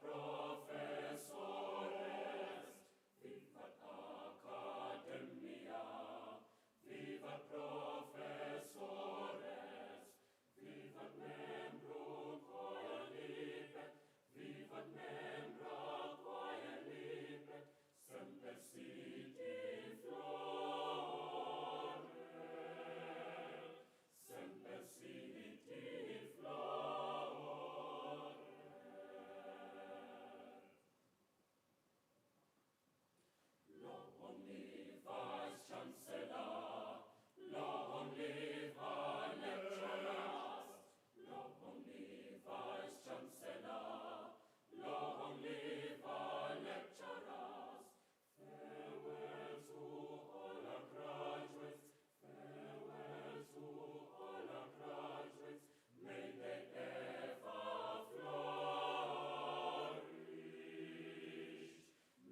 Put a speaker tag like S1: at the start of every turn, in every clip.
S1: professores, vivat academia, vivat professores, vivat membrum quae libet, vivat membra quae libet, semper siti flore, semper siti flore. Long live Vice-Chancellor, long live our lecturers, long live Vice-Chancellor, long live our lecturers. Farewell to all our graduates, farewell to all our graduates, may they ever flourish,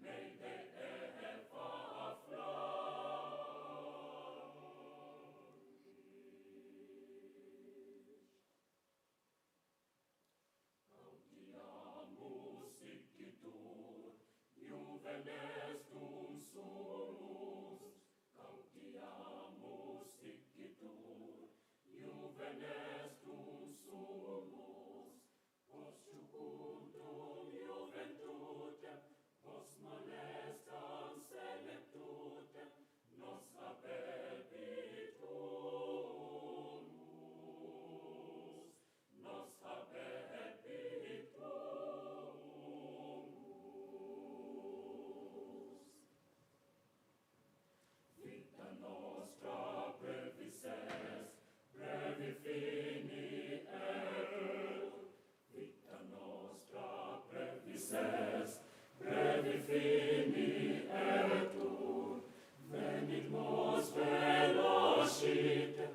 S1: may they ever Gaudiamus igitur, juvenes dum sumus. Gaudiamus igitur, juvenes dum sumus. Post jucundum juventutem, post molestam senectutem, nos habebitur, nos habebitur. Vita nostra brevis est, brevi fini etur. Vita nostra brevis est, brevi fini etur. Venit nos velocite,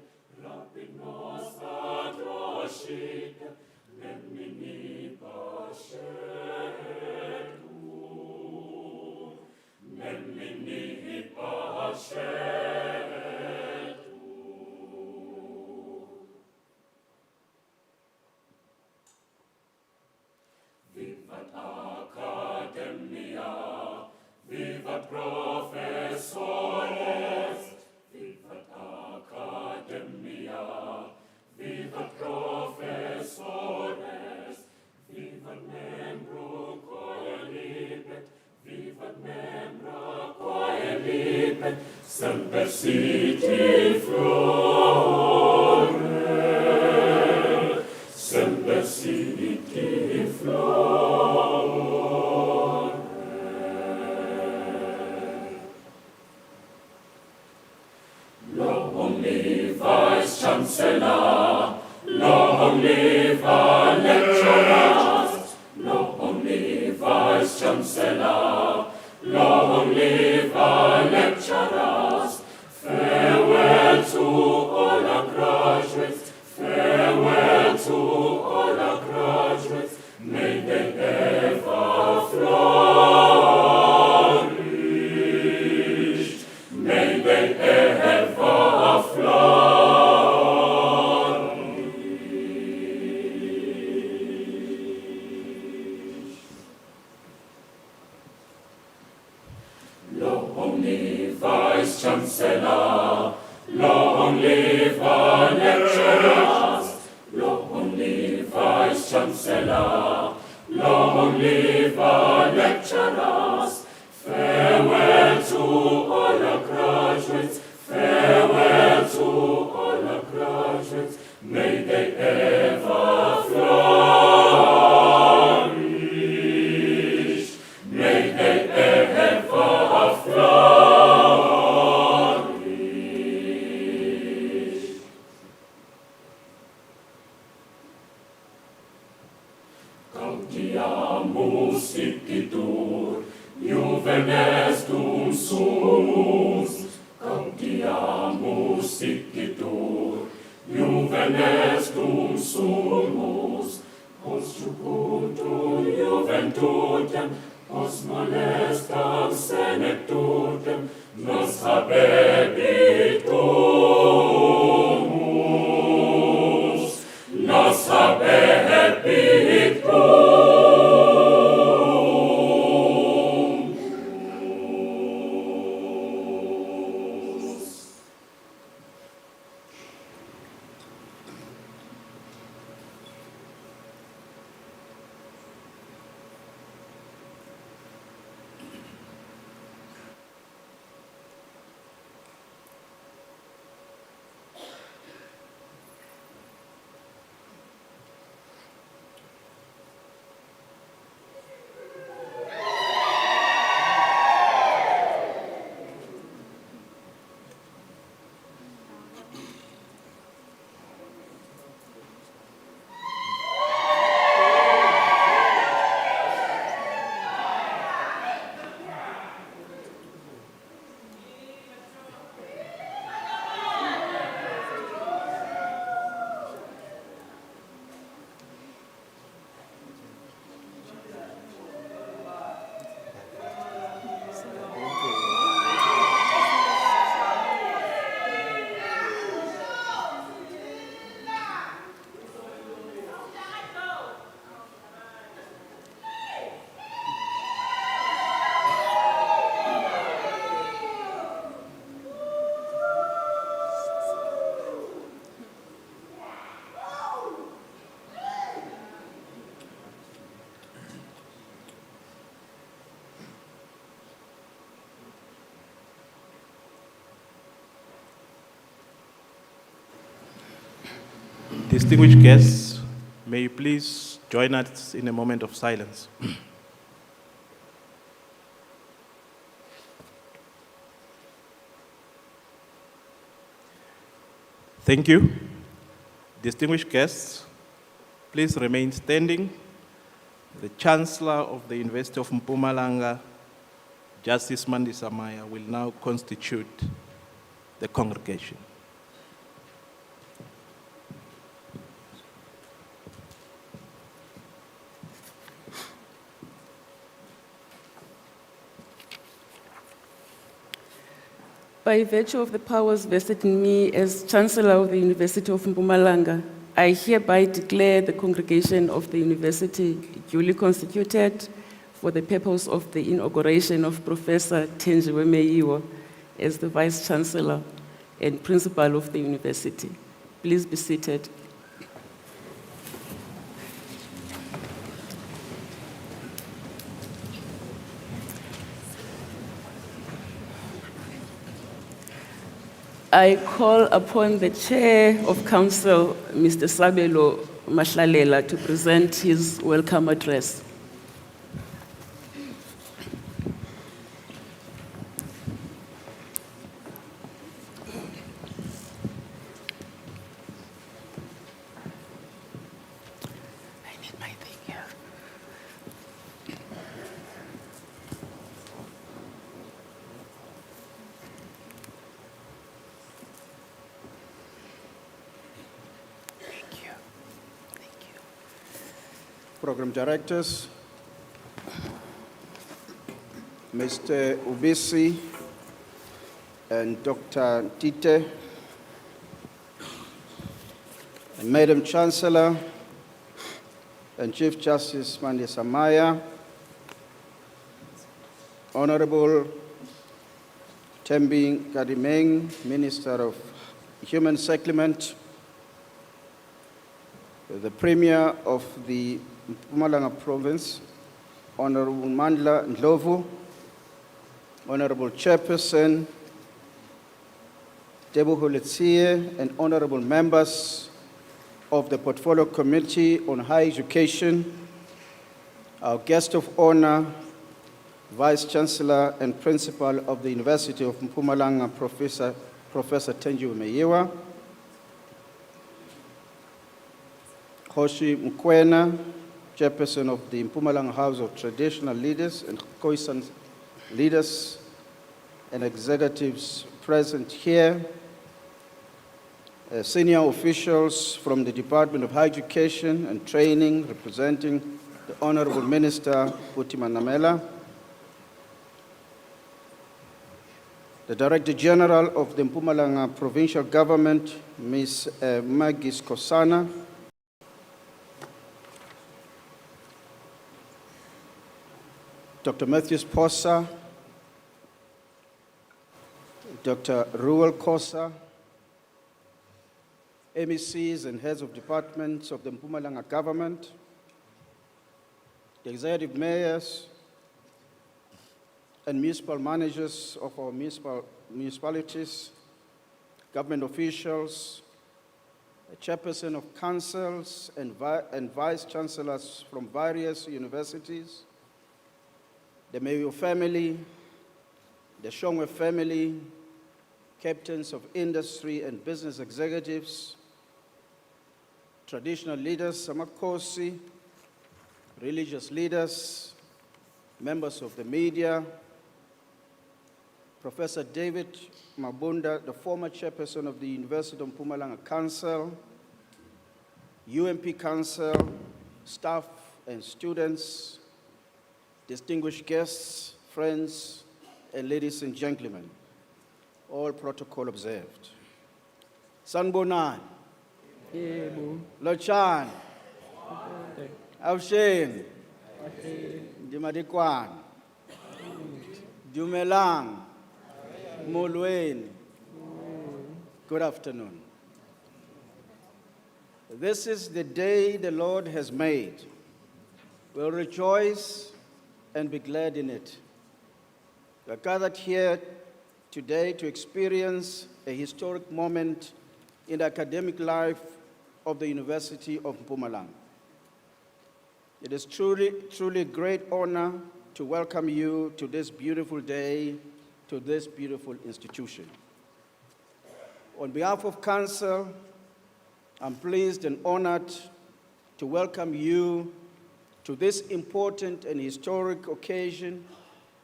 S1: rapid nos atrocite, nemini pascetur, nemini pascetur. Vivat academia, vivat professores, vivat academia, vivat professores, vivat membrum quae libet, vivat membra quae libet, semper siti flore, semper siti flore. Long live Vice-Chancellor, long live our lecturers, long live Vice-Chancellor, long live our lecturers. Farewell to all our graduates, farewell to all our graduates, may they ever flourish, may they ever flourish. Long live Vice-Chancellor, long live our lecturers, long live Vice-Chancellor, long live our lecturers. Farewell to all our graduates, farewell to all our graduates, may they ever flourish, may they ever flourish. Gaudiamus igitur, juvenes dum sumus. Gaudiamus igitur, juvenes dum sumus. Post jucundum juventutem, post molestam senectutem, nos habebitur, nos habebitur.
S2: Distinguished guests, may you please join us in a moment of silence. Thank you. Distinguished guests, please remain standing. The Chancellor of the University of Mpumalanga, Justice Mandisa Maya, will now constitute the congregation.
S3: By virtue of the powers vested in me as Chancellor of the University of Mpumalanga, I hereby declare the congregation of the university duly constituted for the purpose of the inauguration of Professor Thenjiwe Meyiwa as the Vice-Chancellor and Principal of the university. Please be seated. I call upon the Chair of Council, Mr. Sabelo Mashlalela, to present his welcome address. I need my thing here.
S4: Program Directors, Mr. Ubisi and Dr. Tite, and Madam Chancellor and Chief Justice Mandisa Maya, Honorable Thembi Kadimeng, Minister of Human Settlement, the Premier of the Mpumalanga Province, Honorable Mandla Ndlovu, Honorable Chairperson Teboho Letsie, and Honorable members of the Portfolio Committee on Higher Education, our guest of honor, Vice-Chancellor and Principal of the University of Mpumalanga, Professor Thenjiwe Meyiwa, Hoshi Mkwena, Chairperson of the Mpumalanga House of Traditional Leaders and Khoisan leaders and executives present here, senior officials from the Department of Higher Education and Training representing the Honorable Minister Puti Manamela, the Director General of the Mpumalanga Provincial Government, Ms. Magis Kosana, Dr. Matthews Posa, Dr. Ruel Kosa, MECs and heads of departments of the Mpumalanga government, the executive mayors and municipal managers of our municipalities, government officials, a chairperson of councils and vice-chancellors from various universities, the Meyiwa family, the Shongwe family, captains of industry and business executives, traditional leaders, Samakosi, religious leaders, members of the media, Professor David Mabunda, the former chairperson of the University of Mpumalanga Council, UMP Council, staff and students, distinguished guests, friends, and ladies and gentlemen, all protocol observed. Sanbonan, Lochan, Avshin, Dimadikwan, Dumelang, Mulwen. Good afternoon. This is the day the Lord has made. We'll rejoice and be glad in it. We are gathered here today to experience a historic moment in the academic life of the University of Mpumalanga. It is truly a great honor to welcome you to this beautiful day, to this beautiful institution. On behalf of Council, I'm pleased and honored to welcome you to this important and historic occasion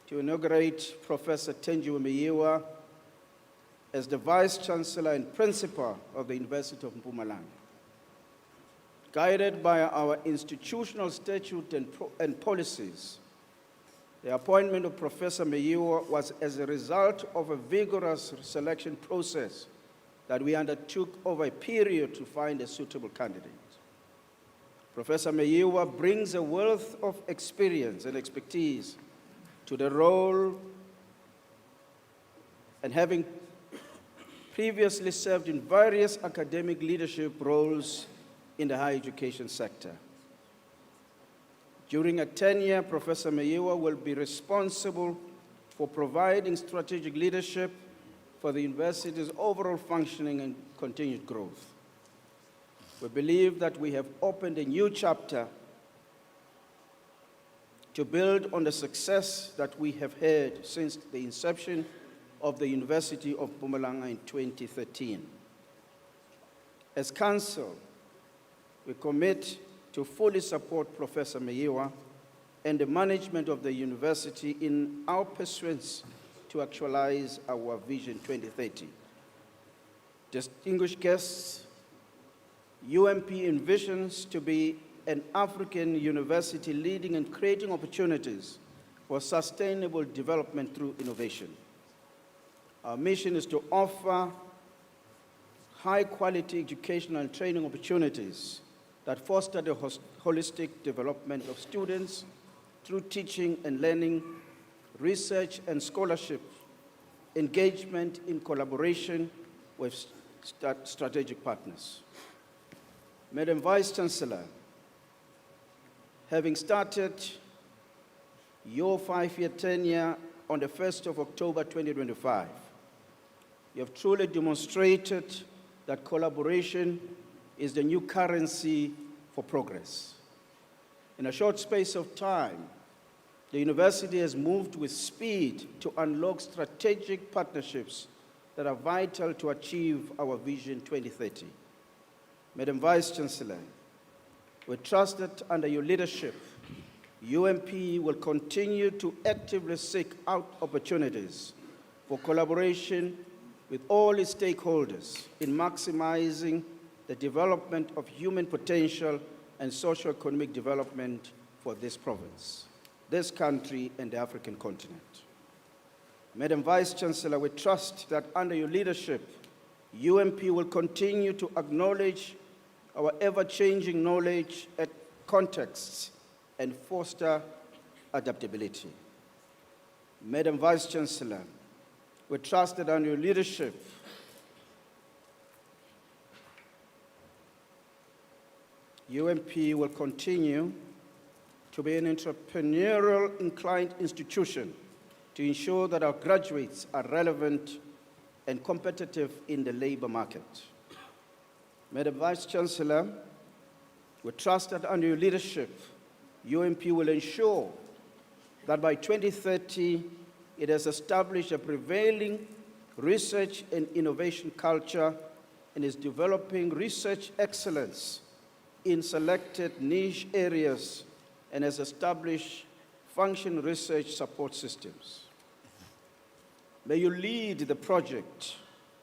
S4: to inaugurate Professor Thenjiwe Meyiwa as the Vice-Chancellor and Principal of the University of Mpumalanga. Guided by our institutional statute and policies, the appointment of Professor Meyiwa was as a result of a vigorous selection process that we undertook over a period to find a suitable candidate. Professor Meyiwa brings a wealth of experience and expertise to the role, and having previously served in various academic leadership roles in the higher education sector. During a tenure, Professor Meyiwa will be responsible for providing strategic leadership for the university's overall functioning and continued growth. We believe that we have opened a new chapter to build on the success that we have had since the inception of the University of Mpumalanga in 2013. As Council, we commit to fully support Professor Meyiwa and the management of the university in our pursuits to actualize our Vision 2030. Distinguished guests, UMP envisions to be an African university leading and creating opportunities for sustainable development through innovation. Our mission is to offer high-quality educational and training opportunities that foster the holistic development of students through teaching and learning, research and scholarship, engagement in collaboration with strategic partners. Madam Vice-Chancellor, having started your 5-year tenure on the 1st of October 2025, you have truly demonstrated that collaboration is the new currency for progress. In a short space of time, the university has moved with speed to unlock strategic partnerships that are vital to achieve our Vision 2030. Madam Vice-Chancellor, we trust that under your leadership, UMP will continue to actively seek out opportunities for collaboration with all its stakeholders in maximizing the development of human potential and socio-economic development for this province, this country, and the African continent. Madam Vice-Chancellor, we trust that under your leadership, UMP will continue to acknowledge our ever-changing knowledge and contexts and foster adaptability. Madam Vice-Chancellor, we trust that under your leadership, UMP will continue to be an entrepreneurial inclined institution to ensure that our graduates are relevant and competitive in the labor market. Madam Vice-Chancellor, we trust that under your leadership, UMP will ensure that by 2030, it has established a prevailing research and innovation culture and is developing research excellence in selected niche areas and has established functional research support systems. May you lead the project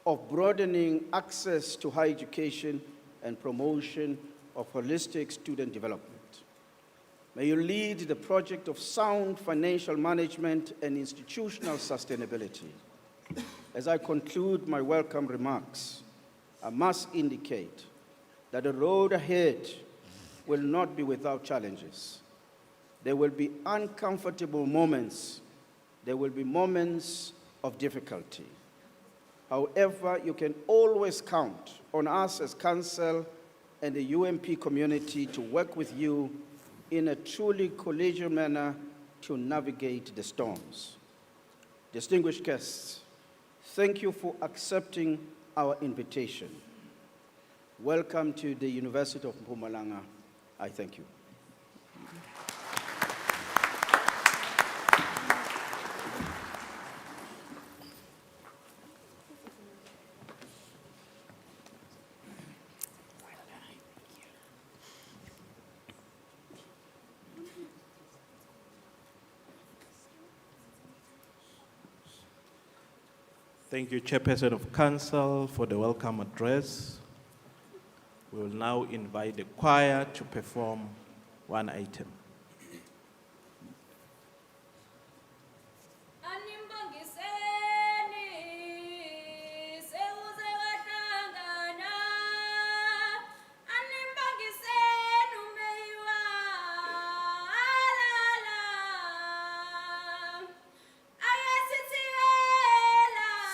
S4: of broadening access to higher education and promotion of holistic student development. May you lead the project of sound financial management and institutional sustainability. As I conclude my welcome remarks, I must indicate that the road ahead will not be without challenges. There will be uncomfortable moments. There will be moments of difficulty. However, you can always count on us as Council and the UMP community to work with you in a truly collegial manner to navigate the storms. Distinguished guests, thank you for accepting our invitation. Welcome to the University of Mpumalanga. I thank you.
S2: Thank you, Chairperson of Council, for the welcome address. We will now invite the choir to perform one item.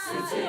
S1: City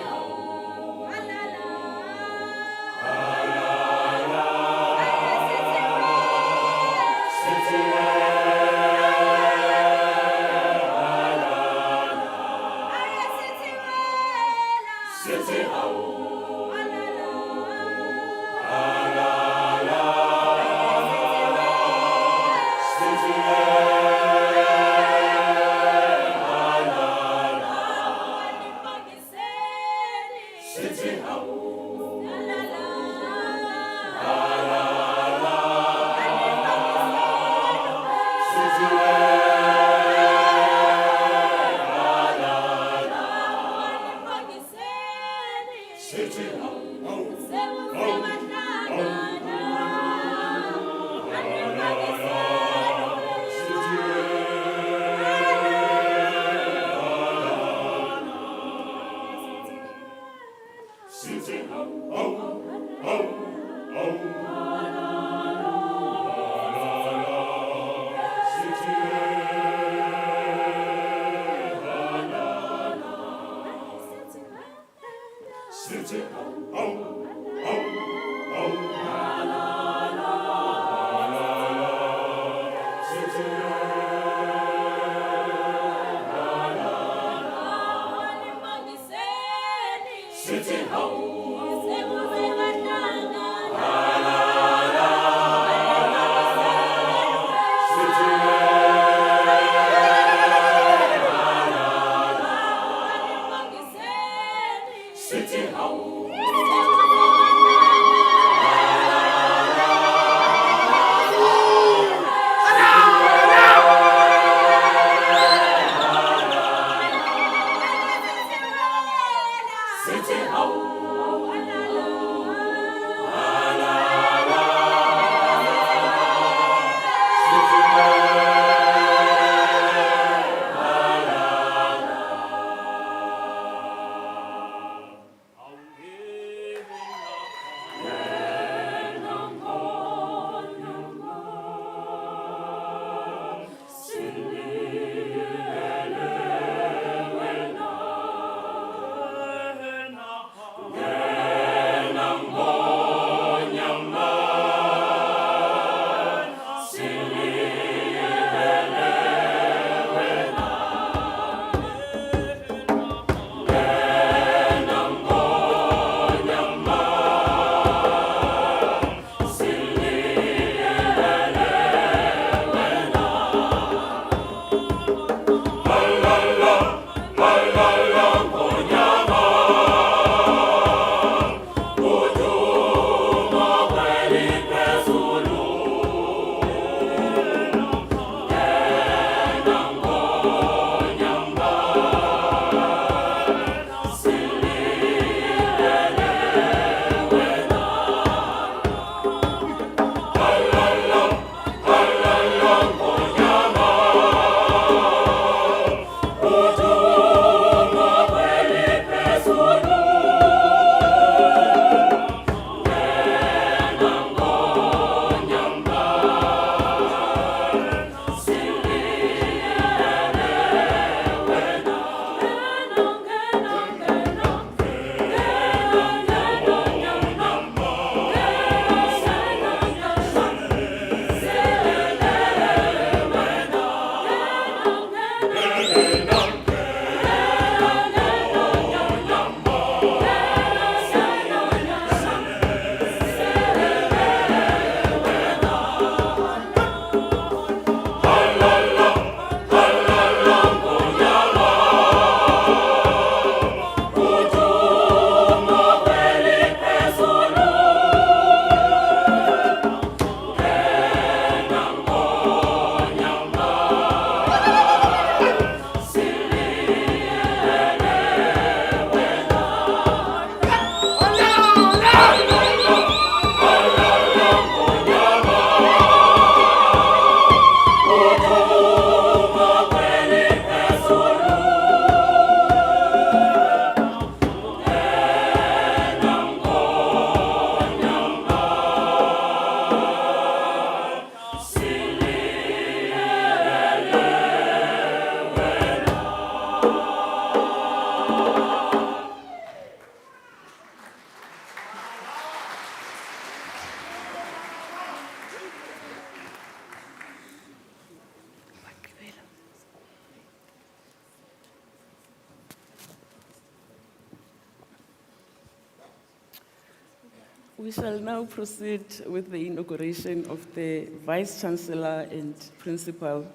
S3: We shall now proceed with the inauguration of the Vice-Chancellor and Principal.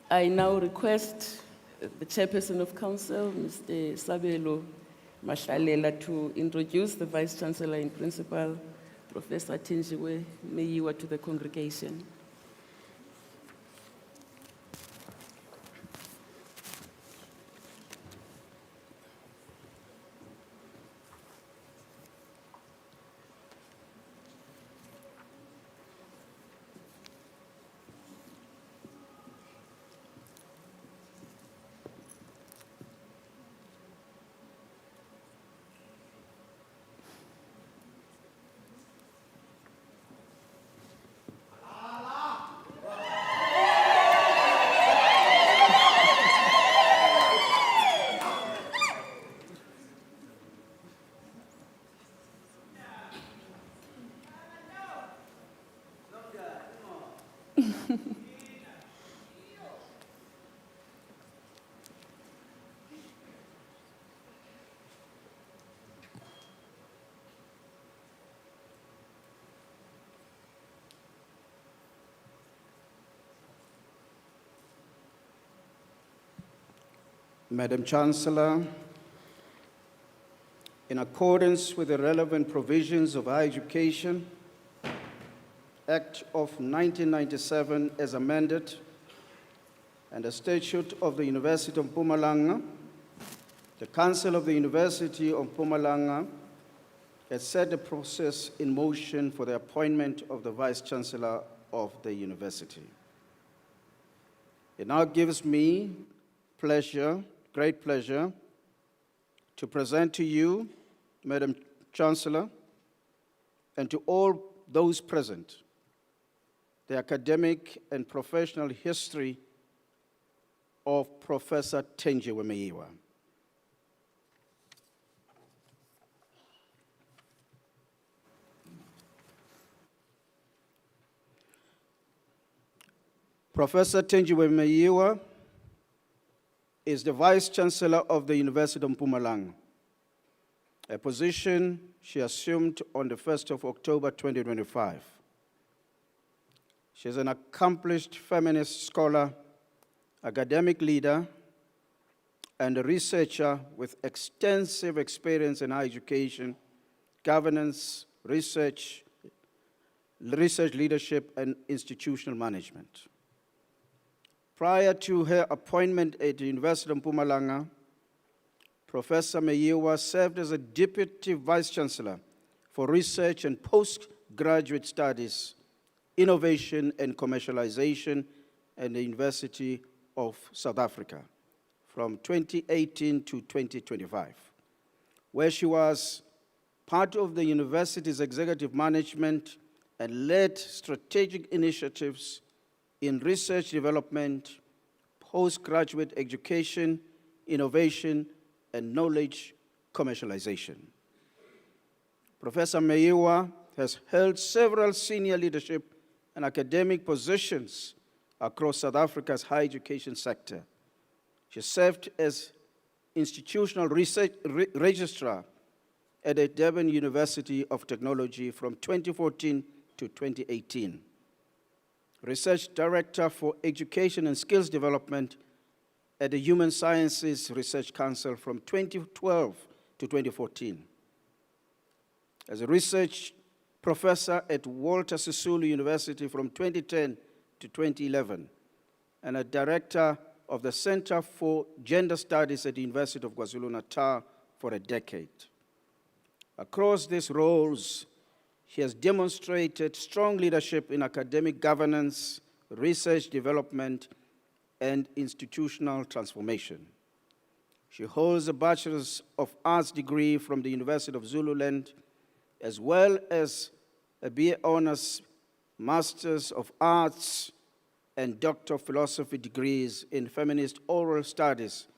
S3: I now request the Chairperson of Council, Mr. Sabelo Mahlalela, to introduce the Vice-Chancellor and Principal, Professor Thenjiwe Meyiwa, to the congregation.
S4: Madam Chancellor, in accordance with the relevant provisions of Higher Education Act of 1997 as amended, and the Statute of the University of Mpumalanga, the Council of the University of Mpumalanga has set the process in motion for the appointment of the Vice-Chancellor of the University. It now gives me great pleasure, to present to you, Madam Chancellor, and to all those present, the academic and professional history of Professor Thenjiwe Meyiwa. Professor Thenjiwe Meyiwa is the Vice-Chancellor of the University of Mpumalanga, a position she assumed on the 1st of October 2025. She is an accomplished feminist scholar, academic leader, and a researcher with extensive experience in higher education, governance, research leadership, and institutional management. Prior to her appointment at the University of Mpumalanga, Professor Meyiwa served as a Deputy Vice-Chancellor for Research and Postgraduate Studies, Innovation and Commercialization at the University of South Africa from 2018 to 2025, where she was part of the university's executive management and led strategic initiatives in research development, postgraduate education, innovation, and knowledge commercialization. Professor Meyiwa has held several senior leadership and academic positions across South Africa's higher education sector. She served as institutional research registrar at the Durban University of Technology from 2014 to 2018. Research Director for Education and Skills Development at the Human Sciences Research Council from 2012 to 2014. As a research professor at Walter Sisulu University from 2010 to 2011, and a director of the Center for Gender Studies at the University of KwaZulu-Natal for a decade. Across these roles, she has demonstrated strong leadership in academic governance, research development, and institutional transformation. She holds a Bachelor's of Arts degree from the University of Zululand, as well as a BA Honours, Masters of Arts, and Doctor of Philosophy degrees in Feminist Oral Studies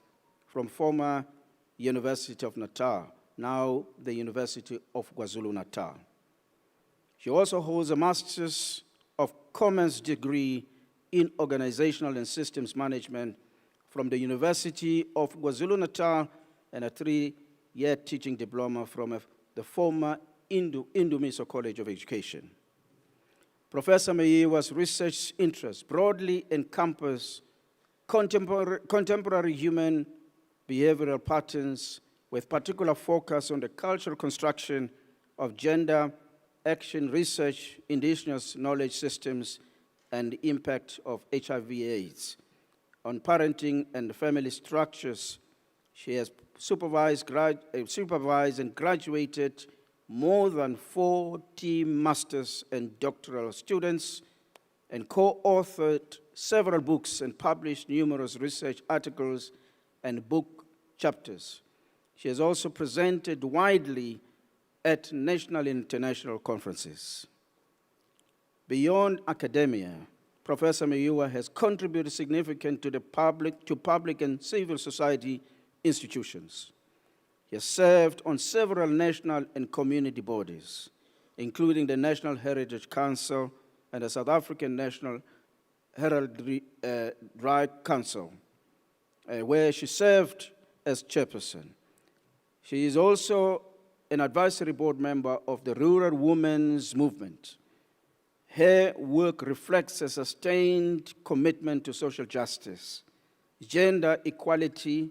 S4: from former University of Natal, now the University of KwaZulu-Natal. She also holds a Master's of Commerce degree in Organizational and Systems Management from the University of KwaZulu-Natal and a 3-year teaching diploma from the former Indumiso College of Education. Professor Meyiwa's research interests broadly encompass contemporary human behavioral patterns with particular focus on the cultural construction of gender, action research, indigenous knowledge systems, and the impact of HIV/AIDS on parenting and family structures. She has supervised and graduated more than 40 master's and doctoral students and co-authored several books and published numerous research articles and book chapters. She has also presented widely at national and international conferences. Beyond academia, Professor Meyiwa has contributed significantly to public and civil society institutions. He has served on several national and community bodies, including the National Heritage Council and the South African National Heraldry Council, where she served as chairperson. She is also an advisory board member of the Rural Women's Movement. Her work reflects a sustained commitment to social justice, gender equality,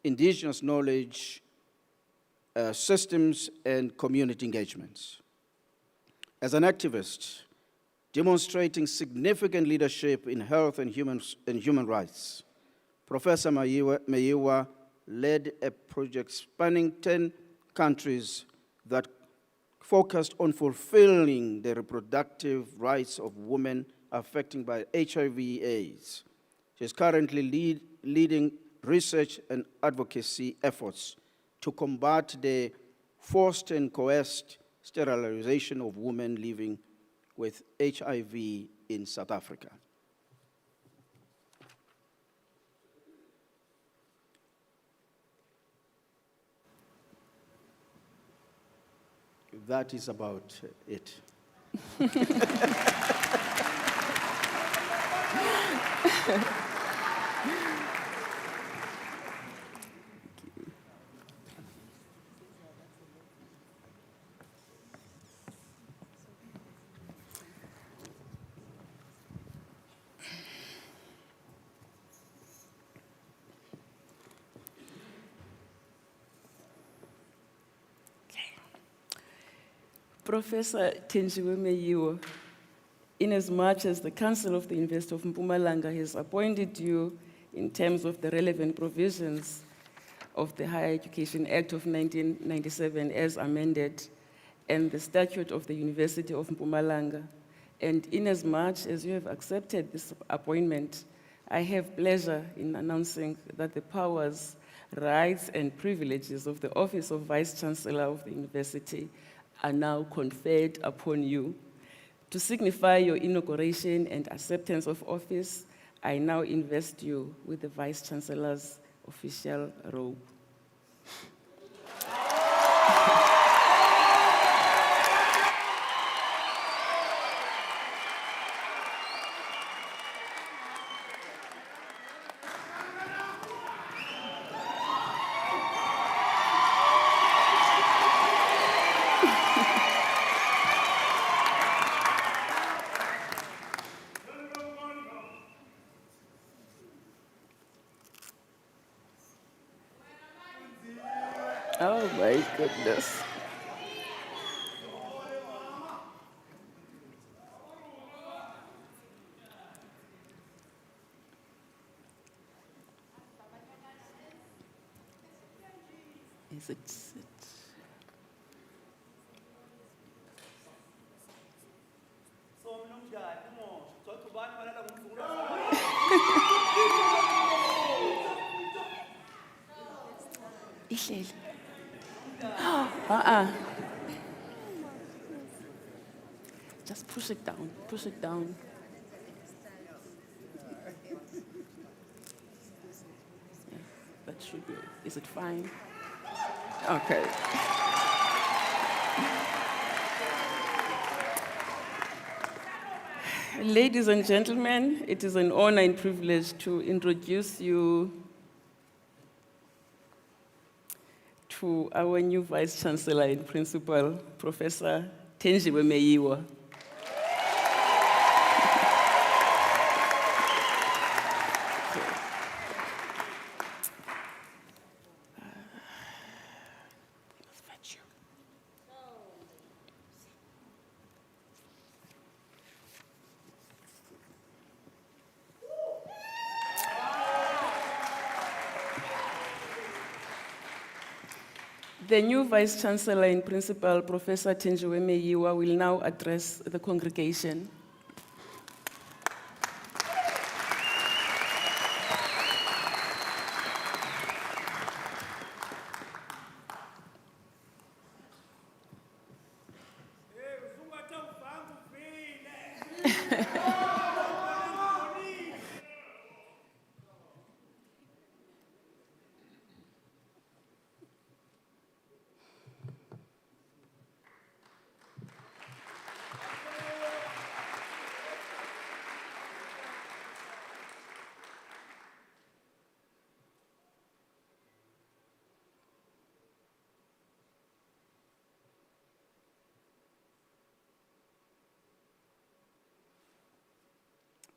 S4: indigenous knowledge, systems, and community engagements. As an activist, demonstrating significant leadership in health and human rights, Professor Meyiwa led a project spanning 10 countries that focused on fulfilling the reproductive rights of women affected by HIV/AIDS. She is currently leading research and advocacy efforts to combat the forced and coerced sterilization of women living with HIV in South Africa. That is about it.
S3: Professor Thenjiwe Meyiwa, inasmuch as the Council of the University of Mpumalanga has appointed you in terms of the relevant provisions of the Higher Education Act of 1997 as amended and the Statute of the University of Mpumalanga, and inasmuch as you have accepted this appointment, I have pleasure in announcing that the powers, rights, and privileges of the Office of Vice-Chancellor of the University are now conferred upon you. To signify your inauguration and acceptance of office, I now invest you with the Vice-Chancellor's official robe. Oh my goodness. Is it? Ihleli. Just push it down, push it down. Yeah, that should be, is it fine? Okay. Ladies and gentlemen, it is an honor and privilege to introduce you to to our new Vice-Chancellor and Principal, Professor Thenjiwe Meyiwa. The new Vice-Chancellor and Principal, Professor Thenjiwe Meyiwa, will now address the congregation.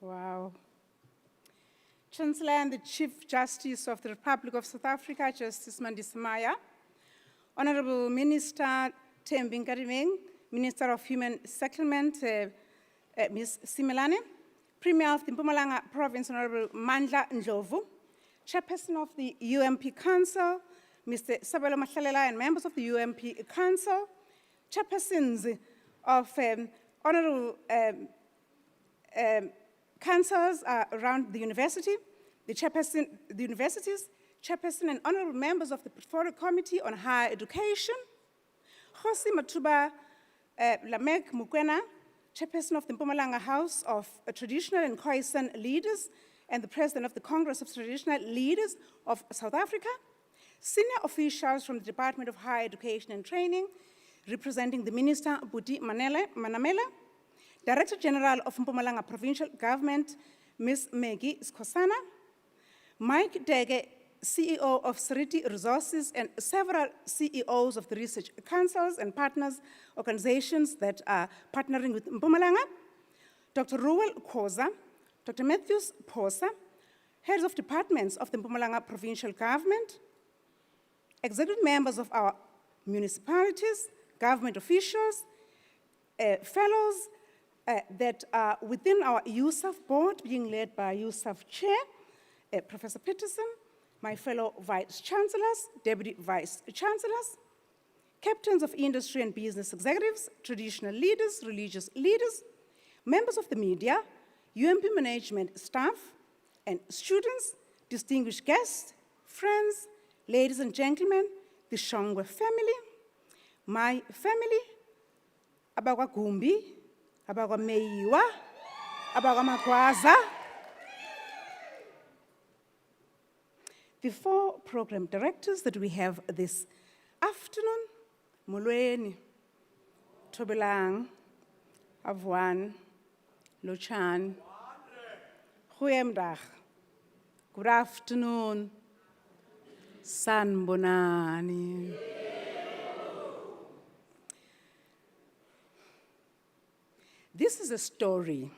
S5: Wow. Chancellor and the Chief Justice of the Republic of South Africa, Justice Mandisa, Honorable Minister Thembi Nkarimeng, Minister of Human Settlement, Ms. Simelane, Premier of the Mpumalanga Province, Honorable Mandla Ndlovu, Chairperson of the UMP Council, Mr. Sabelo Mahlalela, and members of the UMP Council, Chairpersons of Honorable councils around the university, the universities, chairperson and honorable members of the Portfolio Committee on Higher Education, Khosi Matuba Lamek Mukwena, chairperson of the Mpumalanga House of Traditional and Khoisan Leaders, and the president of the Congress of Traditional Leaders of South Africa, senior officials from the Department of Higher Education and Training, representing the Minister Buti Manamela, Director General of Mpumalanga Provincial Government, Ms. Maggie Skosana, Mike Dege, CEO of Seriti Resources, and several CEOs of the research councils and partners organizations that are partnering with Mpumalanga, Dr. Ruel Khoza, Dr. Matthews Posa, heads of departments of the Mpumalanga Provincial Government, executive members of our municipalities, government officials, fellows, that are within our USAF board, being led by USAF Chair, Professor Peterson, my fellow Vice-Chancellors, Deputy Vice-Chancellors, captains of industry and business executives, traditional leaders, religious leaders, members of the media, UMP management staff, and students, distinguished guests, friends, ladies and gentlemen, the Shongwe family, my family, Abagwa Gumbi, Abagwa Meyiwa, Abagwa Magwaza. The four program directors that we have this afternoon, Molweni, Tobelang, Avwan, Lochan, Huyemdach. Good afternoon, Sanbonani. This is a story.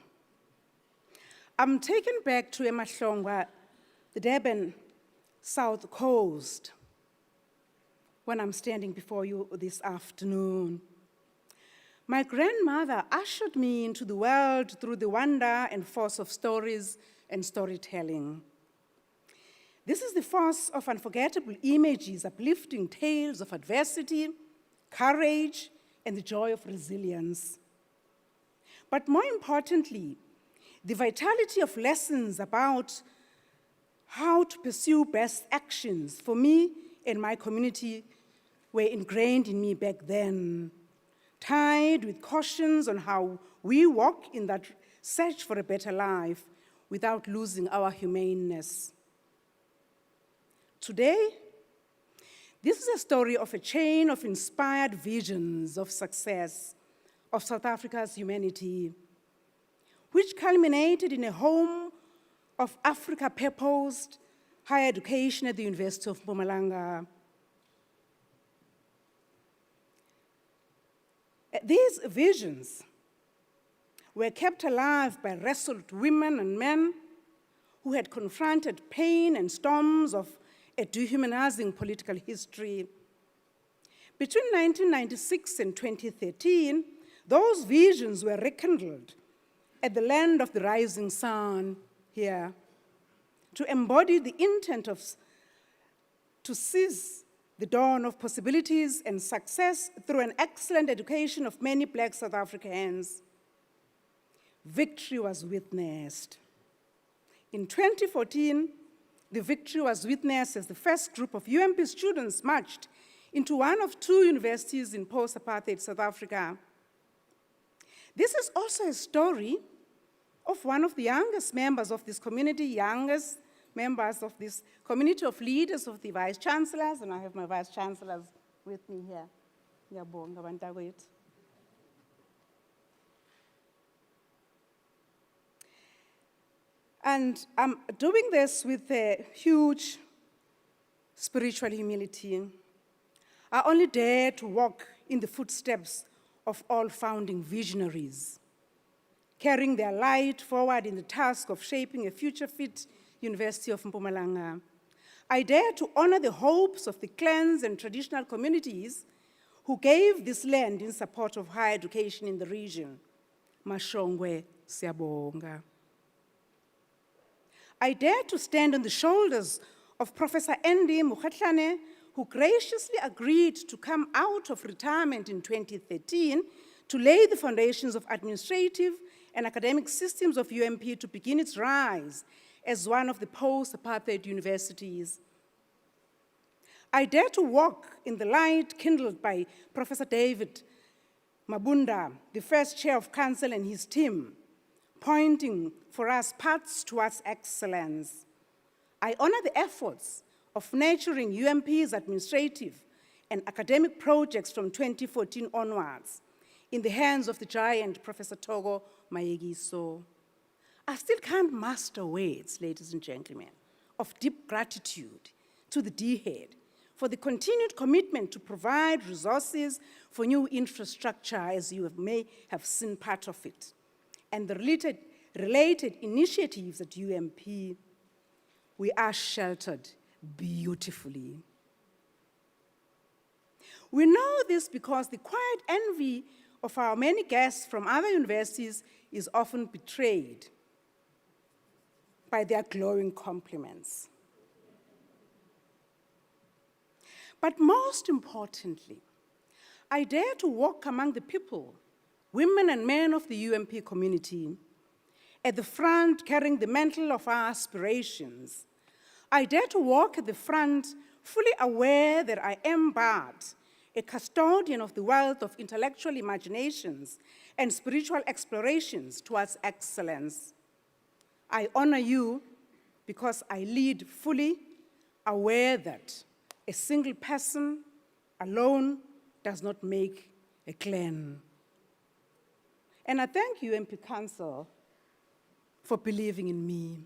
S5: I'm taken back to Emahlongwa, the Durban South Coast, when I'm standing before you this afternoon. My grandmother ushered me into the world through the wonder and force of stories and storytelling. This is the force of unforgettable images, uplifting tales of adversity, courage, and the joy of resilience. But more importantly, the vitality of lessons about how to pursue best actions for me and my community were ingrained in me back then, tied with cautions on how we walk in that search for a better life without losing our humaneness. Today, this is a story of a chain of inspired visions of success of South Africa's humanity, which culminated in a home of Africa-purposed higher education at the University of Mpumalanga. These visions were kept alive by resolute women and men who had confronted pain and storms of a dehumanizing political history. Between 1996 and 2013, those visions were rekindled at the land of the rising sun here to embody the intent to seize the dawn of possibilities and success through an excellent education of many Black South Africans. Victory was witnessed. In 2014, the victory was witnessed as the first group of UMP students marched into one of two universities in post-apartheid South Africa. This is also a story of one of the youngest members of this community, youngest members of this community of leaders of the vice-chancellors, and I have my vice-chancellors with me here. Ngiyabonga bantakwethu. And I'm doing this with a huge spiritual humility. I only dare to walk in the footsteps of all founding visionaries, carrying their light forward in the task of shaping a future-fit University of Mpumalanga. I dare to honor the hopes of the clans and traditional communities who gave this land in support of higher education in the region. Mashongwe siyabonga. I dare to stand on the shoulders of Professor Andy Mukhatlane, who graciously agreed to come out of retirement in 2013 to lay the foundations of administrative and academic systems of UMP to begin its rise as one of the post-apartheid universities. I dare to walk in the light kindled by Professor David Mabunda, the first chair of council, and his team, pointing for us paths towards excellence. I honor the efforts of nurturing UMP's administrative and academic projects from 2014 onwards in the hands of the giant Professor Togo Mayegiso. I still can't master words, ladies and gentlemen, of deep gratitude to the D-Head for the continued commitment to provide resources for new infrastructure, as you may have seen part of it, and the related initiatives at UMP. We are sheltered beautifully. We know this because the quiet envy of our many guests from other universities is often betrayed by their glowing compliments. But most importantly, I dare to walk among the people, women and men of the UMP community, at the front carrying the mantle of our aspirations. I dare to walk at the front fully aware that I am but a custodian of the wealth of intellectual imaginations and spiritual explorations towards excellence. I honor you because I lead fully aware that a single person alone does not make a clan. And I thank you, UMP Council, for believing in me.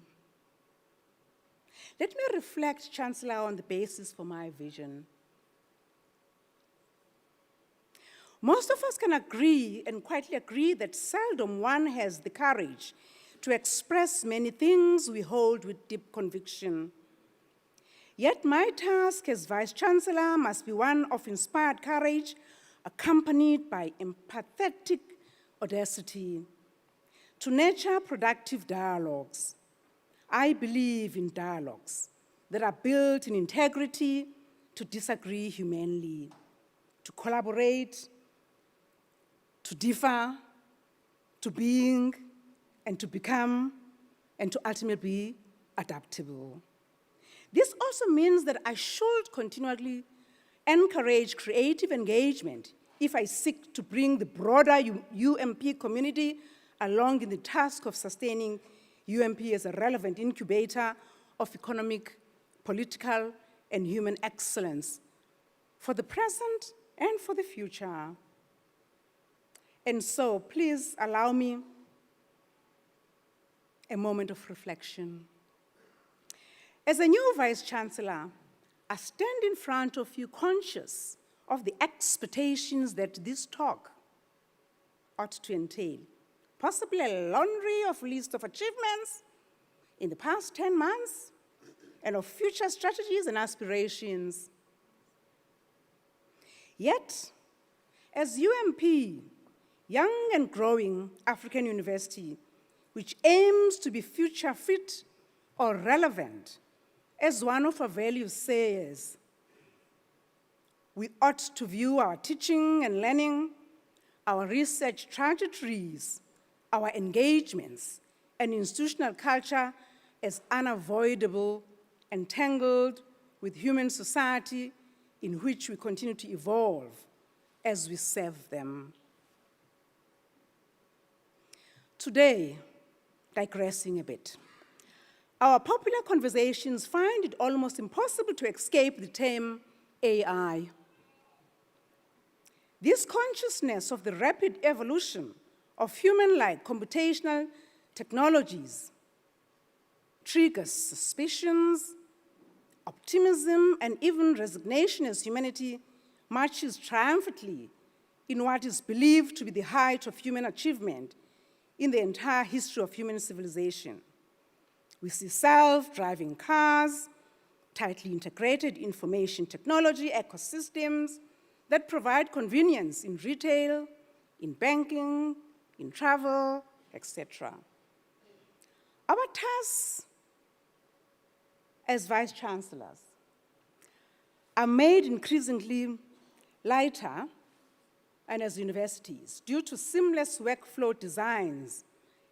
S5: Let me reflect, Chancellor, on the basis for my vision. Most of us can agree and quietly agree that seldom one has the courage to express many things we hold with deep conviction. Yet my task as Vice-Chancellor must be one of inspired courage, accompanied by empathetic audacity, to nurture productive dialogues. I believe in dialogues that are built in integrity, to disagree humanely, to collaborate, to differ, to being, and to become, and to ultimately be adaptable. This also means that I should continually encourage creative engagement if I seek to bring the broader UMP community along in the task of sustaining UMP as a relevant incubator of economic, political, and human excellence for the present and for the future. And so, please allow me a moment of reflection. As a new Vice-Chancellor, I stand in front of you conscious of the expectations that this talk ought to entail. Possibly a laundry of list of achievements in the past 10 months and of future strategies and aspirations. Yet, as UMP, young and growing African university, which aims to be future fit or relevant, as one of our values says, we ought to view our teaching and learning, our research trajectories, our engagements, and institutional culture as unavoidable, entangled with human society in which we continue to evolve as we serve them. Today, digressing a bit, our popular conversations find it almost impossible to escape the term AI. This consciousness of the rapid evolution of human-like computational technologies triggers suspicions, optimism, and even resignation as humanity marches triumphantly in what is believed to be the height of human achievement in the entire history of human civilization. We see self-driving cars, tightly integrated information technology ecosystems that provide convenience in retail, in banking, in travel, etc. Our tasks as vice-chancellors are made increasingly lighter and as universities due to seamless workflow designs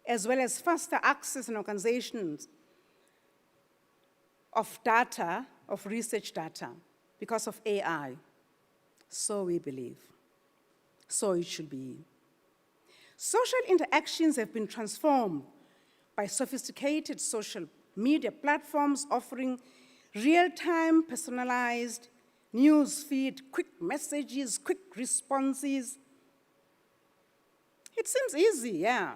S5: as well as faster access and organizations of data, of research data, because of AI. So we believe. So it should be. Social interactions have been transformed by sophisticated social media platforms offering real-time, personalized news feed, quick messages, quick responses. It seems easy, yeah.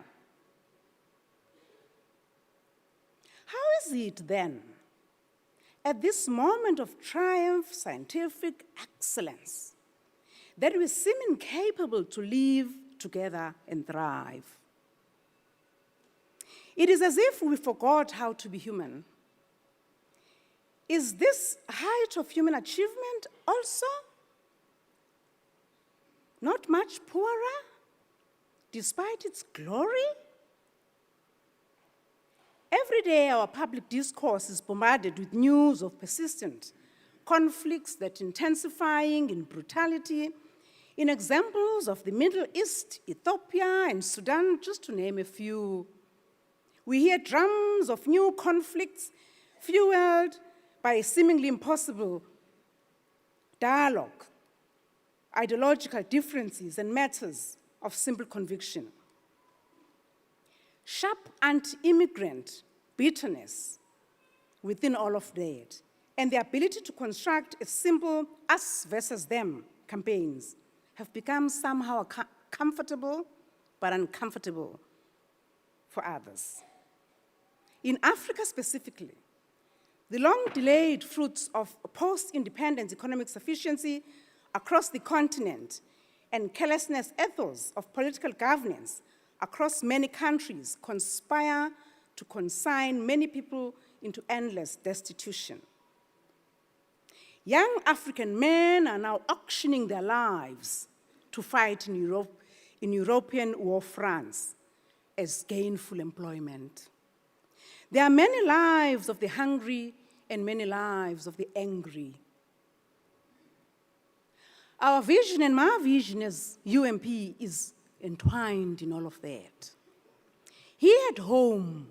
S5: How is it then, at this moment of triumph, scientific excellence, that we seem incapable to live together and thrive? It is as if we forgot how to be human. Is this height of human achievement also not much poorer, despite its glory? Every day, our public discourse is bombarded with news of persistent conflicts that intensifying in brutality, in examples of the Middle East, Ethiopia, and Sudan, just to name a few. We hear drums of new conflicts fueled by seemingly impossible dialogue, ideological differences, and matters of simple conviction. Sharp anti-immigrant bitterness within all of that, and the ability to construct a simple us versus them campaigns have become somehow comfortable but uncomfortable for others. In Africa specifically, the long-delayed fruits of post-independence economic sufficiency across the continent and carelessness ethos of political governance across many countries conspire to consign many people into endless destitution. Young African men are now auctioning their lives to fight in European war fronts as gainful employment. There are many lives of the hungry and many lives of the angry. Our vision and my vision as UMP is entwined in all of that. Here at home,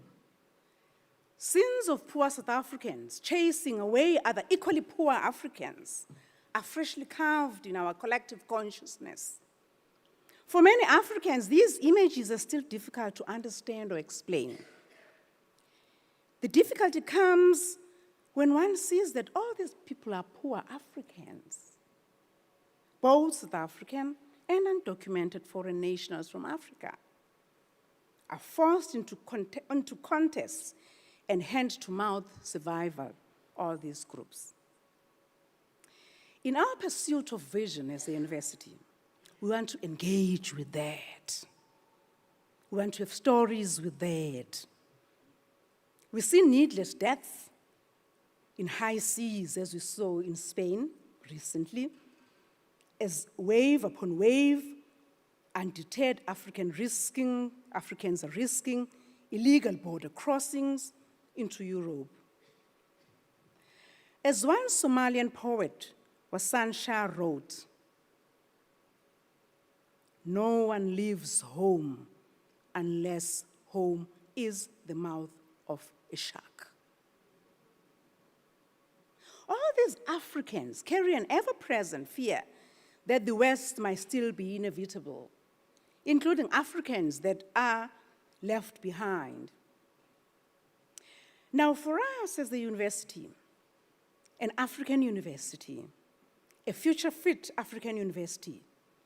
S5: sins of poor South Africans chasing away other equally poor Africans are freshly carved in our collective consciousness. For many Africans, these images are still difficult to understand or explain. The difficulty comes when one sees that all these people are poor Africans, both South African and undocumented foreign nationals from Africa, are forced into contests and hand-to-mouth survival, all these groups. In our pursuit of vision as a university, we want to engage with that. We want to have stories with that. We see needless deaths in high seas, as we saw in Spain recently, as wave upon wave, undeterred Africans are risking illegal border crossings into Europe. As one Somalian poet, Wasan Shah, wrote, "No one leaves home unless home is the mouth of a shark." All these Africans carry an ever-present fear that the West might still be inevitable, including Africans that are left behind. Now, for us as the university, an African university, a future-fit African university,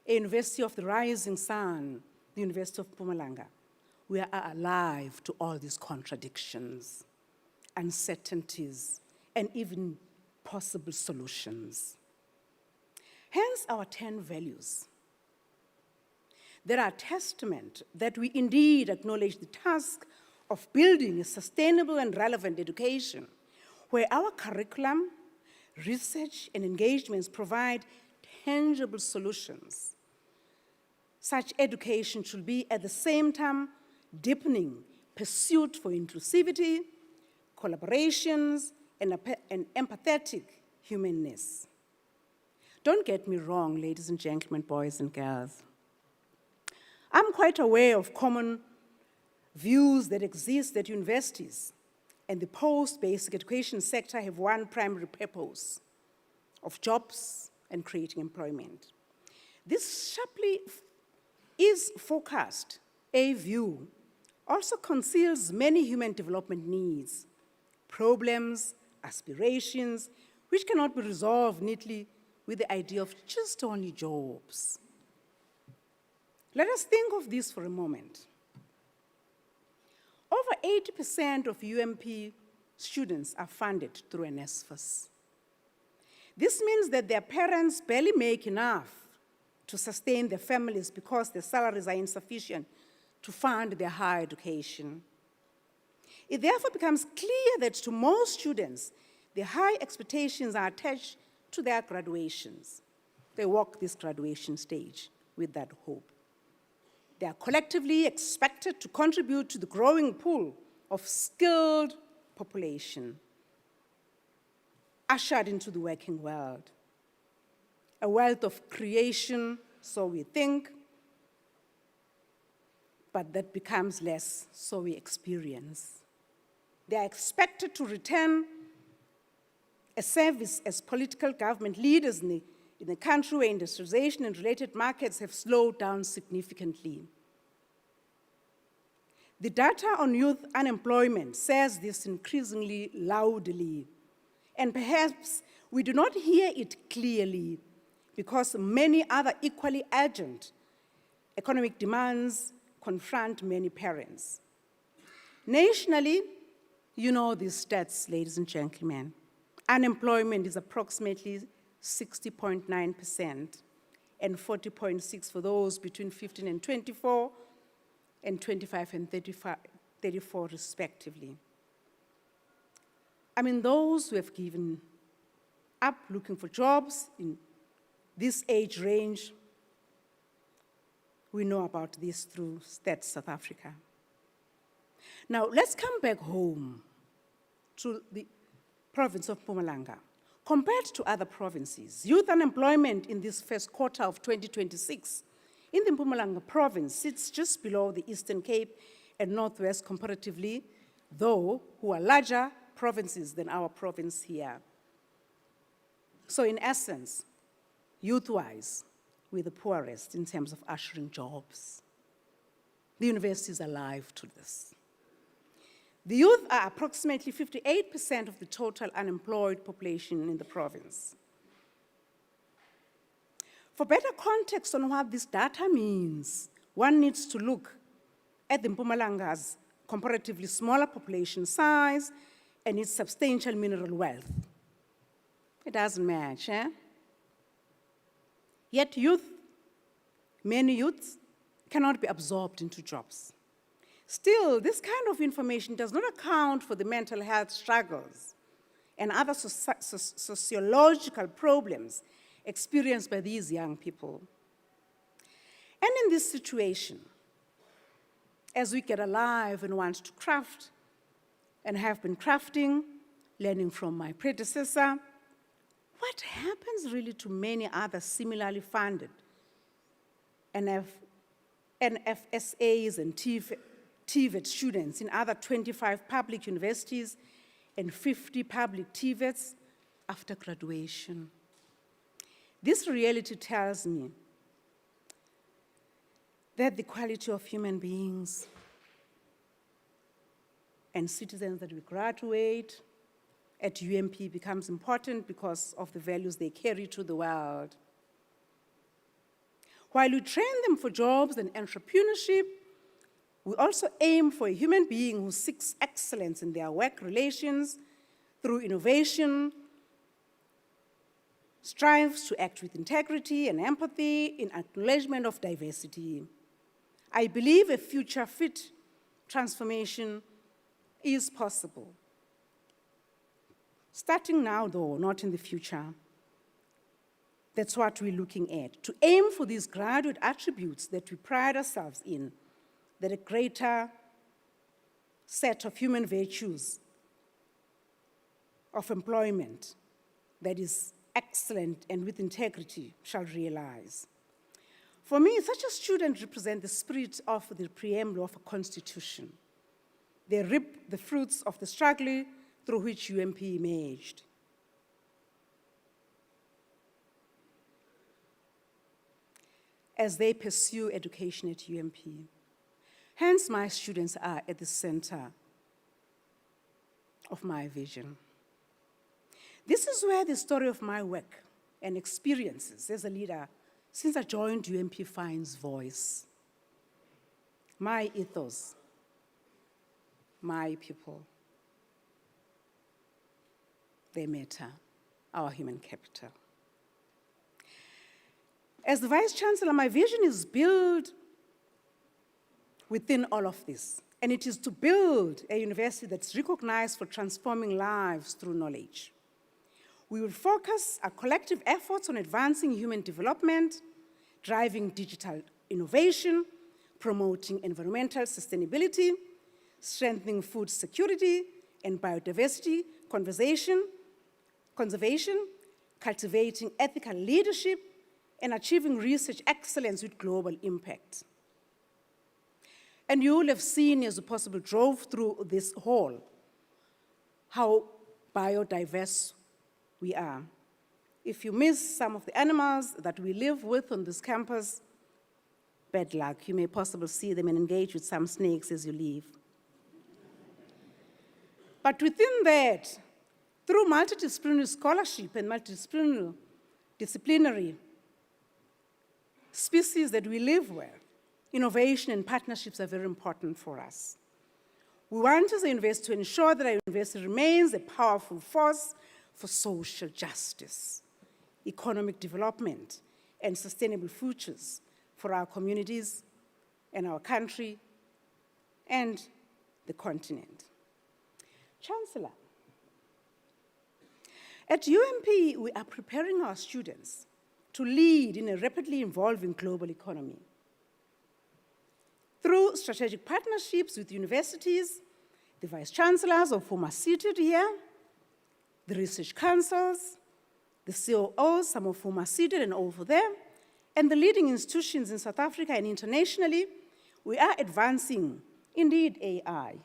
S5: a university of the rising sun, the University of Mpumalanga, we are alive to all these contradictions, uncertainties, and even possible solutions. Hence our 10 values. They are a testament that we indeed acknowledge the task of building a sustainable and relevant education where our curriculum, research, and engagements provide tangible solutions. Such education should be at the same time deepening pursuit for inclusivity, collaborations, and empathetic humanness. Don't get me wrong, ladies and gentlemen, boys and girls. I'm quite aware of common views that exist at universities and the post-basic education sector have one primary purpose of jobs and creating employment. This sharply is forecast, a view, also conceals many human development needs, problems, aspirations, which cannot be resolved neatly with the idea of just only jobs. Let us think of this for a moment. Over 80% of UMP students are funded through an NSFAS. This means that their parents barely make enough to sustain their families because their salaries are insufficient to fund their higher education. It therefore becomes clear that to most students, the high expectations are attached to their graduations. They walk this graduation stage with that hope. They are collectively expected to contribute to the growing pool of skilled population ushered into the working world. A wealth of creation, so we think, but that becomes less, so we experience. They are expected to return a service as political government leaders in a country where industrialization and related markets have slowed down significantly. The data on youth unemployment says this increasingly loudly, and perhaps we do not hear it clearly because many other equally urgent economic demands confront many parents. Nationally, you know these stats, ladies and gentlemen. Unemployment is approximately 60.9% and 40.6% for those between 15 and 24 and 25 and 34 respectively. I mean, those who have given up looking for jobs in this age range, we know about this through Stats South Africa. Now, let's come back home to the province of Mpumalanga. Compared to other provinces, youth unemployment in this first quarter of 2026 in the Mpumalanga province sits just below the Eastern Cape and Northwest comparatively, though who are larger provinces than our province here. So in essence, youth-wise, we're the poorest in terms of ushering jobs. The university is alive to this. The youth are approximately 58% of the total unemployed population in the province. For better context on what this data means, one needs to look at the Mpumalanga's comparatively smaller population size and its substantial mineral wealth. It doesn't match, eh? Yet many youths cannot be absorbed into jobs. Still, this kind of information does not account for the mental health struggles and other sociological problems experienced by these young people. And in this situation, as we get alive and want to craft and have been crafting, learning from my predecessor, what happens really to many other similarly funded NFSAs and TVET students in other 25 public universities and 50 public TVETs after graduation? This reality tells me that the quality of human beings and citizens that we graduate at UMP becomes important because of the values they carry to the world. While we train them for jobs and entrepreneurship, we also aim for a human being who seeks excellence in their work relations through innovation, strives to act with integrity and empathy in acknowledgement of diversity. I believe a future-fit transformation is possible. Starting now, though, not in the future. That's what we're looking at, to aim for these graduate attributes that we pride ourselves in, that a greater set of human virtues of employment that is excellent and with integrity shall realize. For me, such a student represents the spirit of the preamble of a constitution. They reap the fruits of the struggle through which UMP emerged. As they pursue education at UMP. Hence, my students are at the center of my vision. This is where the story of my work and experiences as a leader since I joined UMP finds voice. My ethos, my people, they matter, our human capital. As the Vice-Chancellor, my vision is built within all of this, and it is to build a university that's recognized for transforming lives through knowledge. We will focus our collective efforts on advancing human development, driving digital innovation, promoting environmental sustainability, strengthening food security and biodiversity conservation, cultivating ethical leadership, and achieving research excellence with global impact. And you will have seen as you possibly drove through this hall how biodiverse we are. If you miss some of the animals that we live with on this campus, bad luck. You may possibly see them and engage with some snakes as you leave. But within that, through multidisciplinary scholarship and multidisciplinary species that we live with, innovation and partnerships are very important for us. We want as a university to ensure that our university remains a powerful force for social justice, economic development, and sustainable futures for our communities and our country and the continent. Chancellor, at UMP, we are preparing our students to lead in a rapidly evolving global economy. Through strategic partnerships with universities, the vice-chancellors of whom are seated here, the research councils, the COOs, some of whom are seated and over there, and the leading institutions in South Africa and internationally, we are advancing, indeed, AI,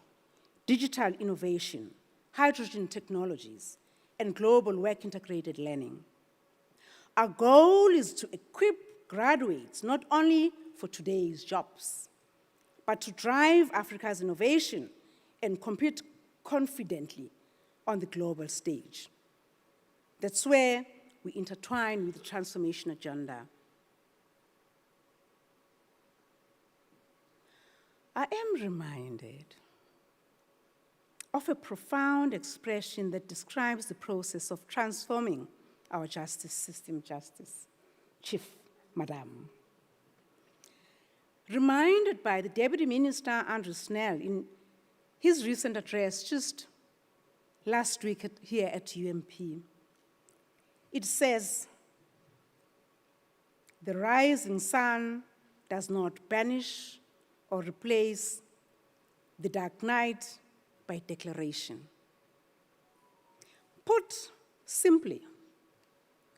S5: digital innovation, hydrogen technologies, and global work-integrated learning. Our goal is to equip graduates not only for today's jobs, but to drive Africa's innovation and compete confidently on the global stage. That's where we intertwine with the transformation agenda. I am reminded of a profound expression that describes the process of transforming our justice system, Chief Madam. reminded by the Deputy Minister, Andrew Snell, in his recent address just last week here at UMP. It says, "The rising sun does not banish or replace the dark night by declaration." Put simply,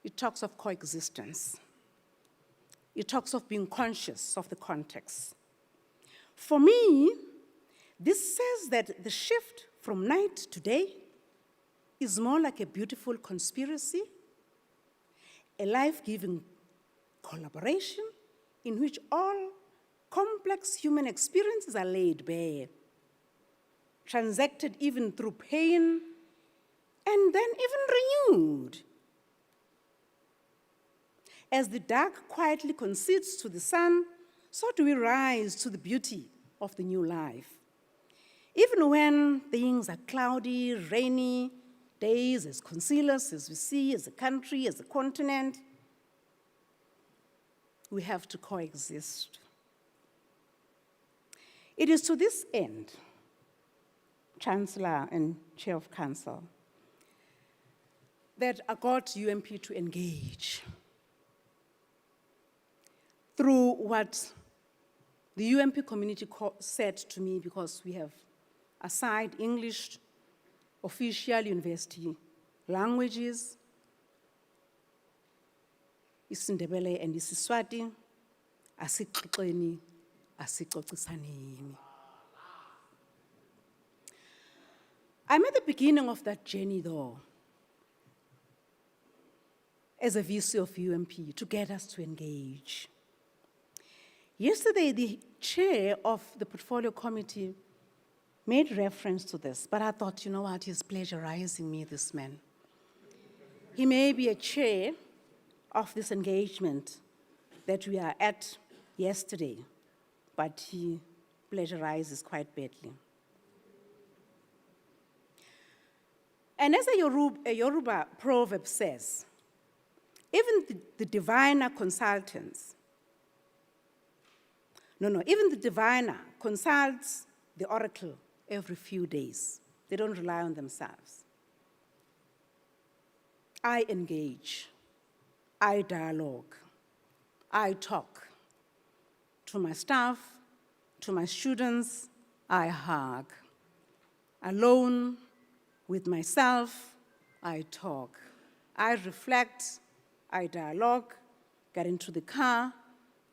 S5: it talks of coexistence. It talks of being conscious of the context. For me, this says that the shift from night to day is more like a beautiful conspiracy, a life-giving collaboration in which all complex human experiences are laid bare, transacted even through pain, and then even renewed. As the dark quietly concedes to the sun, so do we rise to the beauty of the new life. Even when things are cloudy, rainy, days as concealers as we see, as a country, as a continent, we have to coexist. It is to this end, Chancellor and Chair of Council, that I got UMP to engage through what the UMP community said to me, because we have assigned English official university languages, isiNdebele and isiSwati, asixoxeni, asixoxisaneni. I'm at the beginning of that journey, though, as a VC of UMP, to get us to engage. Yesterday, the chair of the portfolio committee made reference to this, but I thought, you know what, he's plagiarizing me, this man. He may be a chair of this engagement that we are at yesterday, but he plagiarizes quite badly. And as a Yoruba proverb says, even the diviner consults the oracle every few days. They don't rely on themselves. I engage, I dialogue, I talk. To my staff, to my students, I hug. Alone, with myself, I talk. I reflect, I dialogue, get into the car,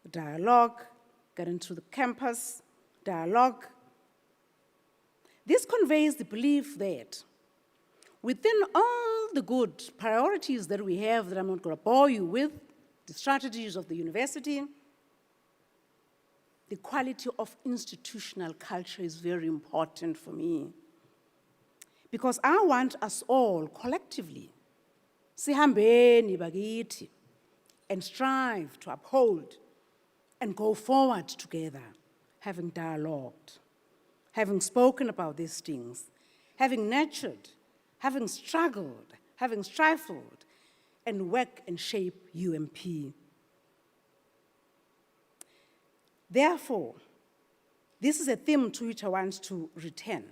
S5: dialogue, get into the campus, dialogue. This conveys the belief that within all the good priorities that we have, that I'm not going to bore you with, the strategies of the university, the quality of institutional culture is very important for me. Because I want us all collectively, sihambeni bakithi, and strive to uphold and go forward together, having dialogued, having spoken about these things, having nurtured, having struggled, having strifled, and work and shape UMP. Therefore, this is a theme to which I want to return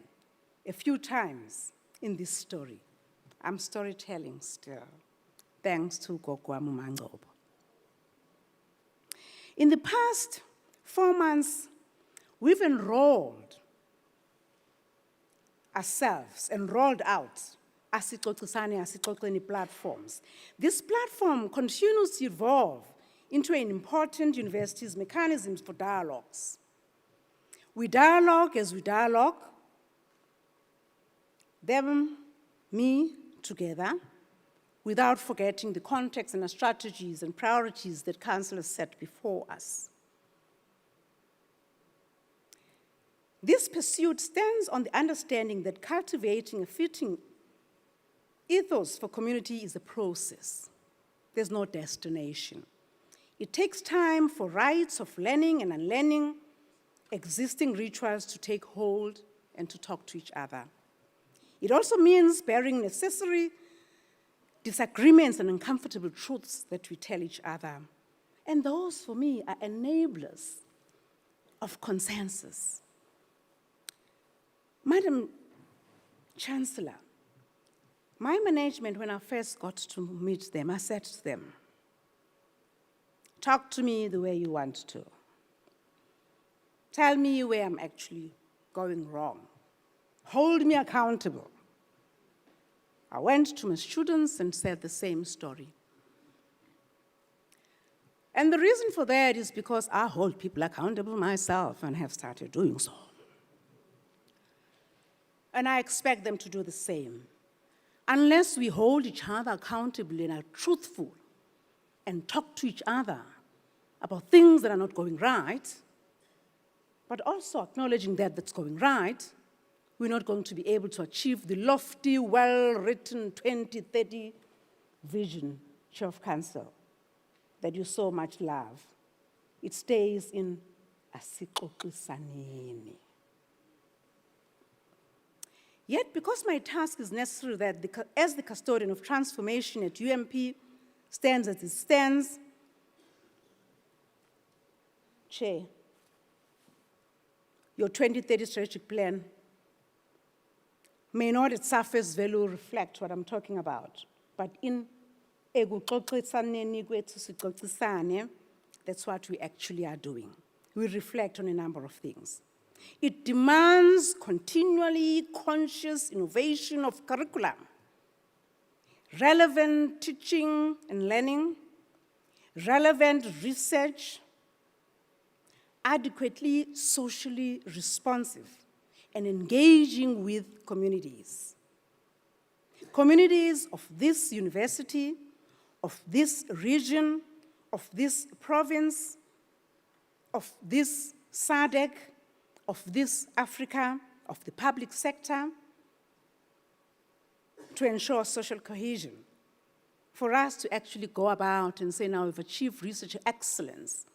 S5: a few times in this story. I'm storytelling still, thanks to Gogwa Mumangcobo. In the past 4 months, we've enrolled ourselves and rolled out asixoxisane platforms. This platform continues to evolve into an important university's mechanisms for dialogues. We dialogue as we dialogue, them, me, together, without forgetting the context and the strategies and priorities that Council has set before us. This pursuit stands on the understanding that cultivating a fitting ethos for community is a process. There's no destination. It takes time for rites of learning and unlearning, existing rituals to take hold and to talk to each other. It also means bearing necessary disagreements and uncomfortable truths that we tell each other. And those, for me, are enablers of consensus. Madam Chancellor, my management, when I first got to meet them, I said to them, talk to me the way you want to. Tell me where I'm actually going wrong. Hold me accountable. I went to my students and said the same story. And the reason for that is because I hold people accountable myself and have started doing so. And I expect them to do the same. Unless we hold each other accountable and are truthful and talk to each other about things that are not going right, but also acknowledging that that's going right, we're not going to be able to achieve the lofty, well-written 2030 vision, Chair of Council, that you so much love. It stays in asixoxisaneni. Yet, because my task is necessary that as the custodian of transformation at UMP stands as it stands, Chair, your 2030 strategic plan may not at surface value reflect what I'm talking about, but in ekuxoxisaneni kwethu sixoxisane, that's what we actually are doing. We reflect on a number of things. It demands continually conscious innovation of curriculum, relevant teaching and learning, relevant research, adequately socially responsive, and engaging with communities. Communities of this university, of this region, of this province, of this SADC, of this Africa, of the public sector, to ensure social cohesion. For us to actually go about and say, now we've achieved research excellence,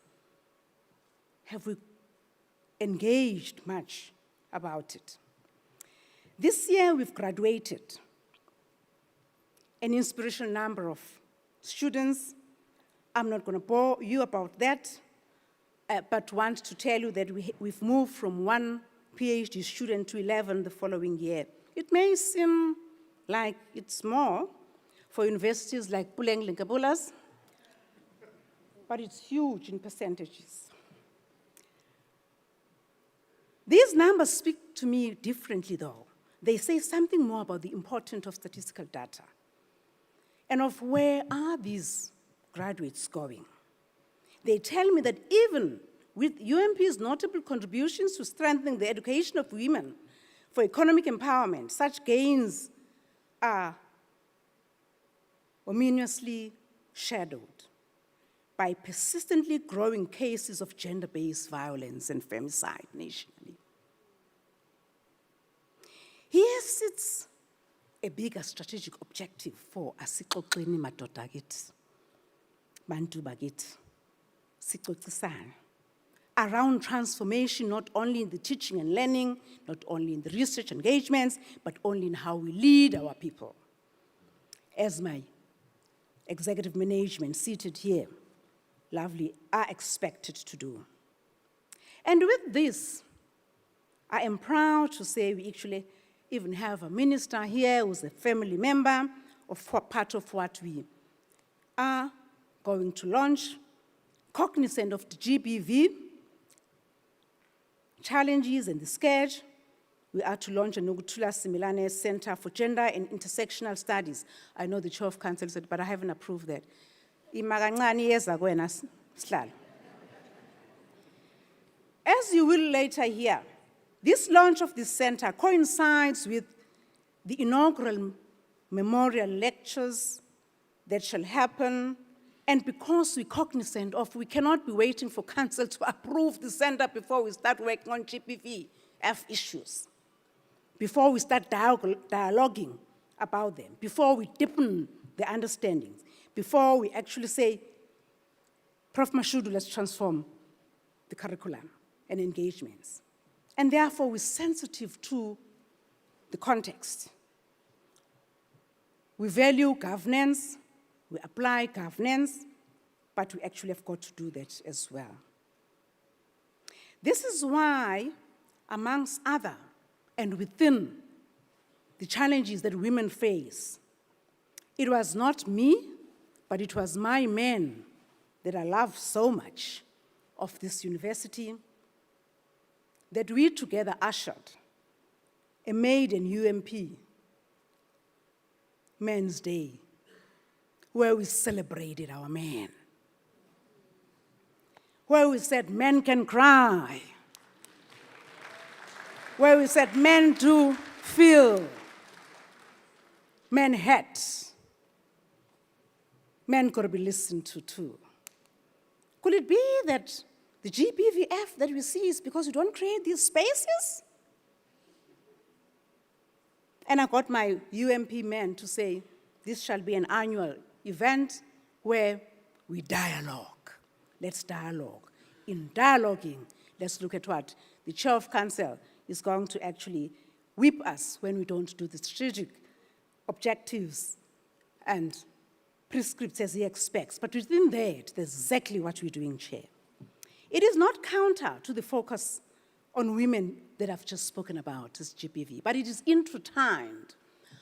S5: have we engaged much about it? This year we've graduated an inspirational number of students. I'm not going to bore you about that, but want to tell you that we've moved from 1 PhD student to 11 the following year. It may seem like it's small for universities like Puleng Linkabulas, but it's huge in percentages. These numbers speak to me differently, though. They say something more about the importance of statistical data and of where are these graduates going. They tell me that even with UMP's notable contributions to strengthening the education of women for economic empowerment, such gains are ominously shadowed by persistently growing cases of gender-based violence and femicide nationally. Here sits a bigger strategic objective for asixoxeni madoda kithi, bantu bakithi, sixoxisane, around transformation, not only in the teaching and learning, not only in the research engagements, but only in how we lead our people. As my executive management seated here, lovely, are expected to do. And with this, I am proud to say we actually even have a minister here who's a family member of part of what we are going to launch, cognizant of the GBV challenges and the scourge. We are to launch a Noguthula Similane Center for Gender and Intersectional Studies. I know the Chair of Council said, but I haven't approved that. As you will later hear, this launch of this center coincides with the inaugural memorial lectures that shall happen, and because we're cognizant of, we cannot be waiting for council to approve the center before we start working on GBVF issues, before we start dialoguing about them, before we deepen the understandings, before we actually say, Prof Mashudu, let's transform the curriculum and engagements. And therefore, we're sensitive to the context. We value governance, we apply governance, but we actually have got to do that as well. This is why, amongst other, and within the challenges that women face, it was not me, but it was my men that I love so much of this university that we together ushered a maiden UMP Men's Day, where we celebrated our men, where we said men can cry, where we said men do feel, men hurt, men could be listened to too. Could it be that the GBVF that we see is because we don't create these spaces? And I got my UMP men to say, this shall be an annual event where we dialogue. Let's dialogue. In dialoguing, let's look at what the chair of council is going to actually whip us when we don't do the strategic objectives and prescripts as he expects. But within that, that's exactly what we're doing, Chair. It is not counter to the focus on women that I've just spoken about as GBV, but it is intertwined.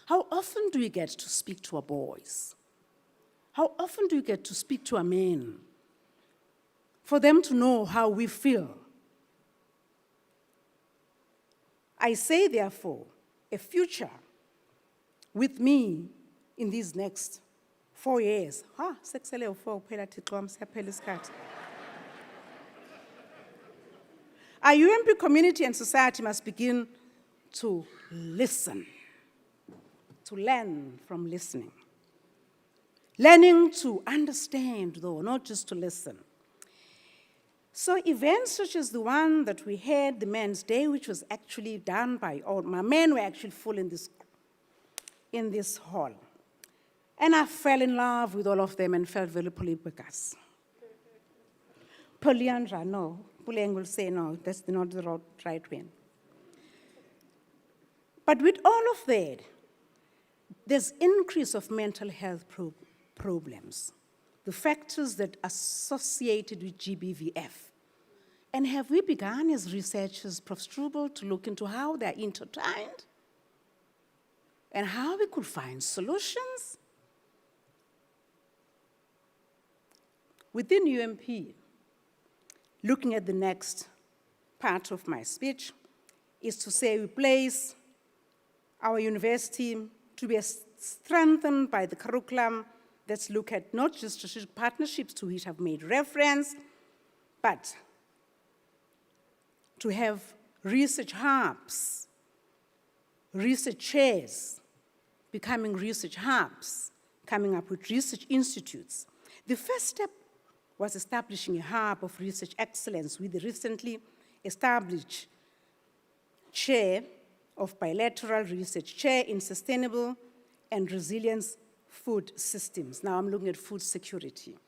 S5: How often do we get to speak to our boys? How often do we get to speak to our men? For them to know how we feel. I say, therefore, a future with me in these next 4 years. Our UMP community and society must begin to listen, to learn from listening. Learning to understand, though, not just to listen. So events such as the one that we had, the Men's Day, which was actually done by all, my men were actually full in this hall. And I fell in love with all of them and felt very polygamous. Polyandra, no. Puleng will say, no, that's not the right way. But with all of that, there's increase of mental health problems, the factors that are associated with GBVF. And have we begun as researchers, Prof Struble, to look into how they're intertwined and how we could find solutions? Within UMP, looking at the next part of my speech, is to say we place our university to be strengthened by the curriculum that's look at not just strategic partnerships to which I've made reference, but to have research hubs, research chairs, becoming research hubs, coming up with research institutes. The first step was establishing a hub of research excellence with the recently established chair of bilateral research, chair in sustainable and resilience food systems. Now I'm looking at food security.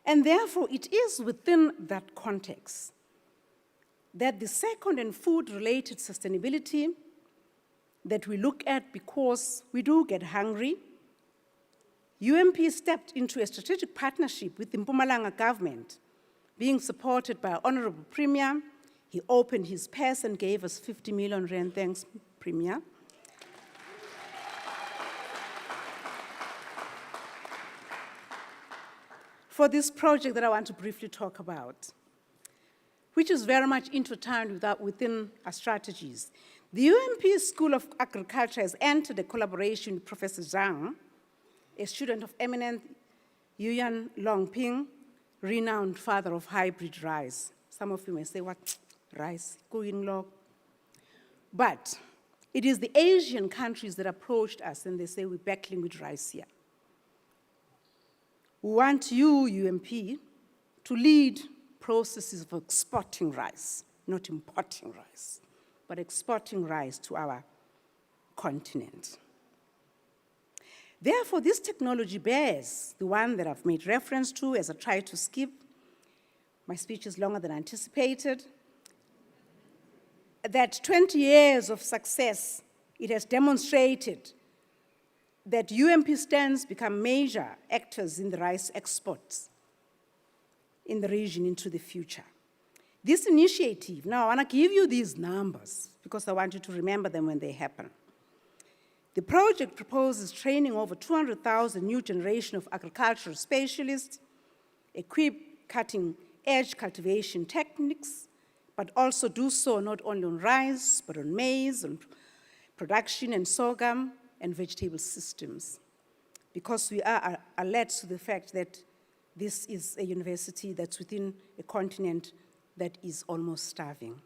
S5: And therefore, it is within that context that the second and food-related sustainability that we look at, because we do get hungry, UMP stepped into a strategic partnership with the Mpumalanga government, being supported by our Honorable Premier. He opened his purse and gave us 50 million rand. Thanks, Premier. For this project that I want to briefly talk about, which is very much intertwined within our strategies. The UMP School of Agriculture has entered a collaboration with Professor Zhang, a student of eminent Yuan Longping, renowned father of hybrid rice. Some of you may say, what, rice? But it is the Asian countries that approached us and they say, we're battling with rice here. We want you, UMP, to lead processes of exporting rice, not importing rice, but exporting rice to our continent. Therefore, this technology bears, the one that I've made reference to as I try to skip, my speech is longer than anticipated, that 20 years of success, it has demonstrated that UMP stands become major actors in the rice exports in the region into the future. This initiative, now I want to give you these numbers because I want you to remember them when they happen. The project proposes training over 200,000 new generation of agricultural specialists, equipped cutting-edge cultivation techniques, but also do so not only on rice, but on maize, on production and sorghum, and vegetable systems. Because we are alert to the fact that this is a university that's within a continent that is almost starving.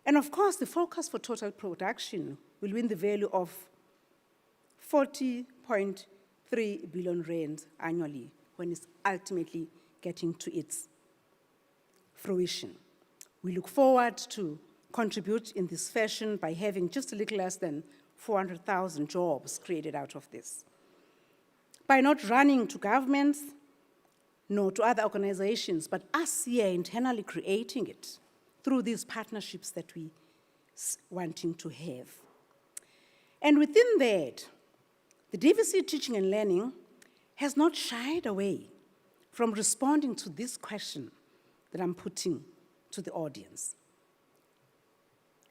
S5: And of course, the focus for total production will win the value of 40.3 billion rand annually when it's ultimately getting to its fruition. We look forward to contribute in this fashion by having just a little less than 400,000 jobs created out of this. By not running to governments, nor to other organizations, but us here internally creating it through these partnerships that we wanting to have. And within that, the DVC Teaching and Learning has not shied away from responding to this question that I'm putting to the audience.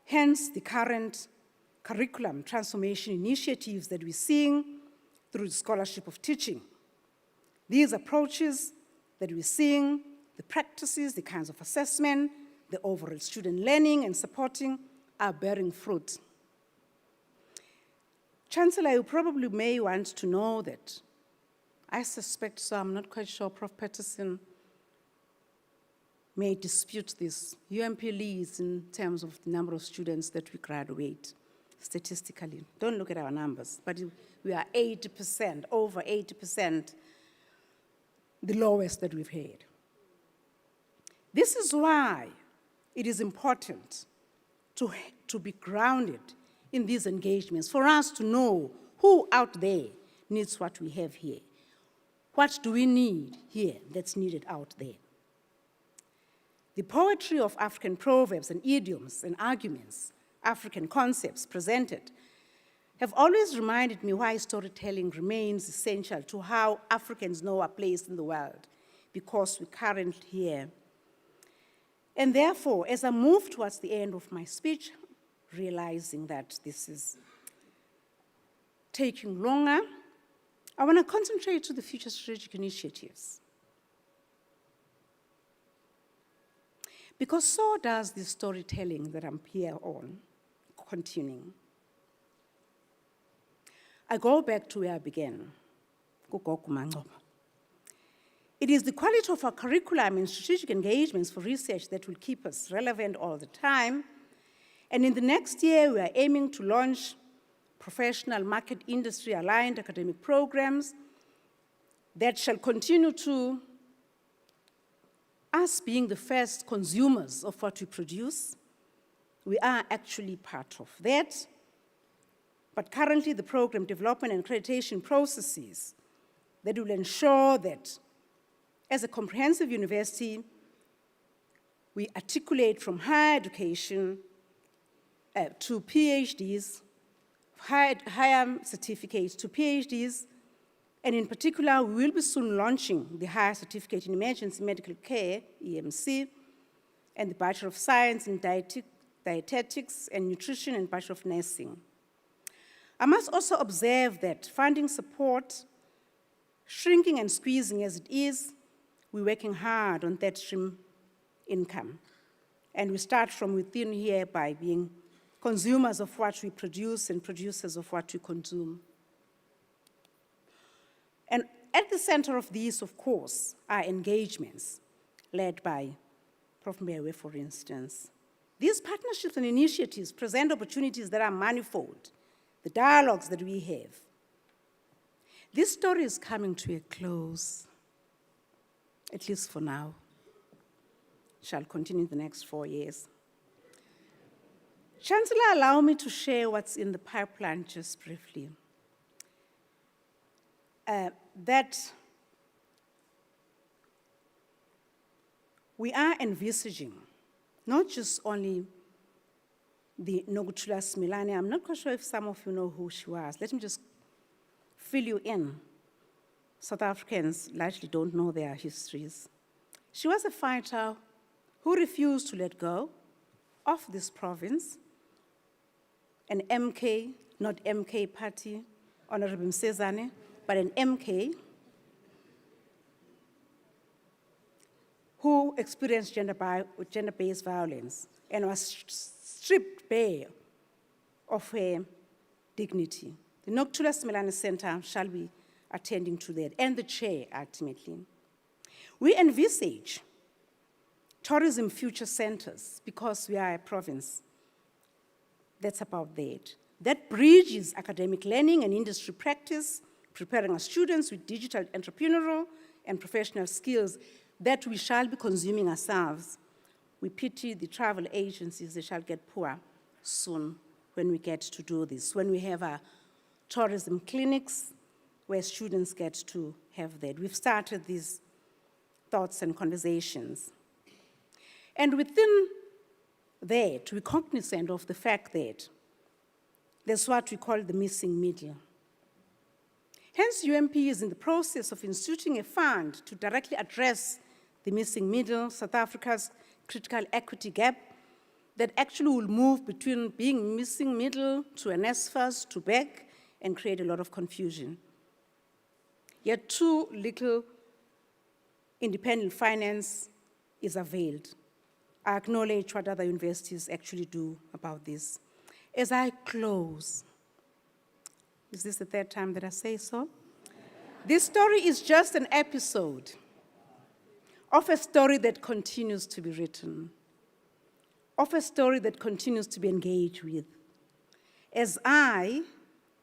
S5: Hence, the current curriculum transformation initiatives that we're seeing through the scholarship of teaching. These approaches that we're seeing, the practices, the kinds of assessment, the overall student learning and supporting are bearing fruit. Chancellor, you probably may want to know that I suspect, so I'm not quite sure, Prof Patterson may dispute this. UMP leads in terms of the number of students that we graduate statistically. Don't look at our numbers, but we are 80%, over 80%, the lowest that we've had. This is why it is important to be grounded in these engagements, for us to know who out there needs what we have here. What do we need here that's needed out there? The poetry of African proverbs and idioms and arguments, African concepts presented, have always reminded me why storytelling remains essential to how Africans know our place in the world, because we're currently here. And therefore, as I move towards the end of my speech, realizing that this is taking longer, I want to concentrate to the future strategic initiatives. Because so does the storytelling that I'm here on, continuing. I go back to where I began. It is the quality of our curriculum and strategic engagements for research that will keep us relevant all the time. And in the next year, we are aiming to launch professional market industry aligned academic programs that shall continue to us being the first consumers of what we produce. We are actually part of that. But currently, the program development and accreditation processes that will ensure that as a comprehensive university, we articulate from higher education to PhDs, higher certificates to PhDs, and in particular, we will be soon launching the Higher Certificate in Emergency Medical Care, EMC, and the Bachelor of Science in Dietetics and Nutrition and Bachelor of Nursing. I must also observe that funding support, shrinking and squeezing as it is, we're working hard on that stream income. And we start from within here by being consumers of what we produce and producers of what we consume. And at the center of these, of course, are engagements led by Prof Meyiwa, for instance. These partnerships and initiatives present opportunities that are manifold, the dialogues that we have. This story is coming to a close, at least for now. It shall continue in the next 4 years. Chancellor, allow me to share what's in the pipeline just briefly. That we are envisaging not just only the Noguchula Smilane. I'm not quite sure if some of you know who she was. Let me just fill you in. South Africans largely don't know their histories. She was a fighter who refused to let go of this province, an MK, not MK party, Honorable Msezane, but an MK, who experienced gender-based violence and was stripped bare of her dignity. The Nokuthula Simelane Center shall be attending to that, and the chair, ultimately. We envisage tourism future centers because we are a province. That's about that. That bridges academic learning and industry practice, preparing our students with digital entrepreneurial and professional skills that we shall be consuming ourselves. We pity the travel agencies, they shall get poor soon when we get to do this, when we have our tourism clinics where students get to have that. We've started these thoughts and conversations. And within that, we're cognizant of the fact that there's what we call the missing middle. Hence, UMP is in the process of instituting a fund to directly address the missing middle, South Africa's critical equity gap, that actually will move between being missing middle to an NSFAS to back and create a lot of confusion. Yet too little independent finance is availed. I acknowledge what other universities actually do about this. As I close, is this the third time that I say so? This story is just an episode of a story that continues to be written, of a story that continues to be engaged with. As I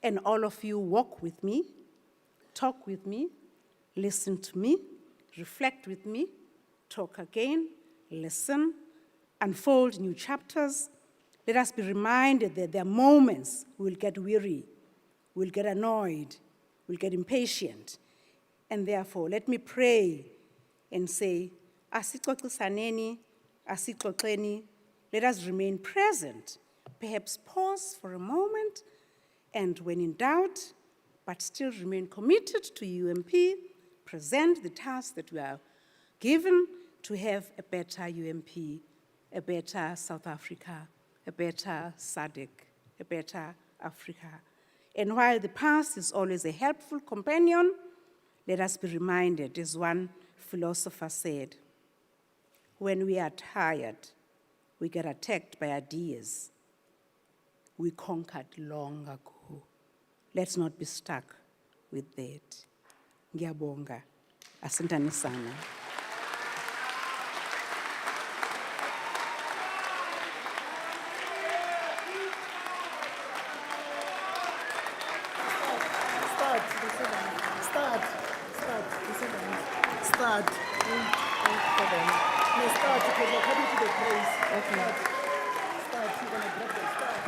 S5: and all of you walk with me, talk with me, listen to me, reflect with me, talk again, listen, unfold new chapters, let us be reminded that there are moments we'll get weary, we'll get annoyed, we'll get impatient. And therefore, let me pray and say, asixoxisaneni, asixoxeni, let us remain present, perhaps pause for a moment, and when in doubt, but still remain committed to UMP, present the task that we are given to have a better UMP, a better South Africa, a better SADC, a better Africa. And while the past is always a helpful companion, let us be reminded, as one philosopher said, when we are tired, we get attacked by ideas we conquered long ago. Let's not be stuck with that. Ngiyabonga. Asanteni sana.
S6: Start. No, start because you're coming to the place. Okay. Start. You're going to grab the start.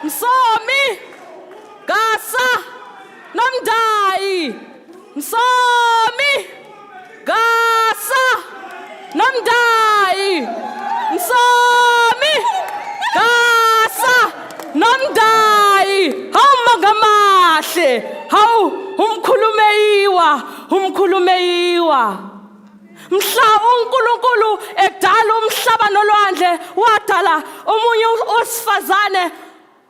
S7: Msomi, Gasa, Namdai, Msomi, Gasa, Namdai, Msomi, Gasa, Namdai, How Magamahle, How Umkhulu Meyiwa. Mhla uNkulunkulu edala umhlaba nolwandle wadala omunye osifazane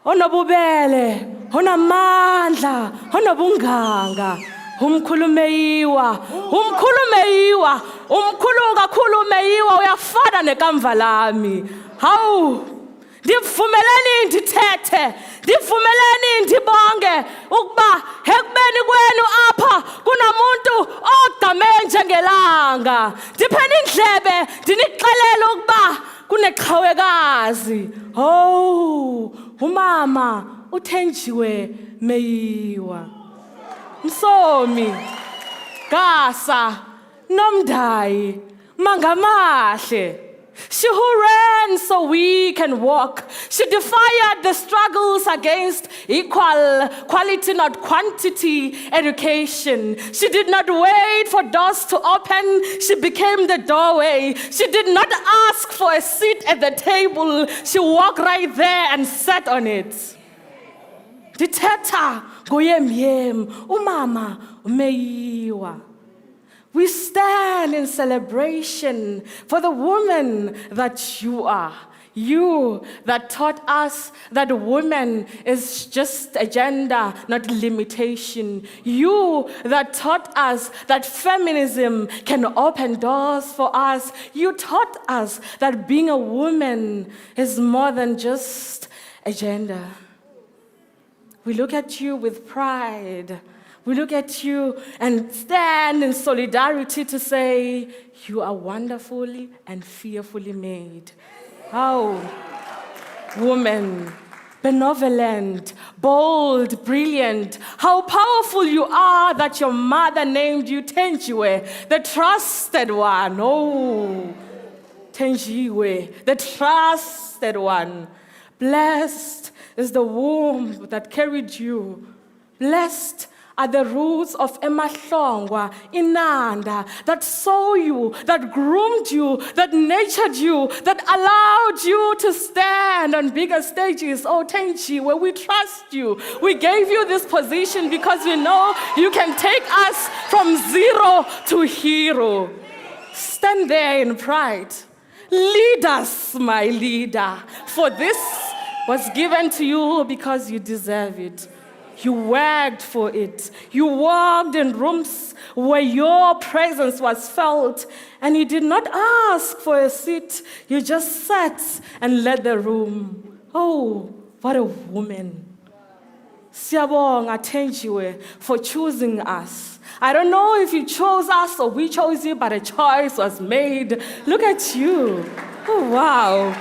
S7: onobubele, onamandla, onobunganga. Umkhulu Meyiwa, umkhulu kakhulu Meyiwa uyafana nekamva lami. Hawu, ndivumeleni ndithethe, ndivumeleni ndibonge ukuba ekubeni kwenu apha kunamuntu ogqame njengelanga. Ndipheni indlebe ndinixelele ukuba kuneqhawekazi. Oh, umama uThenjiwe Meyiwa. Msomi, Gasa, Nomdai, Mangamahle, She who ran so we can walk. She defied the struggles against quality, not quantity, education. She did not wait for doors to open. She became the doorway. She did not ask for a seat at the table. She walked right there and sat on it. Dithetha ngoyemyem umama Meyiwa. We stand in celebration for the woman that you are. You that taught us that woman is just a gender, not limitation. You that taught us that feminism can open doors for us. You taught us that being a woman is more than just a gender. We look at you with pride. We look at you and stand in solidarity to say, you are wonderfully and fearfully made. Oh, woman, benevolent, bold, brilliant. How powerful you are that your mother named you Thenjiwe, the trusted one. Oh, Thenjiwe, the trusted one. Blessed is the womb that carried you. Blessed are the roots of Emahlongwa, Inanda, that saw you, that groomed you, that nurtured you, that allowed you to stand on bigger stages. Oh, Thenjiwe, we trust you. We gave you this position because we know you can take us from zero to hero. Stand there in pride. Lead us, my leader, for this was given to you because you deserve it. You worked for it. You walked in rooms where your presence was felt, and you did not ask for a seat. You just sat and led the room. Oh, what a woman. Siyabonga Thenjiwe for choosing us. I don't know if you chose us or we chose you, but a choice was made. Look at you. Oh, wow.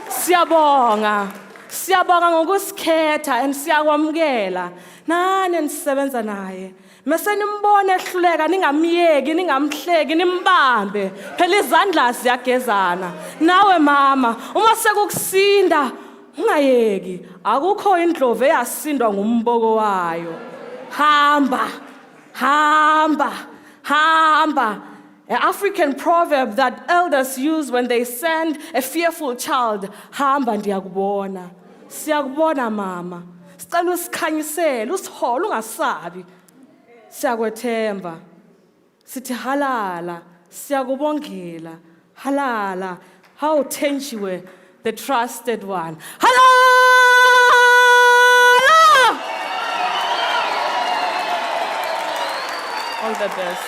S7: Siyabonga. Siyabonga ngokusikhetha and siyakwamukela. Nani nisebenza naye. Mase nimbone ehluleka ningamyeki, ningamhleki, nimbambe. Phela izandla ziyagezana. Nawe mama, uma sekukusinda, ungayeki. Akukho indlovu eyasindwa ngumboko wayo. Hamba. Hamba. Hamba. An African proverb that elders use when they send a fearful child. Hamba ndiyakubona. Siyakubona mama. Sicela usikhanyisele, usihole ungasabi. Siyakwethemba. Sithi halala. Siyakubongela. Halala. How Thenjiwe, the trusted one. Halala! All the best.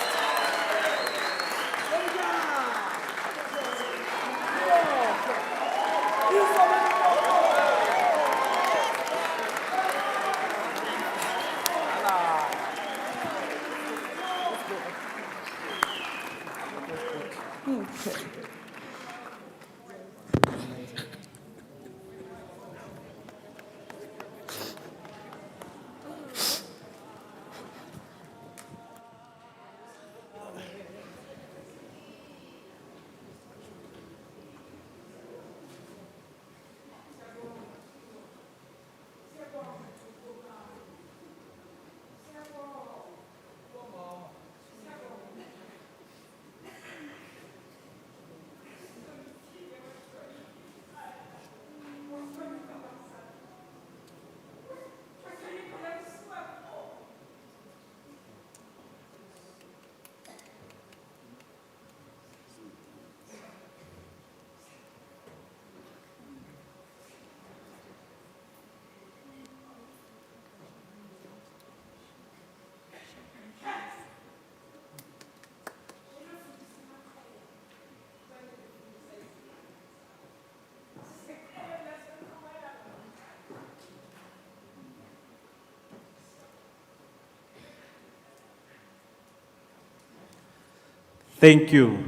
S2: Thank you.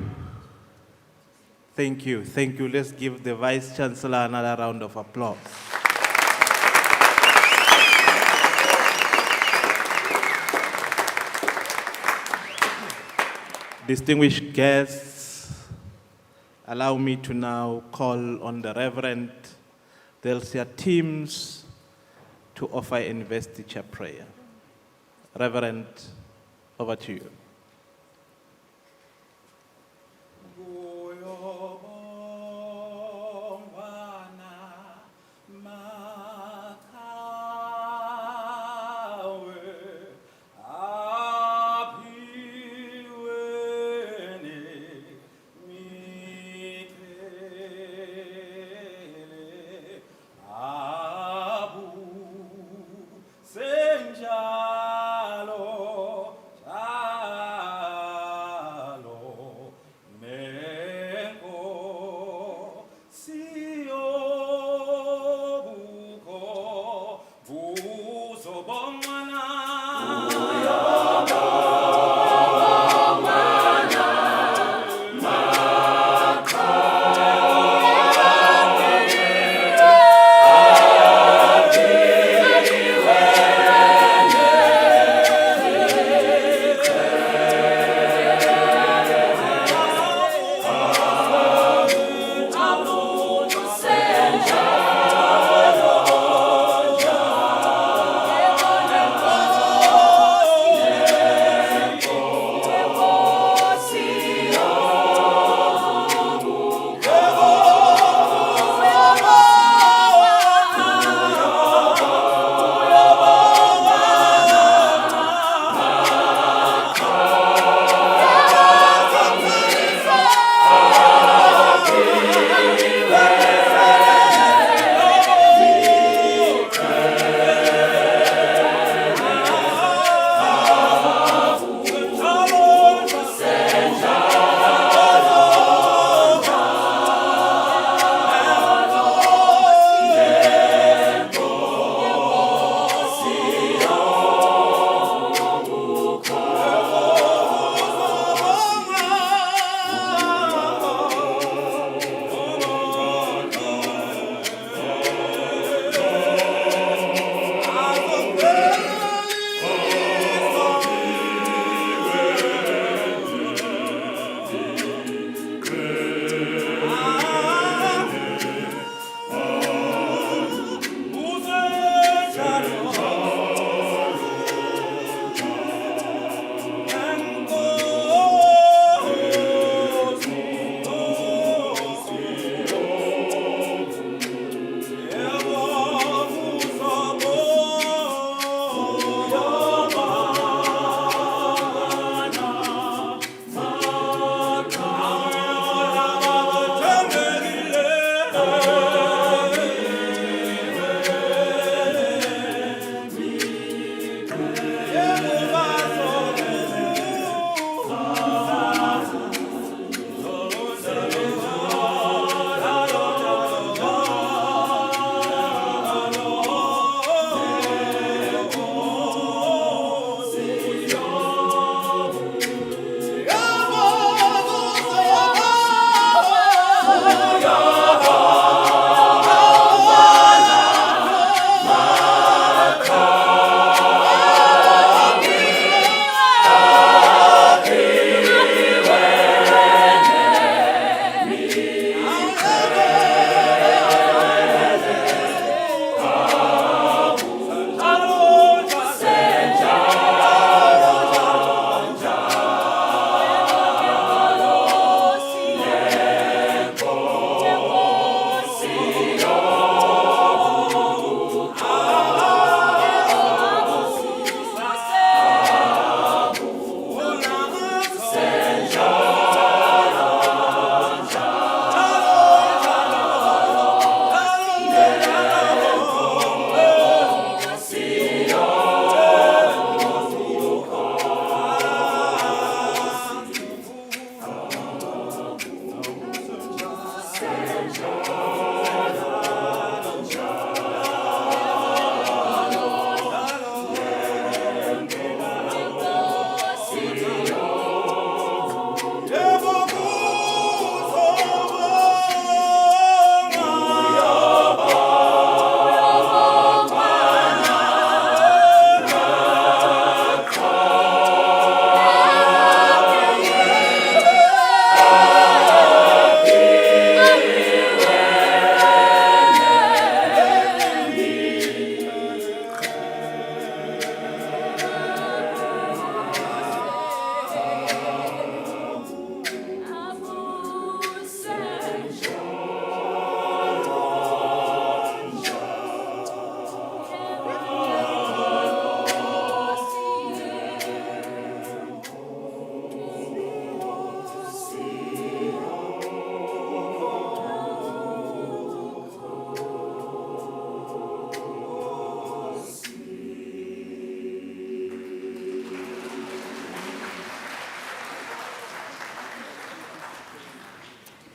S2: Thank you. Thank you. Let's give the Vice-Chancellor another round of applause. Distinguished guests, Allow me to now call on the Reverend Delcia Teams to offer investiture prayer. Reverend, over to you.
S6: Senjalo,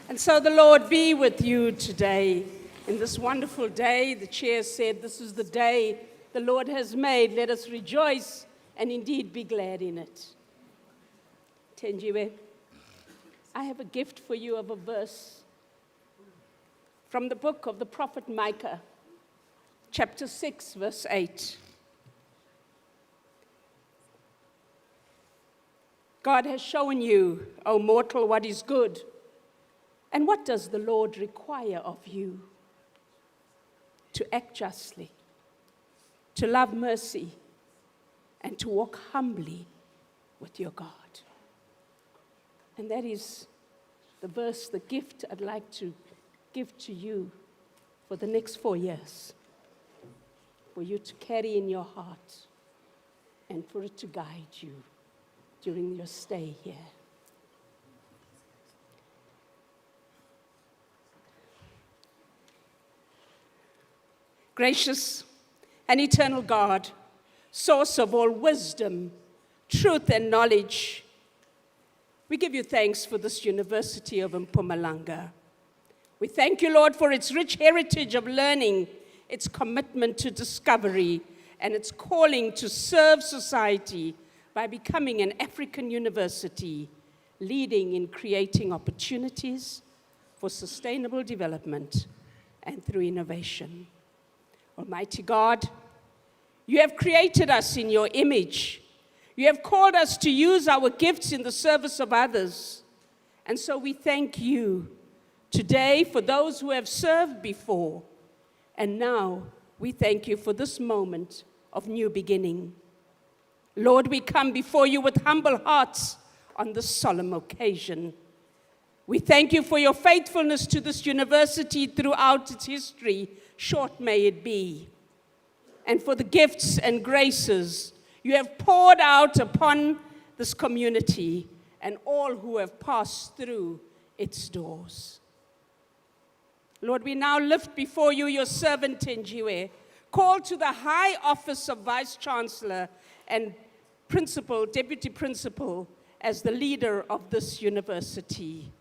S8: And so the Lord be with you today. In this wonderful day, the chair said, this is the day the Lord has made. Let us rejoice and indeed be glad in it. Thenjiwe, I have a gift for you of a verse from the book of the prophet Micah, chapter 6, verse 8. God has shown you, O mortal, what is good. And what does the Lord require of you? To act justly, to love mercy, and to walk humbly with your God. And that is the verse, the gift I'd like to give to you for the next 4 years, for you to carry in your heart and for it to guide you during your stay here. Gracious and eternal God, source of all wisdom, truth, and knowledge, we give you thanks for this University of Mpumalanga. We thank you, Lord, for its rich heritage of learning, its commitment to discovery, and its calling to serve society by becoming an African university, leading in creating opportunities for sustainable development and through innovation. Almighty God, you have created us in your image. You have called us to use our gifts in the service of others. And so we thank you today for those who have served before. And now we thank you for this moment of new beginning. Lord, we come before you with humble hearts on this solemn occasion. We thank you for your faithfulness to this university throughout its history, short may it be, and for the gifts and graces you have poured out upon this community and all who have passed through its doors. Lord, we now lift before you your servant Thenjiwe, called to the high office of Vice-Chancellor and Principal, Deputy Principal, as the leader of this university.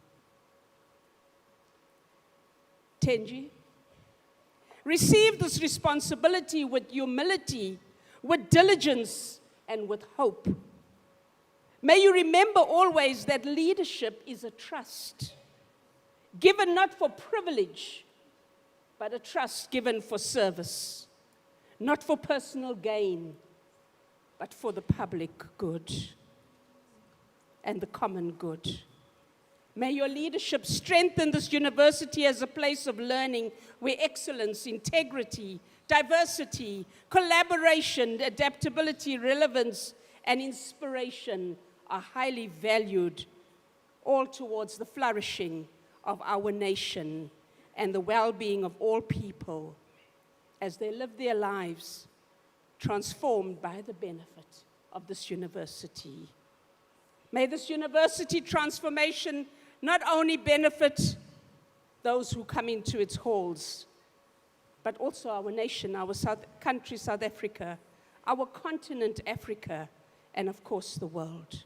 S8: Thenji, receive this responsibility with humility, with diligence, and with hope. May you remember always that leadership is a trust, given not for privilege, but a trust given for service, not for personal gain, but for the public good and the common good. May your leadership strengthen this university as a place of learning where excellence, integrity, diversity, collaboration, adaptability, relevance, and inspiration are highly valued, all towards the flourishing of our nation and the well-being of all people as they live their lives transformed by the benefit of this university. May this university transformation not only benefit those who come into its halls, but also our nation, our country, South Africa, our continent, Africa, and of course, the world.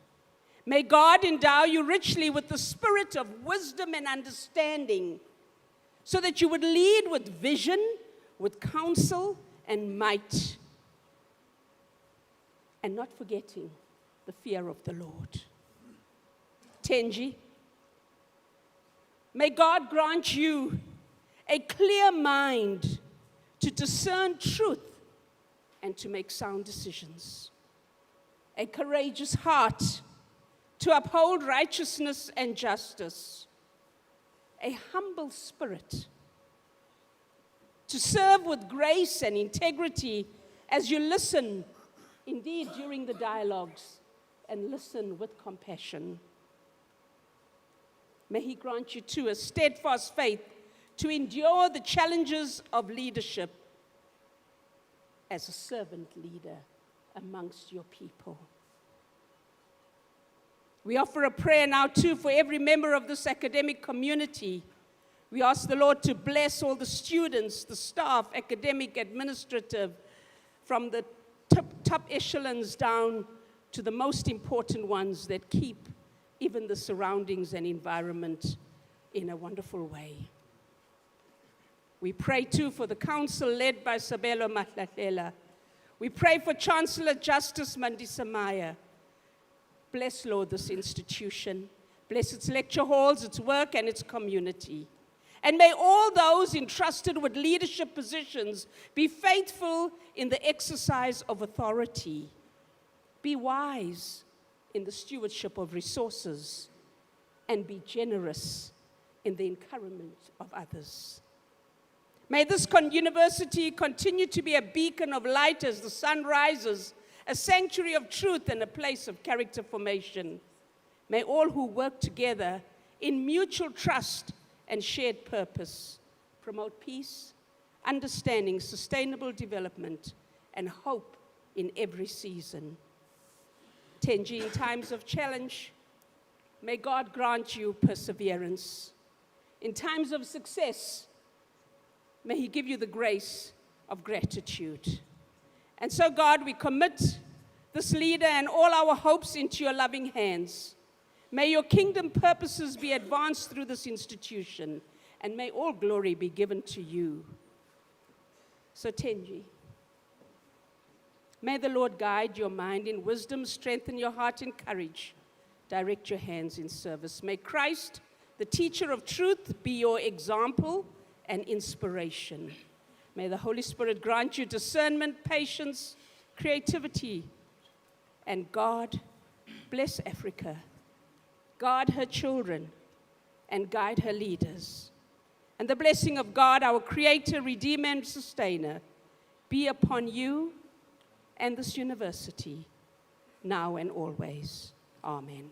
S8: May God endow you richly with the spirit of wisdom and understanding, so that you would lead with vision, with counsel and might, and not forgetting the fear of the Lord. Thenji, may God grant you a clear mind to discern truth and to make sound decisions, a courageous heart to uphold righteousness and justice, a humble spirit to serve with grace and integrity as you listen, indeed during the dialogues, and listen with compassion. May he grant you too a steadfast faith to endure the challenges of leadership as a servant leader amongst your people. We offer a prayer now too for every member of this academic community. We ask the Lord to bless all the students, the staff, academic, administrative, from the top echelons down to the most important ones that keep even the surroundings and environment in a wonderful way. We pray too for the council led by Sabelo Matlatela. We pray for Chancellor Justice Mandisa Maya. Bless, Lord, this institution. Bless its lecture halls, its work, and its community. And may all those entrusted with leadership positions be faithful in the exercise of authority. Be wise in the stewardship of resources, and be generous in the encouragement of others. May this university continue to be a beacon of light as the sun rises, a sanctuary of truth and a place of character formation. May all who work together in mutual trust and shared purpose promote peace, understanding, sustainable development, and hope in every season. Thenjiwe, in times of challenge, may God grant you perseverance. In times of success, may He give you the grace of gratitude. And so, God, we commit this leader and all our hopes into your loving hands. May your kingdom purposes be advanced through this institution, and may all glory be given to you. So, Thenjiwe, may the Lord guide your mind in wisdom, strengthen your heart in courage, direct your hands in service. May Christ, the teacher of truth, be your example and inspiration. May the Holy Spirit grant you discernment, patience, creativity, and God bless Africa, guard her children, and guide her leaders. And the blessing of God, our Creator, Redeemer, and Sustainer, be upon you and this university, now and always. Amen.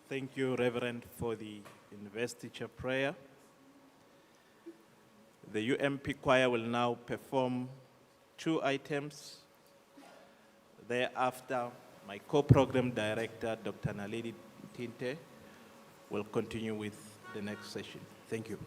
S2: Thank you, Reverend, for the investiture prayer. The UMP choir will now perform 2 items. Thereafter, my co-program director, Dr. Naledi Tinte, will continue with the next session. Thank you.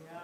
S6: Yeah.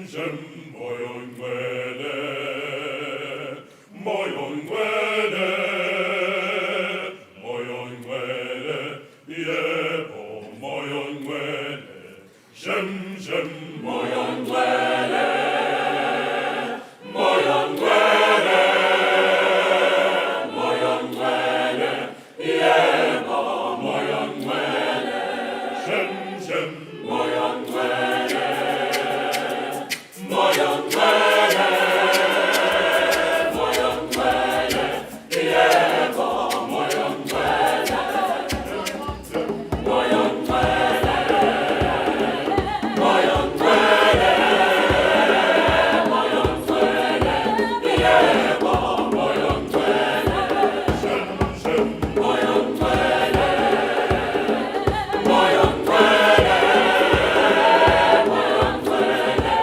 S1: Jem, moyo ngcwele, moyo ngcwele, moyo ngcwele, yebo, moyo ngcwele. Jem, jem, moyo ngcwele, moyo ngcwele, moyo ngcwele, yebo, moyo ngcwele. Jem, jem, moyo ngcwele, moyo ngcwele, moyo ngcwele, yebo, moyo ngcwele. Moyo ngcwele, moyo ngcwele, moyo ngcwele, yebo, moyo ngcwele. Jem, jem, moyo ngcwele, moyo ngcwele, moyo ngcwele,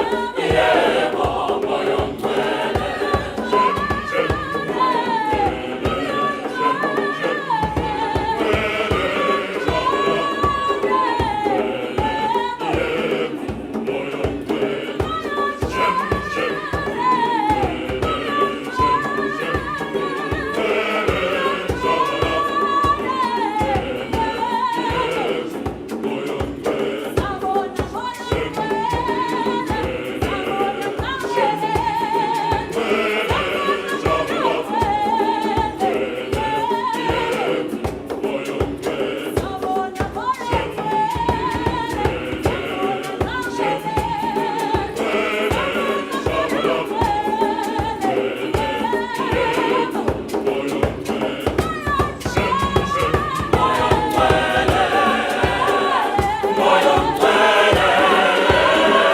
S1: yebo, moyo ngcwele. Jem, jem,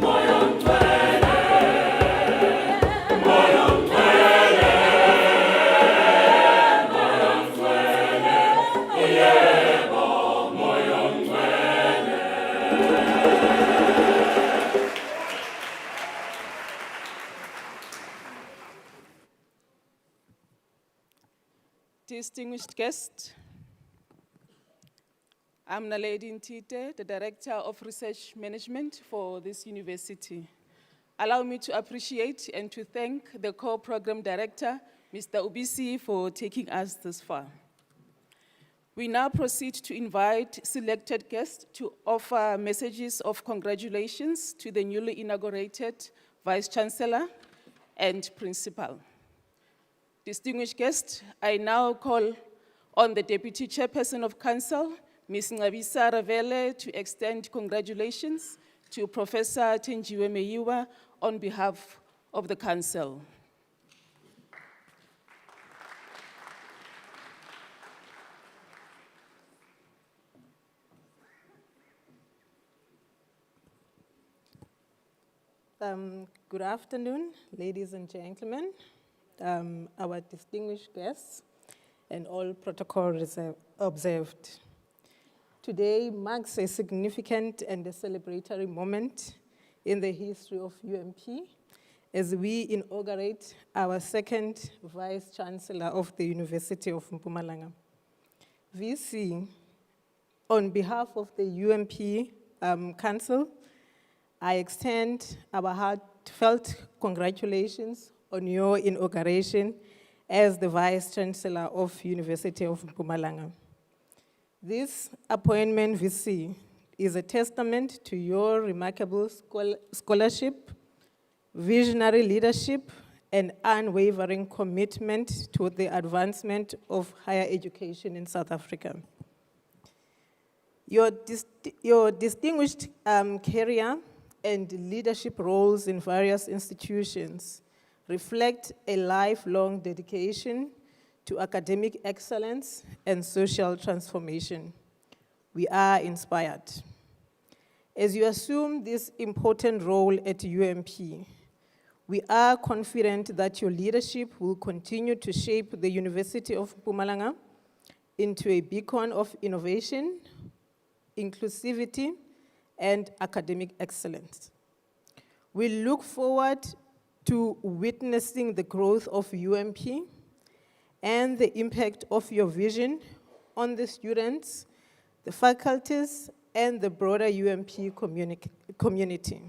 S1: moyo ngcwele, jem, jem,
S9: Distinguished guests, I'm Naledi Ntite, the Director of Research Management for this university. Allow me to appreciate and to thank the core program director, Mr. Ubisi, for taking us this far. We now proceed to invite selected guests to offer messages of congratulations to the newly inaugurated Vice-Chancellor and Principal. Distinguished guests, I now call on the Deputy Chairperson of Council, Ms. Ngabisa Ravele, to extend congratulations to Professor Thenjiwe Meyiwa on behalf of the Council.
S10: Good afternoon, ladies and gentlemen, our distinguished guests, and all protocol observed. Today marks a significant and a celebratory moment in the history of UMP as we inaugurate our second Vice-Chancellor of the University of Mpumalanga. VC, on behalf of the UMP Council, I extend our heartfelt congratulations on your inauguration as the Vice-Chancellor of University of Mpumalanga. This appointment, VC, is a testament to your remarkable scholarship, visionary leadership, and unwavering commitment to the advancement of higher education in South Africa. Your distinguished career and leadership roles in various institutions reflect a lifelong dedication to academic excellence and social transformation. We are inspired. As you assume this important role at UMP, we are confident that your leadership will continue to shape the University of Mpumalanga into a beacon of innovation, inclusivity, and academic excellence. We look forward to witnessing the growth of UMP and the impact of your vision on the students, the faculties, and the broader UMP community.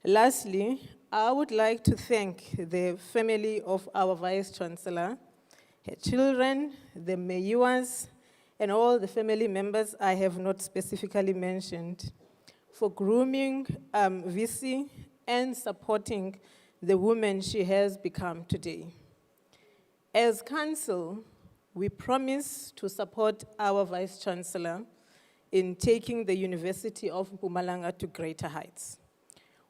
S10: Lastly, I would like to thank the family of our Vice-Chancellor, her children, the Meyiwas, and all the family members I have not specifically mentioned for grooming VC and supporting the woman she has become today. As Council, we promise to support our Vice-Chancellor in taking the University of Mpumalanga to greater heights.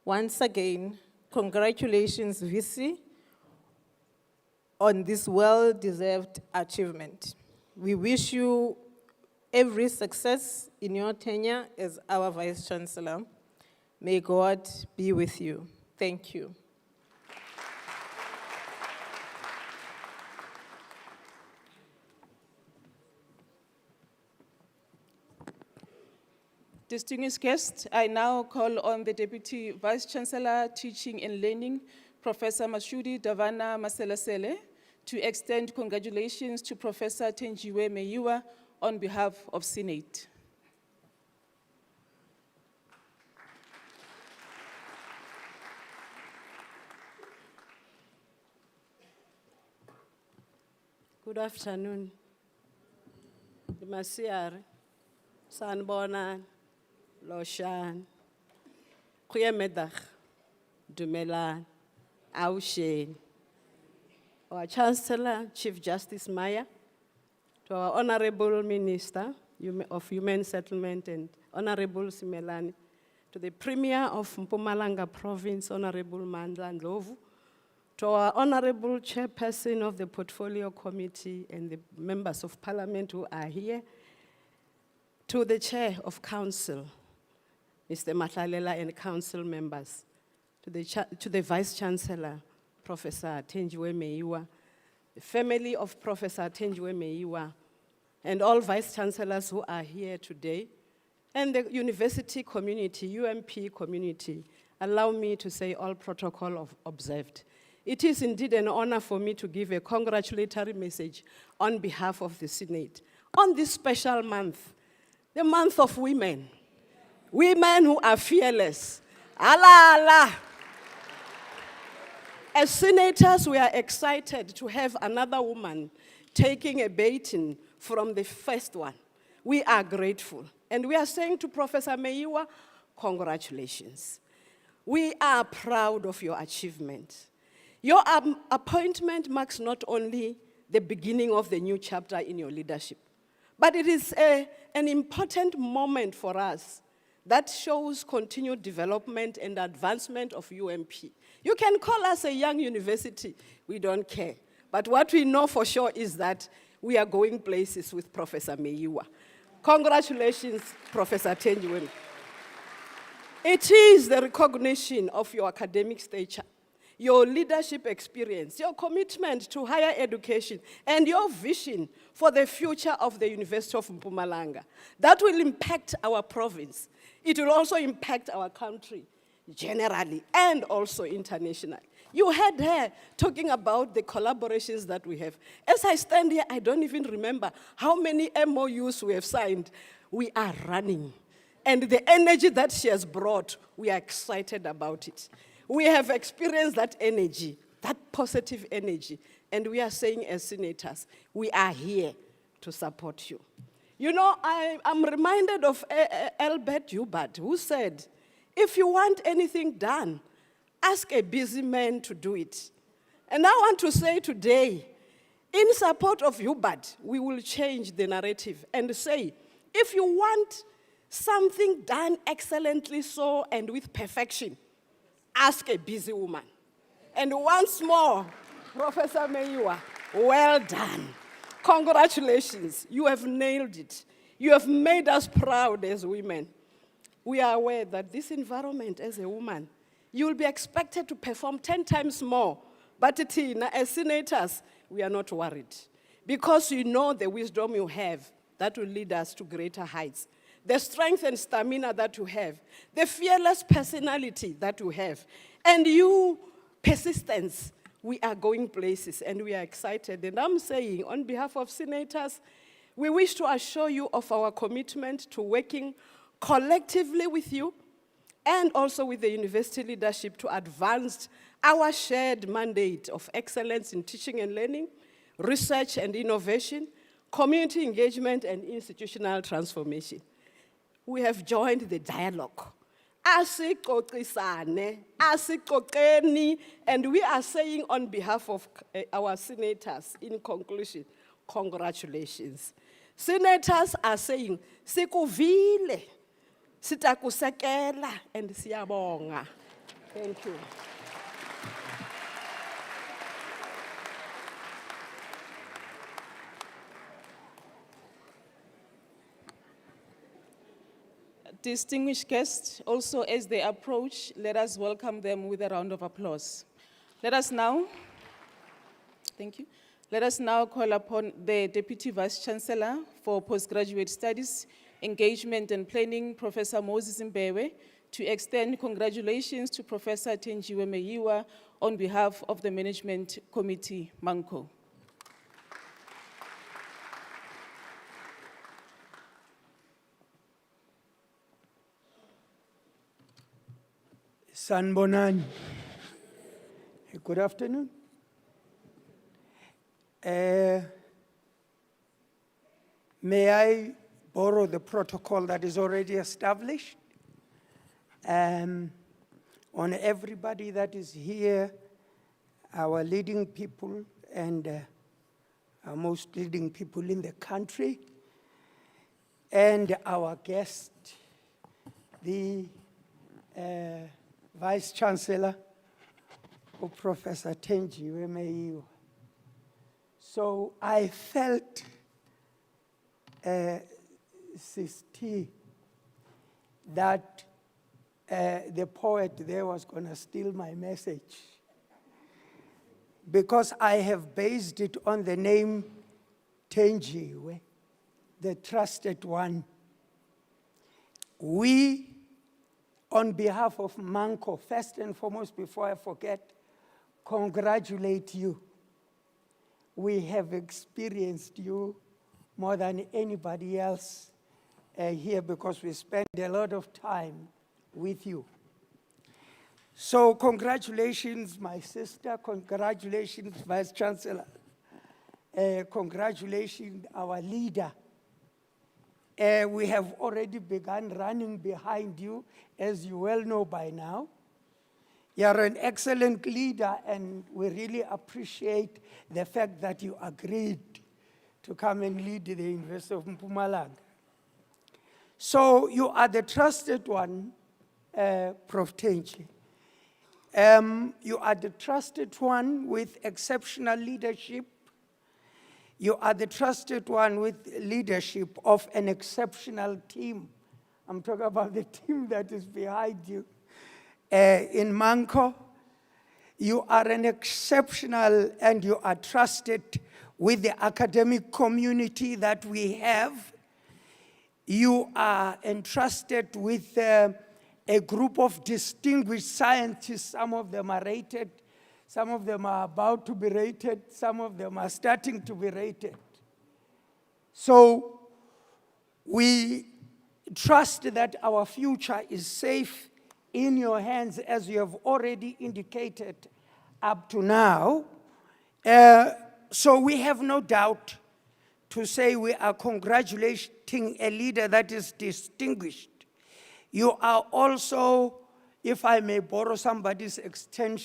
S10: Once again, congratulations, VC, on this well-deserved achievement. We wish you every success in your tenure as our Vice-Chancellor. May God be with you. Thank you.
S9: Distinguished guests, I now call on the Deputy Vice-Chancellor, Teaching and Learning, Professor Mashudu Davana Maselasele, to extend congratulations to Professor Thenjiwe Meyiwa on behalf of Senate.
S11: Good afternoon. Masiar, Sanbona, Loshan, Kuyemedach, Dumelan, Aushen, our Chancellor, Chief Justice Maya, to our Honorable Minister of Human Settlement and Honorable Simelani, to the Premier of Mpumalanga Province, Honorable Mandla Ndlovu, to our Honorable Chairperson of the Portfolio Committee and the members of Parliament who are here, to the Chair of Council, Mr. Matlalela, and Council members, to the Vice-Chancellor, Professor Thenjiwe Meyiwa, the family of Professor Thenjiwe Meyiwa, and all Vice-Chancellors who are here today, and the university community, UMP community, allow me to say all protocol observed. It is indeed an honor for me to give a congratulatory message on behalf of the Senate on this special month, the month of women. Women who are fearless. Allah, Allah. As senators, we are excited to have another woman taking a baton from the first one. We are grateful. And we are saying to Professor Meyiwa, congratulations. We are proud of your achievement. Your appointment marks not only the beginning of the new chapter in your leadership, but it is an important moment for us that shows continued development and advancement of UMP. You can call us a young university, we don't care. But what we know for sure is that we are going places with Professor Meyiwa. Congratulations, Professor Thenjiwe. It is the recognition of your academic stature, your leadership experience, your commitment to higher education, and your vision for the future of the University of Mpumalanga. That will impact our province. It will also impact our country generally and also internationally. You heard her talking about the collaborations that we have. As I stand here, I don't even remember how many MOUs we have signed. We are running. And the energy that she has brought, we are excited about it. We have experienced that energy, that positive energy, and we are saying as senators, we are here to support you. You know, I'm reminded of Albert Hubert, who said, if you want anything done, ask a busy man to do it. And I want to say today, in support of Hubert, we will change the narrative and say, if you want something done excellently so and with perfection, ask a busy woman. And once more, Professor Meyiwa, well done. Congratulations, you have nailed it. You have made us proud as women. We are aware that this environment as a woman, you will be expected to perform 10 times more. But as senators, we are not worried. Because you know the wisdom you have that will lead us to greater heights. the strength and stamina that you have, the fearless personality that you have, and you persistence. We are going places and we are excited. And I'm saying, on behalf of senators, we wish to assure you of our commitment to working collectively with you and also with the university leadership to advance our shared mandate of excellence in teaching and learning, research and innovation, community engagement and institutional transformation. We have joined the dialogue. Asixoxisane, asixoxeni, and we are saying on behalf of our senators, in conclusion, congratulations. Senators are saying, sikuvile, sitakusekela, and siyabonga. Thank you.
S9: Distinguished guests, also as they approach, let us welcome them with a round of applause. Let us now call upon the Deputy Vice-Chancellor for Postgraduate Studies, Engagement and Planning, Professor Moses Mbewe, to extend congratulations to Professor Thenjiwe Meyiwa on behalf of the Management Committee, MANCO.
S6: Sanbonani. Good afternoon. May I borrow the protocol that is already established? On everybody that is here, our leading people and our most leading people in the country, and our guest, the Vice-Chancellor, Professor Thenjiwe Meyiwa. So I felt, Sisti, that the poet there was going to steal my message, because I have based it on the name Thenjiwe, the trusted one. We, on behalf of MANCO, first and foremost, before I forget, congratulate you. We have experienced you more than anybody else here, because we spend a lot of time with you. So congratulations, my sister. Congratulations, Vice-Chancellor. Congratulations, our leader. We have already begun running behind you, as you well know by now. You are an excellent leader, and we really appreciate the fact that you agreed to come and lead the University of Mpumalanga. So you are the trusted one, Prof Thenjiwe. You are the trusted one with exceptional leadership. You are the trusted one with leadership of an exceptional team. I'm talking about the team that is behind you. In MANCO, you are an exceptional, and you are trusted with the academic community that we have. You are entrusted with a group of distinguished scientists. Some of them are rated, some of them are about to be rated, some of them are starting to be rated. So we trust that our future is safe in your hands, as you have already indicated up to now. So we have no doubt to say we are congratulating a leader that is distinguished. You are also, if I may borrow somebody's extended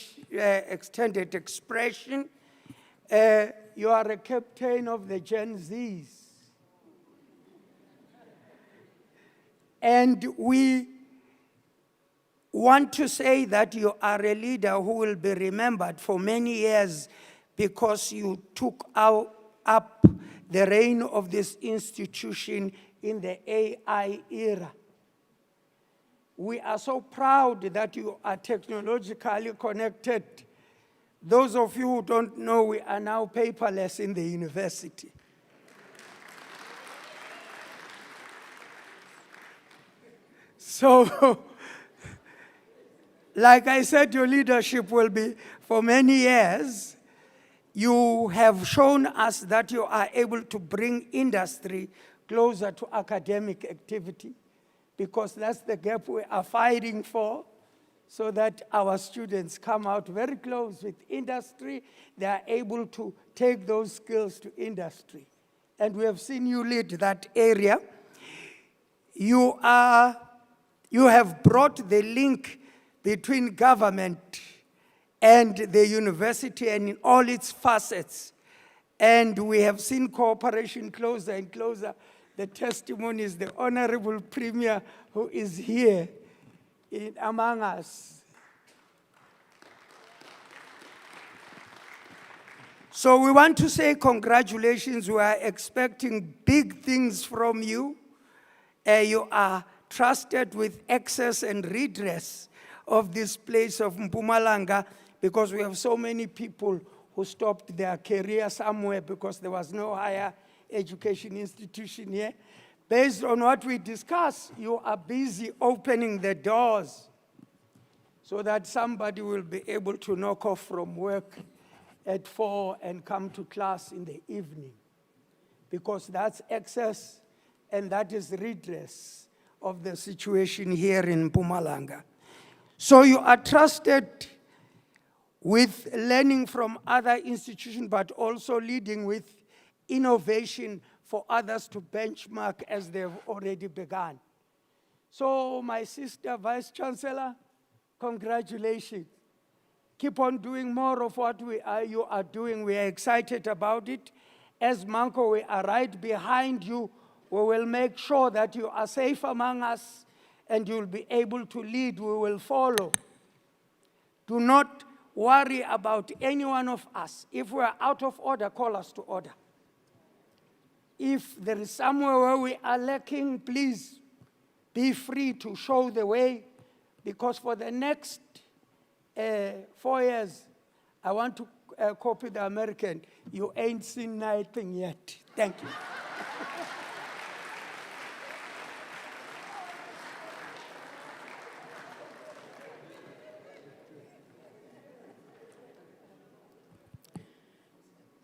S6: expression, you are a captain of the Gen Zs. And we want to say that you are a leader who will be remembered for many years, because you took up the reign of this institution in the AI era. We are so proud that you are technologically connected. Those of you who don't know, we are now paperless in the university. So, like I said, your leadership will be for many years. You have shown us that you are able to bring industry closer to academic activity, because that's the gap we are fighting for, so that our students come out very close with industry. They are able to take those skills to industry. And we have seen you lead that area. You have brought the link between government and the university and in all its facets. And we have seen cooperation closer and closer. The testimony is the Honorable Premier who is here among us. So we want to say congratulations. We are expecting big things from you. You are trusted with access and redress of this place of Mpumalanga, because we have so many people who stopped their career somewhere because there was no higher education institution here. Based on what we discussed, you are busy opening the doors so that somebody will be able to knock off from work at 4 and come to class in the evening, because that's access and that is redress of the situation here in Mpumalanga. So you are trusted with learning from other institutions, but also leading with innovation for others to benchmark as they've already begun. So my sister, Vice-Chancellor, congratulations. Keep on doing more of what you are doing. We are excited about it. As Manko, we are right behind you. We will make sure that you are safe among us and you'll be able to lead. We will follow. Do not worry about any one of us. If we are out of order, call us to order. If there is somewhere where we are lacking, please be free to show the way, because for the next 4 years, I want to copy the American, you ain't seen nothing yet. Thank you.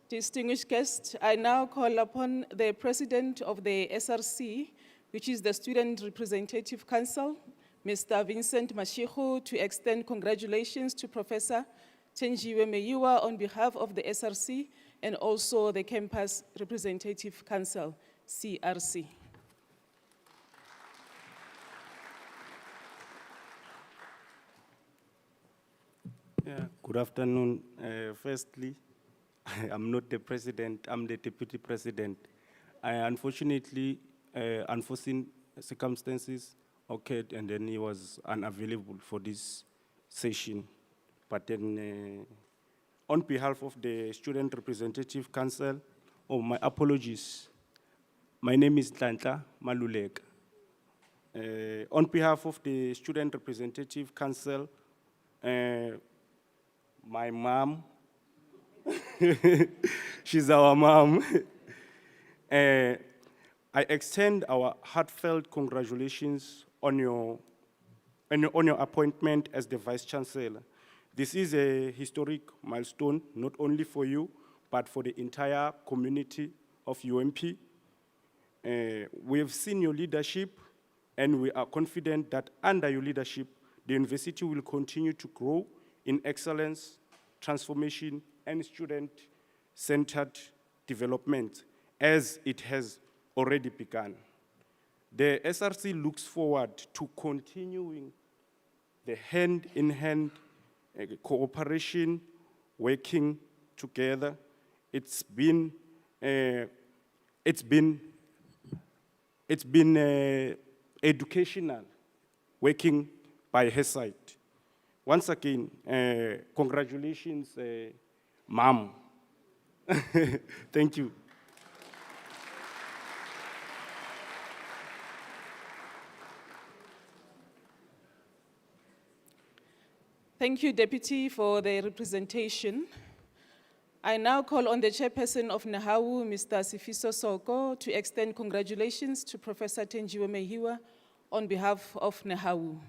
S9: Distinguished guests, I now call upon the President of the SRC, which is the Student Representative Council, Mr. Vincent Mashihu, to extend congratulations to Professor Thenjiwe Meyiwa on behalf of the SRC and also the Campus Representative Council, CRC.
S12: Yeah, good afternoon. Firstly, I'm not the president, I'm the deputy president. Unfortunately, unforeseen circumstances occurred and then he was unavailable for this session. But then, on behalf of the Student Representative Council, my apologies. My name is Tlantla Maluleka. On behalf of the Student Representative Council, my mom, she's our mom. I extend our heartfelt congratulations on your appointment as the Vice-Chancellor. This is a historic milestone, not only for you, but for the entire community of UMP. We have seen your leadership, and we are confident that under your leadership, the university will continue to grow in excellence, transformation, and student-centered development, as it has already begun. The SRC looks forward to continuing the hand-in-hand cooperation, working together. It's been educational, working by her side. Once again, congratulations, Mom. Thank you.
S9: Thank you, Deputy, for the representation. I now call on the Chairperson of NAHAWU, Mr. Sifiso Soko, to extend congratulations to Professor Thenjiwe Meyiwa on behalf of Nehawu.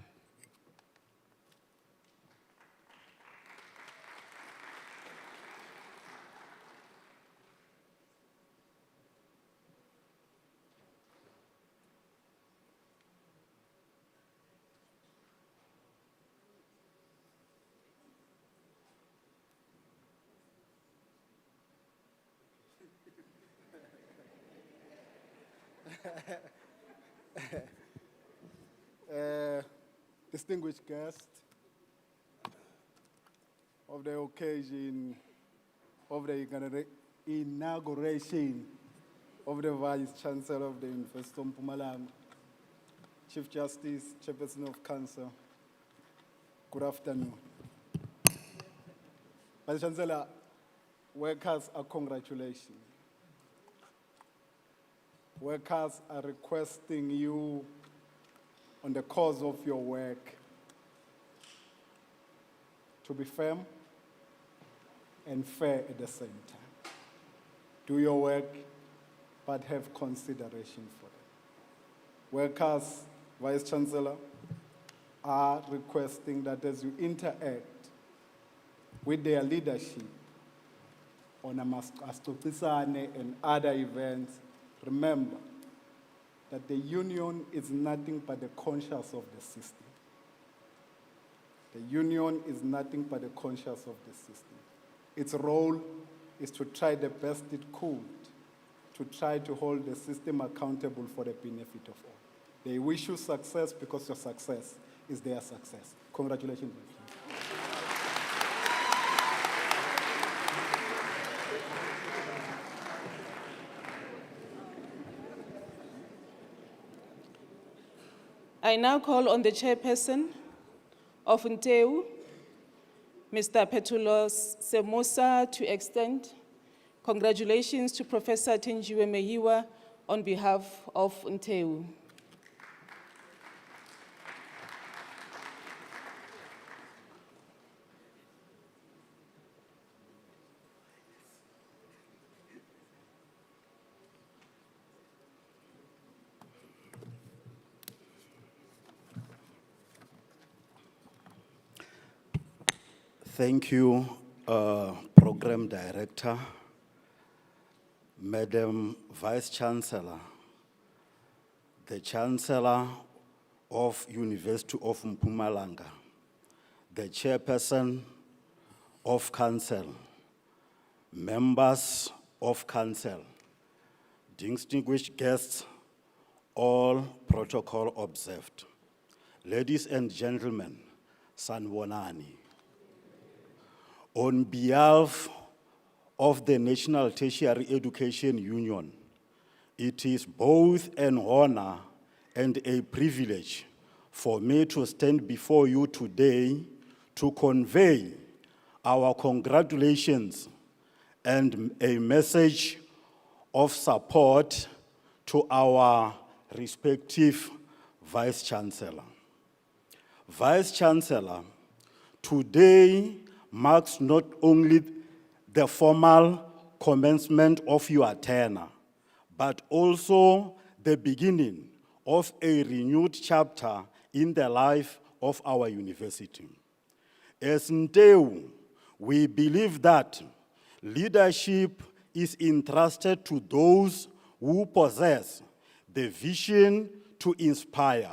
S13: Distinguished guests of the occasion of the inauguration of the Vice-Chancellor of the University of Mpumalanga, Chief Justice, Chairperson of Council, good afternoon. Vice-Chancellor, workers are congratulating. Workers are requesting you on the cause of your work to be firm and fair at the same time. Do your work, but have consideration for it. Workers, Vice-Chancellor, are requesting that as you interact with their leadership on Astopisane and other events, remember that the union is nothing but the conscience of the system. The union is nothing but the conscience of the system. Its role is to try the best it could to try to hold the system accountable for the benefit of all. They wish you success because your success is their success. Congratulations.
S9: I now call on the chairperson of Nteu, Mr. Petulos Semosa, to extend congratulations to Professor Thenjiwe Meyiwa on behalf of Nteu.
S14: Thank you, Program Director, Madam Vice-Chancellor, the Chancellor of University of Mpumalanga, the Chairperson of Council, members of Council, distinguished guests, all protocol observed. Ladies and gentlemen, sanibonani. On behalf of the National Tertiary Education Union, it is both an honor and a privilege for me to stand before you today to convey our congratulations and a message of support to our respective Vice-Chancellor. Vice-Chancellor, today marks not only the formal commencement of your tenure, but also the beginning of a renewed chapter in the life of our university. As Nteu, we believe that leadership is entrusted to those who possess the vision to inspire,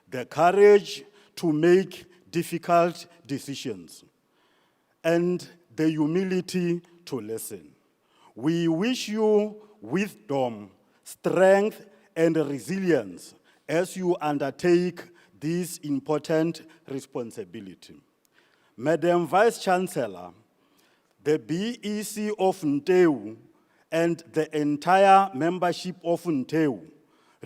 S14: the courage to make difficult decisions, and the humility to listen. We wish you wisdom, strength, and resilience as you undertake this important responsibility. Madam Vice-Chancellor, the BEC of Nteu and the entire membership of Nteu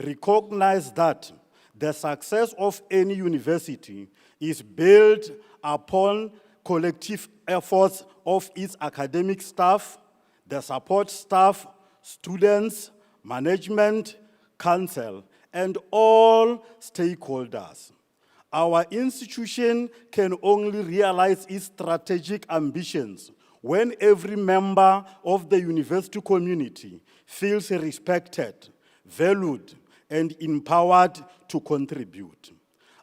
S14: recognize that the success of any university is built upon collective efforts of its academic staff, the support staff, students, management, council, and all stakeholders. Our institution can only realize its strategic ambitions when every member of the university community feels respected, valued, and empowered to contribute.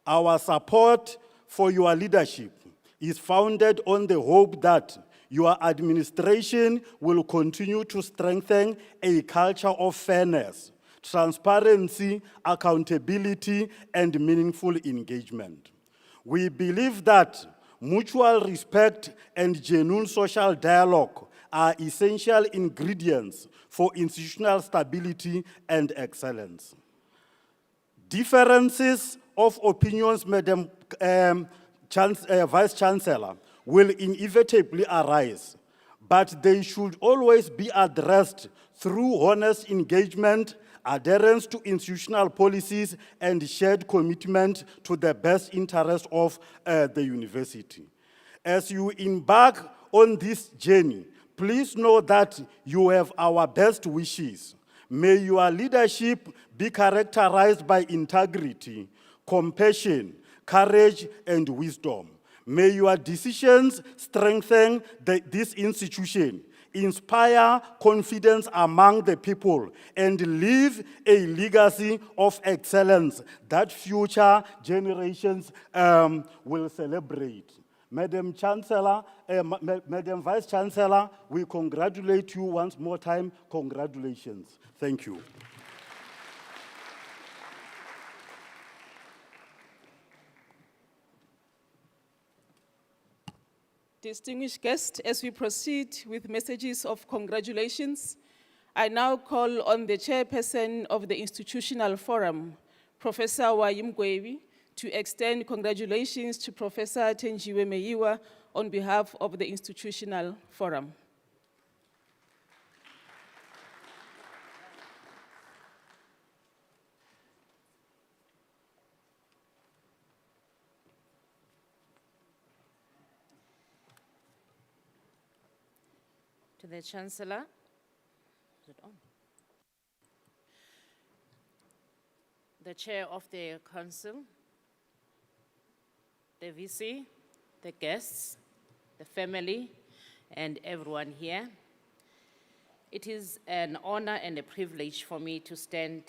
S14: Our support for your leadership is founded on the hope that your administration will continue to strengthen a culture of fairness, transparency, accountability, and meaningful engagement. We believe that mutual respect and genuine social dialogue are essential ingredients for institutional stability and excellence. Differences of opinions, Madam Vice-Chancellor, will inevitably arise, but they should always be addressed through honest engagement, adherence to institutional policies, and shared commitment to the best interest of the university. As you embark on this journey, please know that you have our best wishes. May your leadership be characterized by integrity, compassion, courage, and wisdom. May your decisions strengthen this institution, inspire confidence among the people, and leave a legacy of excellence that future generations will celebrate. Madam Chancellor, Madam Vice-Chancellor, we congratulate you once more time. Congratulations. Thank you.
S9: Distinguished guests, as we proceed with messages of congratulations, I now call on the chairperson of the Institutional Forum, Professor Thenjiwe, to extend congratulations to Professor Thenjiwe Meyiwa on behalf of the Institutional Forum.
S15: To the Chancellor, is it on? The Chair of the Council, the VC, the guests, the family, and everyone here. It is an honor and a privilege for me to stand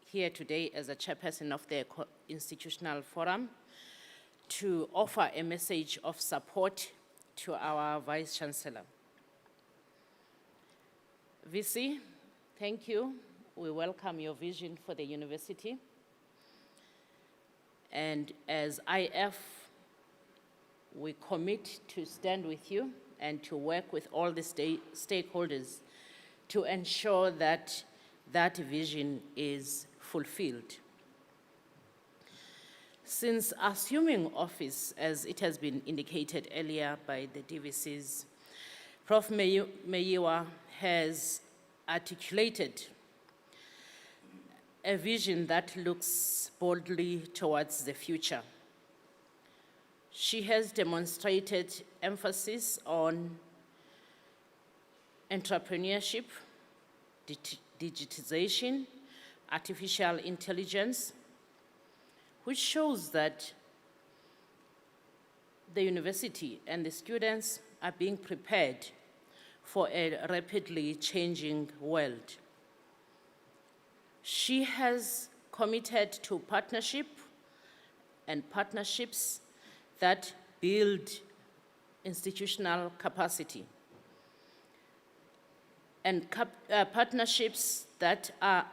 S15: here today as a chairperson of the Institutional Forum to offer a message of support to our Vice-Chancellor. VC, thank you. We welcome your vision for the university. And as IF, we commit to stand with you and to work with all the stakeholders to ensure that that vision is fulfilled. Since assuming office, as it has been indicated earlier by the DVCs, Prof Meyiwa has articulated a vision that looks boldly towards the future. She has demonstrated emphasis on entrepreneurship, digitization, artificial intelligence, which shows that the university and the students are being prepared for a rapidly changing world. She has committed to partnership and partnerships that build institutional capacity and partnerships that are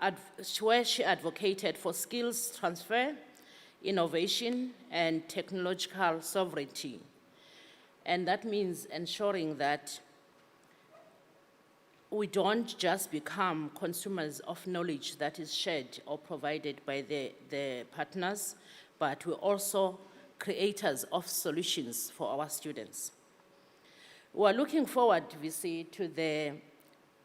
S15: where she advocated for skills transfer, innovation, and technological sovereignty. And that means ensuring that we don't just become consumers of knowledge that is shared or provided by the partners, but we're also creators of solutions for our students. We're looking forward, VC, to the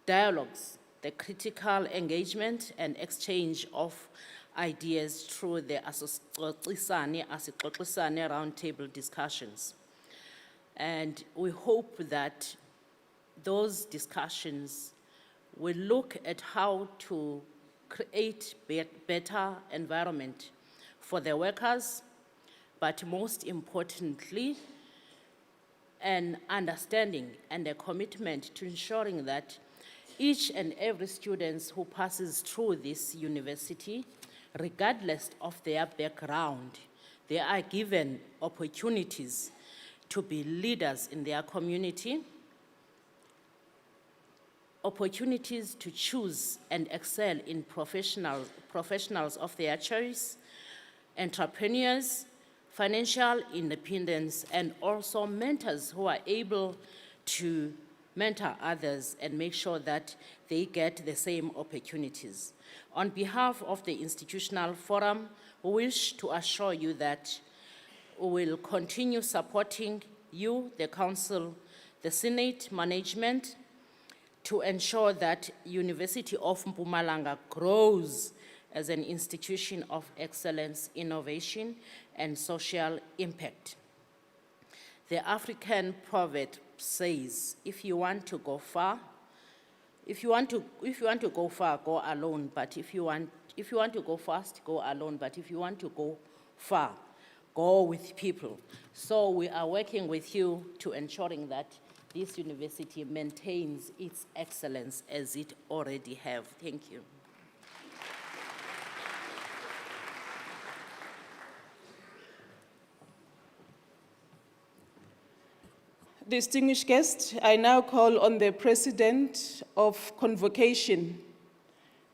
S15: dialogues, the critical engagement and exchange of ideas through the roundtable discussions. And we hope that those discussions will look at how to create better environment for the workers, but most importantly, an understanding and a commitment to ensuring that each and every student who passes through this university regardless of their background, they are given opportunities to be leaders in their community, opportunities to choose and excel in professionals of their choice, entrepreneurs, financial independence, and also mentors who are able to mentor others and make sure that they get the same opportunities. On behalf of the institutional forum, we wish to assure you that we will continue supporting you, the council, the Senate management, to ensure that University of Mpumalanga grows as an institution of excellence, innovation, and social impact. The African proverb says, if you want to go far, go alone, but if you want to go fast, go alone, but if you want to go far, go with people. So we are working with you to ensuring that this university maintains its excellence as it already have. Thank you.
S9: Distinguished guests, I now call on the President of Convocation,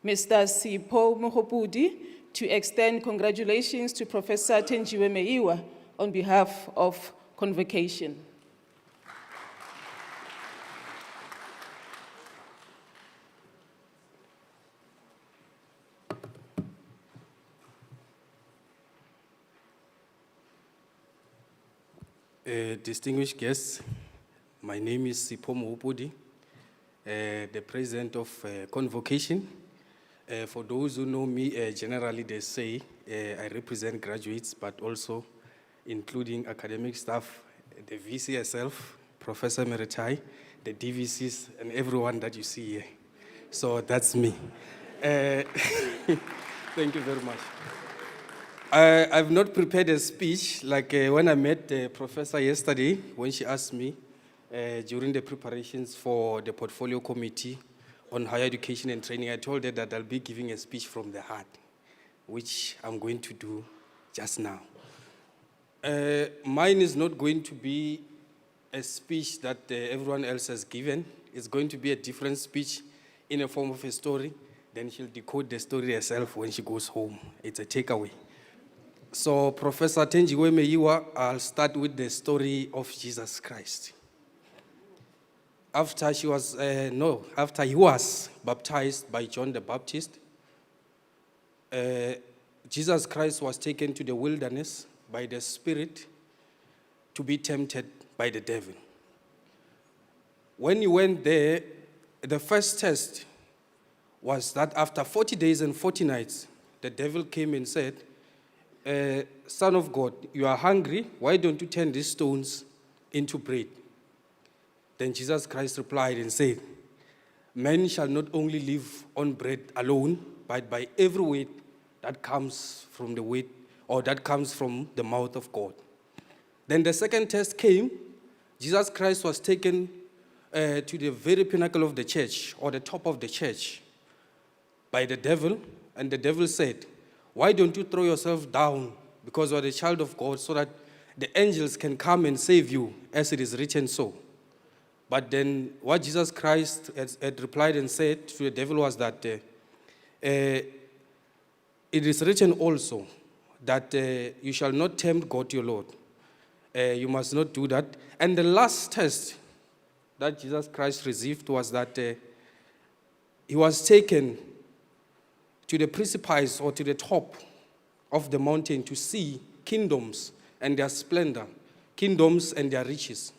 S9: Mr. Sipho Mohopudi, to extend congratulations to Professor Thenjiwe Meyiwa on behalf of Convocation.
S12: Distinguished guests, my name is Sipho Mohopudi, the President of Convocation. For those who know me, generally they say I represent graduates, but also including academic staff, the VC herself, Professor Meritai, the DVCs, and everyone that you see here. So that's me. Thank you very much. I've not prepared a speech like when I met the professor yesterday, when she asked me during the preparations for the portfolio committee on higher education and training, I told her that I'll be giving a speech from the heart, which I'm going to do just now. Mine is not going to be a speech that everyone else has given. It's going to be a different speech in a form of a story. Then she'll decode the story herself when she goes home. It's a takeaway. So, Professor Thenjiwe Meyiwa, I'll start with the story of Jesus Christ. After he was baptized by John the Baptist, Jesus Christ was taken to the wilderness by the Spirit to be tempted by the devil. When he went there, the first test was that after 40 days and 40 nights, the devil came and said, Son of God, you are hungry, why don't you turn these stones into bread? Then Jesus Christ replied and said, man shall not only live on bread alone, but by every word that comes from the word, or that comes from the mouth of God. Then the second test came. Jesus Christ was taken to the very pinnacle of the church, or the top of the church, by the devil, and the devil said, why don't you throw yourself down, because you are the child of God, so that the angels can come and save you, as it is written so. But then what Jesus Christ had replied and said to the devil was that it is written also that you shall not tempt God your Lord. You must not do that. And the last test that Jesus Christ received was that he was taken to the precipice, or to the top of the mountain, to see kingdoms and their splendor, kingdoms and their riches.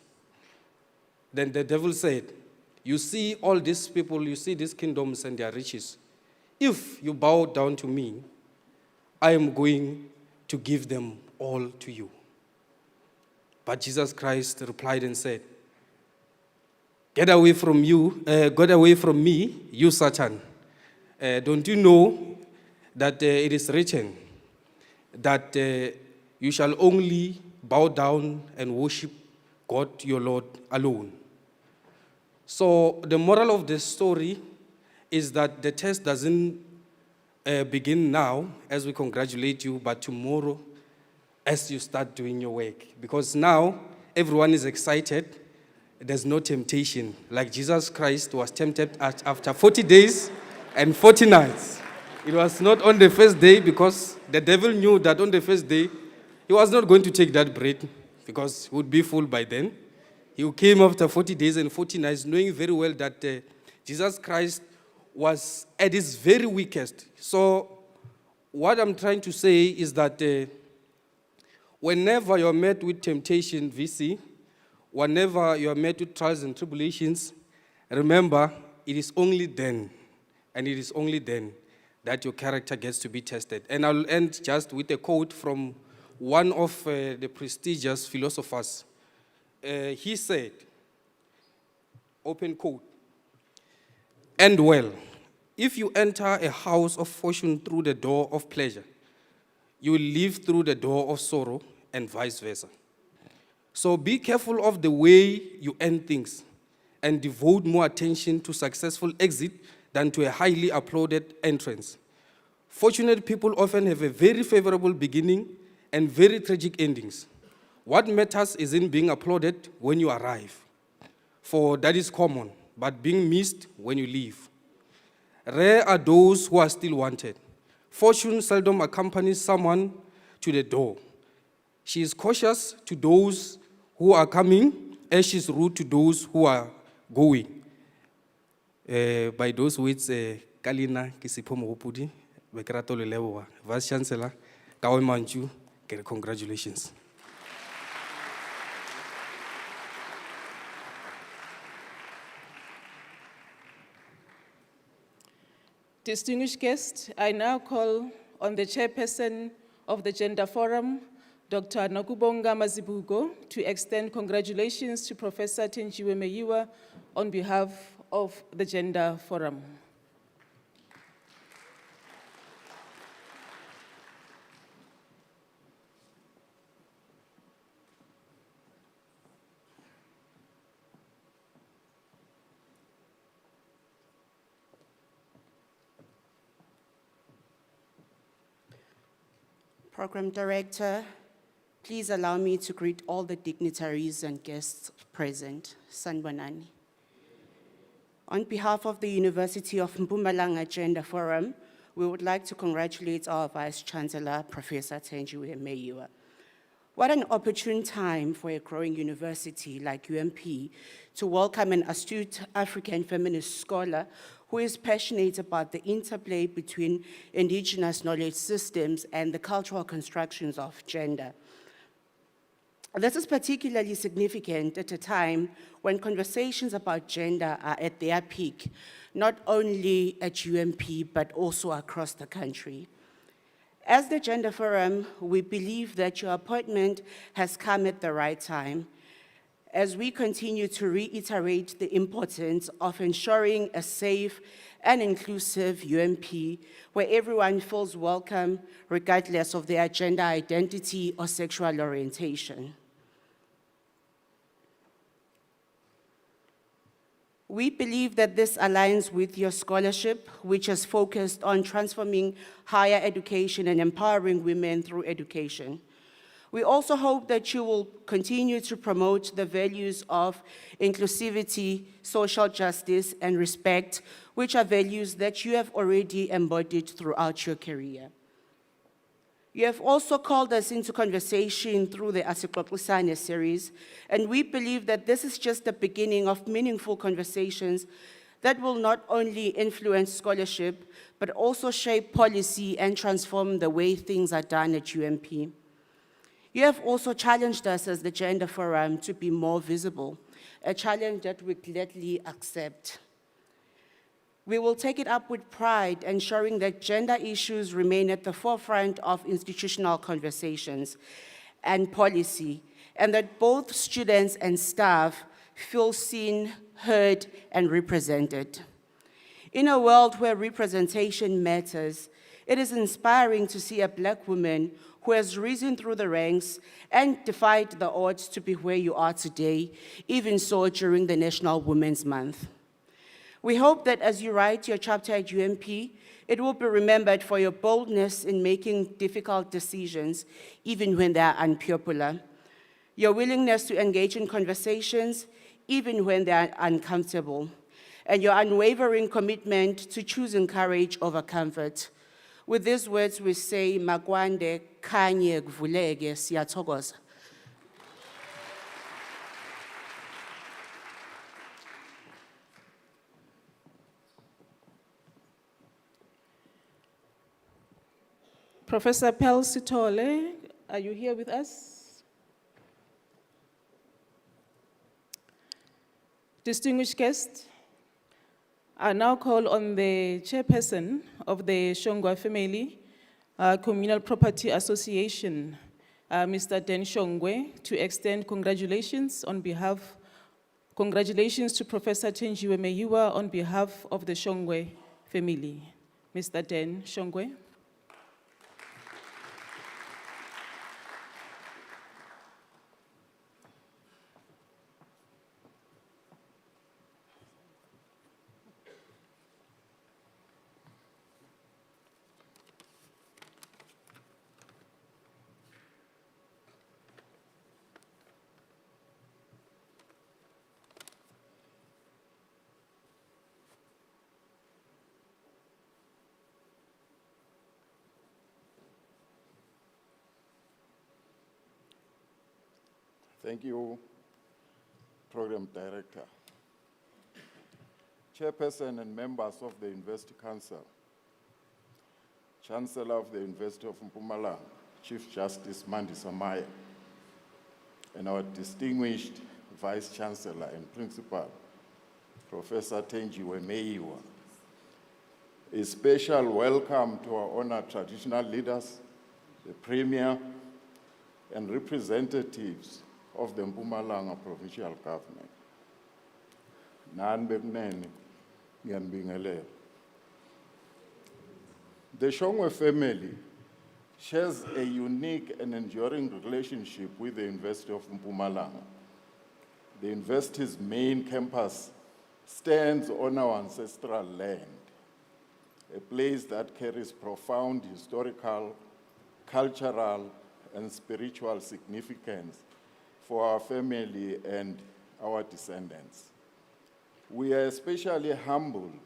S12: Then the devil said, you see all these people, you see these kingdoms and their riches. If you bow down to me, I am going to give them all to you. But Jesus Christ replied and said, get away from me, you Satan. Don't you know that it is written that you shall only bow down and worship God your Lord alone? So the moral of this story is that the test doesn't
S16: begin now as we congratulate you, but tomorrow as you start doing your work. Because now everyone is excited. There's no temptation. Like Jesus Christ was tempted after 40 days and 40 nights. It was not on the first day because the devil knew that on the first day he was not going to take that bread because he would be full by then. He came after 40 days and 40 nights knowing very well that Jesus Christ was at his very weakest. So what I'm trying to say is that whenever you're met with temptation, VC, whenever you're met with trials and tribulations, remember, it is only then, and it is only then that your character gets to be tested. And I'll end just with a quote from one of the prestigious philosophers. He said, open quote, "End well. If you enter a house of fortune through the door of pleasure, you will leave through the door of sorrow and vice versa. So be careful of the way you end things and devote more attention to successful exit than to a highly applauded entrance. Fortunate people often have a very favorable beginning and very tragic endings. What matters isn't being applauded when you arrive, for that is common, but being missed when you leave. Rare are those who are still wanted. Fortune seldom accompanies someone to the door. She is cautious to those who are coming, as she is rude to those who are going." By those words, Kalina Kisipho Mogopudi, Bekrato Lelewa, Vice-Chancellor, Kawe Manchu, congratulations.
S9: Distinguished guests, I now call on the chairperson of the Gender Forum, Dr. Nokubonga Mazibuko, to extend congratulations to Professor Thenjiwe Meyiwa on behalf of the Gender Forum.
S17: Program Director, please allow me to greet all the dignitaries and guests present. Sanbonani. On behalf of the University of Mpumalanga Gender Forum, we would like to congratulate our Vice-Chancellor, Professor Thenjiwe Meyiwa. What an opportune time for a growing university like UMP to welcome an astute African feminist scholar who is passionate about the interplay between indigenous knowledge systems and the cultural constructions of gender. This is particularly significant at a time when conversations about gender are at their peak, not only at UMP, but also across the country. As the Gender Forum, we believe that your appointment has come at the right time, as we continue to reiterate the importance of ensuring a safe and inclusive UMP where everyone feels welcome regardless of their gender identity or sexual orientation. We believe that this aligns with your scholarship, which is focused on transforming higher education and empowering women through education. We also hope that you will continue to promote the values of inclusivity, social justice, and respect, which are values that you have already embodied throughout your career. You have also called us into conversation through the Asixoxisane series, and we believe that this is just the beginning of meaningful conversations that will not only influence scholarship, but also shape policy and transform the way things are done at UMP. You have also challenged us as the Gender Forum to be more visible, a challenge that we gladly accept. We will take it up with pride, ensuring that gender issues remain at the forefront of institutional conversations and policy, and that both students and staff feel seen, heard, and represented. In a world where representation matters, it is inspiring to see a Black woman who has risen through the ranks and defied the odds to be where you are today, even so during the National Women's Month. We hope that as you write your chapter at UMP, it will be remembered for your boldness in making difficult decisions, even when they are unpopular, your willingness to engage in conversations, even when they are uncomfortable, and your unwavering commitment to choosing courage over comfort. With these words, we say, Makwande kanye kuvuleke siyathokoza.
S9: Professor Pel Sitole, are you here with us? Distinguished guests, I now call on the chairperson of the Shongwa Family Communal Property Association, Mr. Den Shongwe, to extend congratulations to Professor Thenjiwe Meyiwa on behalf of the Shongwe family. Mr. Den Shongwe.
S18: Thank you, Program Director. Chairperson and members of the University Council, Chancellor of the University of Mpumalanga, Chief Justice Mandisa Maya, and our distinguished Vice-Chancellor and Principal, Professor Thenjiwe Meyiwa. A special welcome to our honored traditional leaders, the Premier, and representatives of the Mpumalanga Provincial Government. Nani bekunene, ngiyanibingelela. The Shongwe family shares a unique and enduring relationship with the University of Mpumalanga. The university's main campus stands on our ancestral land, a place that carries profound historical, cultural, and spiritual significance for our family and our descendants. We are especially humbled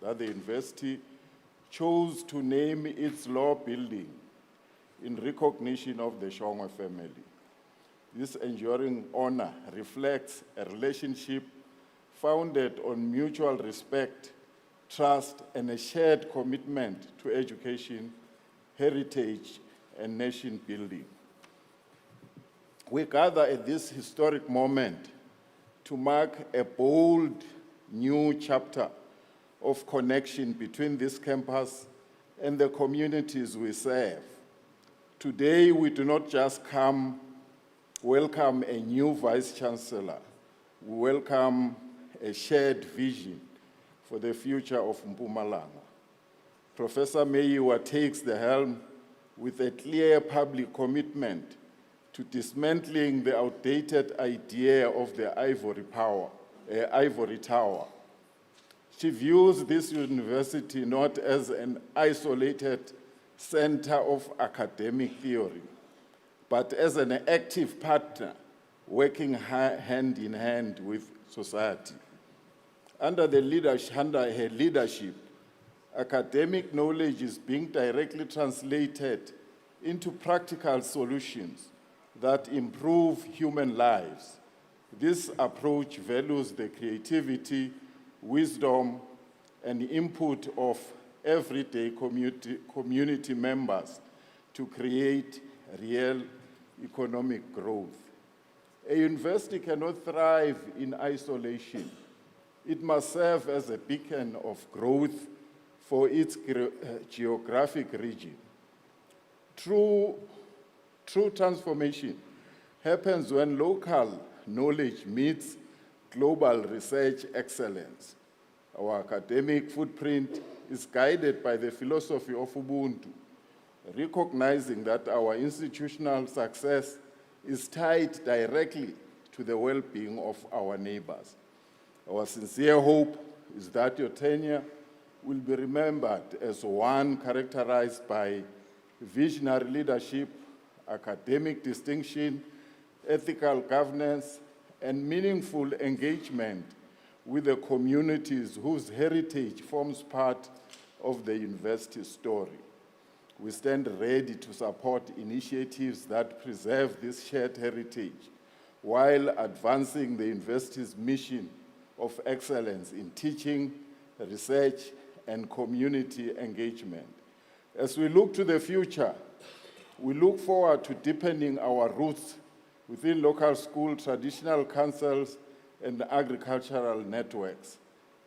S18: that the university chose to name its law building in recognition of the Shongwe family. This enduring honor reflects a relationship founded on mutual respect, trust, and a shared commitment to education, heritage, and nation building. We gather at this historic moment to mark a bold new chapter of connection between this campus and the communities we serve. Today, we do not just welcome a new Vice-Chancellor, we welcome a shared vision for the future of Mpumalanga. Professor Meyiwa takes the helm with a clear public commitment to dismantling the outdated idea of the ivory tower. She views this university not as an isolated center of academic theory, but as an active partner working hand in hand with society. Under her leadership, academic knowledge is being directly translated into practical solutions that improve human lives. This approach values the creativity, wisdom, and input of everyday community members to create real economic growth. A university cannot thrive in isolation. It must serve as a beacon of growth for its geographic region. True transformation happens when local knowledge meets global research excellence. Our academic footprint is guided by the philosophy of Ubuntu, recognizing that our institutional success is tied directly to the well-being of our neighbors. Our sincere hope is that your tenure will be remembered as one characterized by visionary leadership, academic distinction, ethical governance, and meaningful engagement with the communities whose heritage forms part of the university story. We stand ready to support initiatives that preserve this shared heritage while advancing the university's mission of excellence in teaching, research, and community engagement. As we look to the future, we look forward to deepening our roots within local school traditional councils and agricultural networks.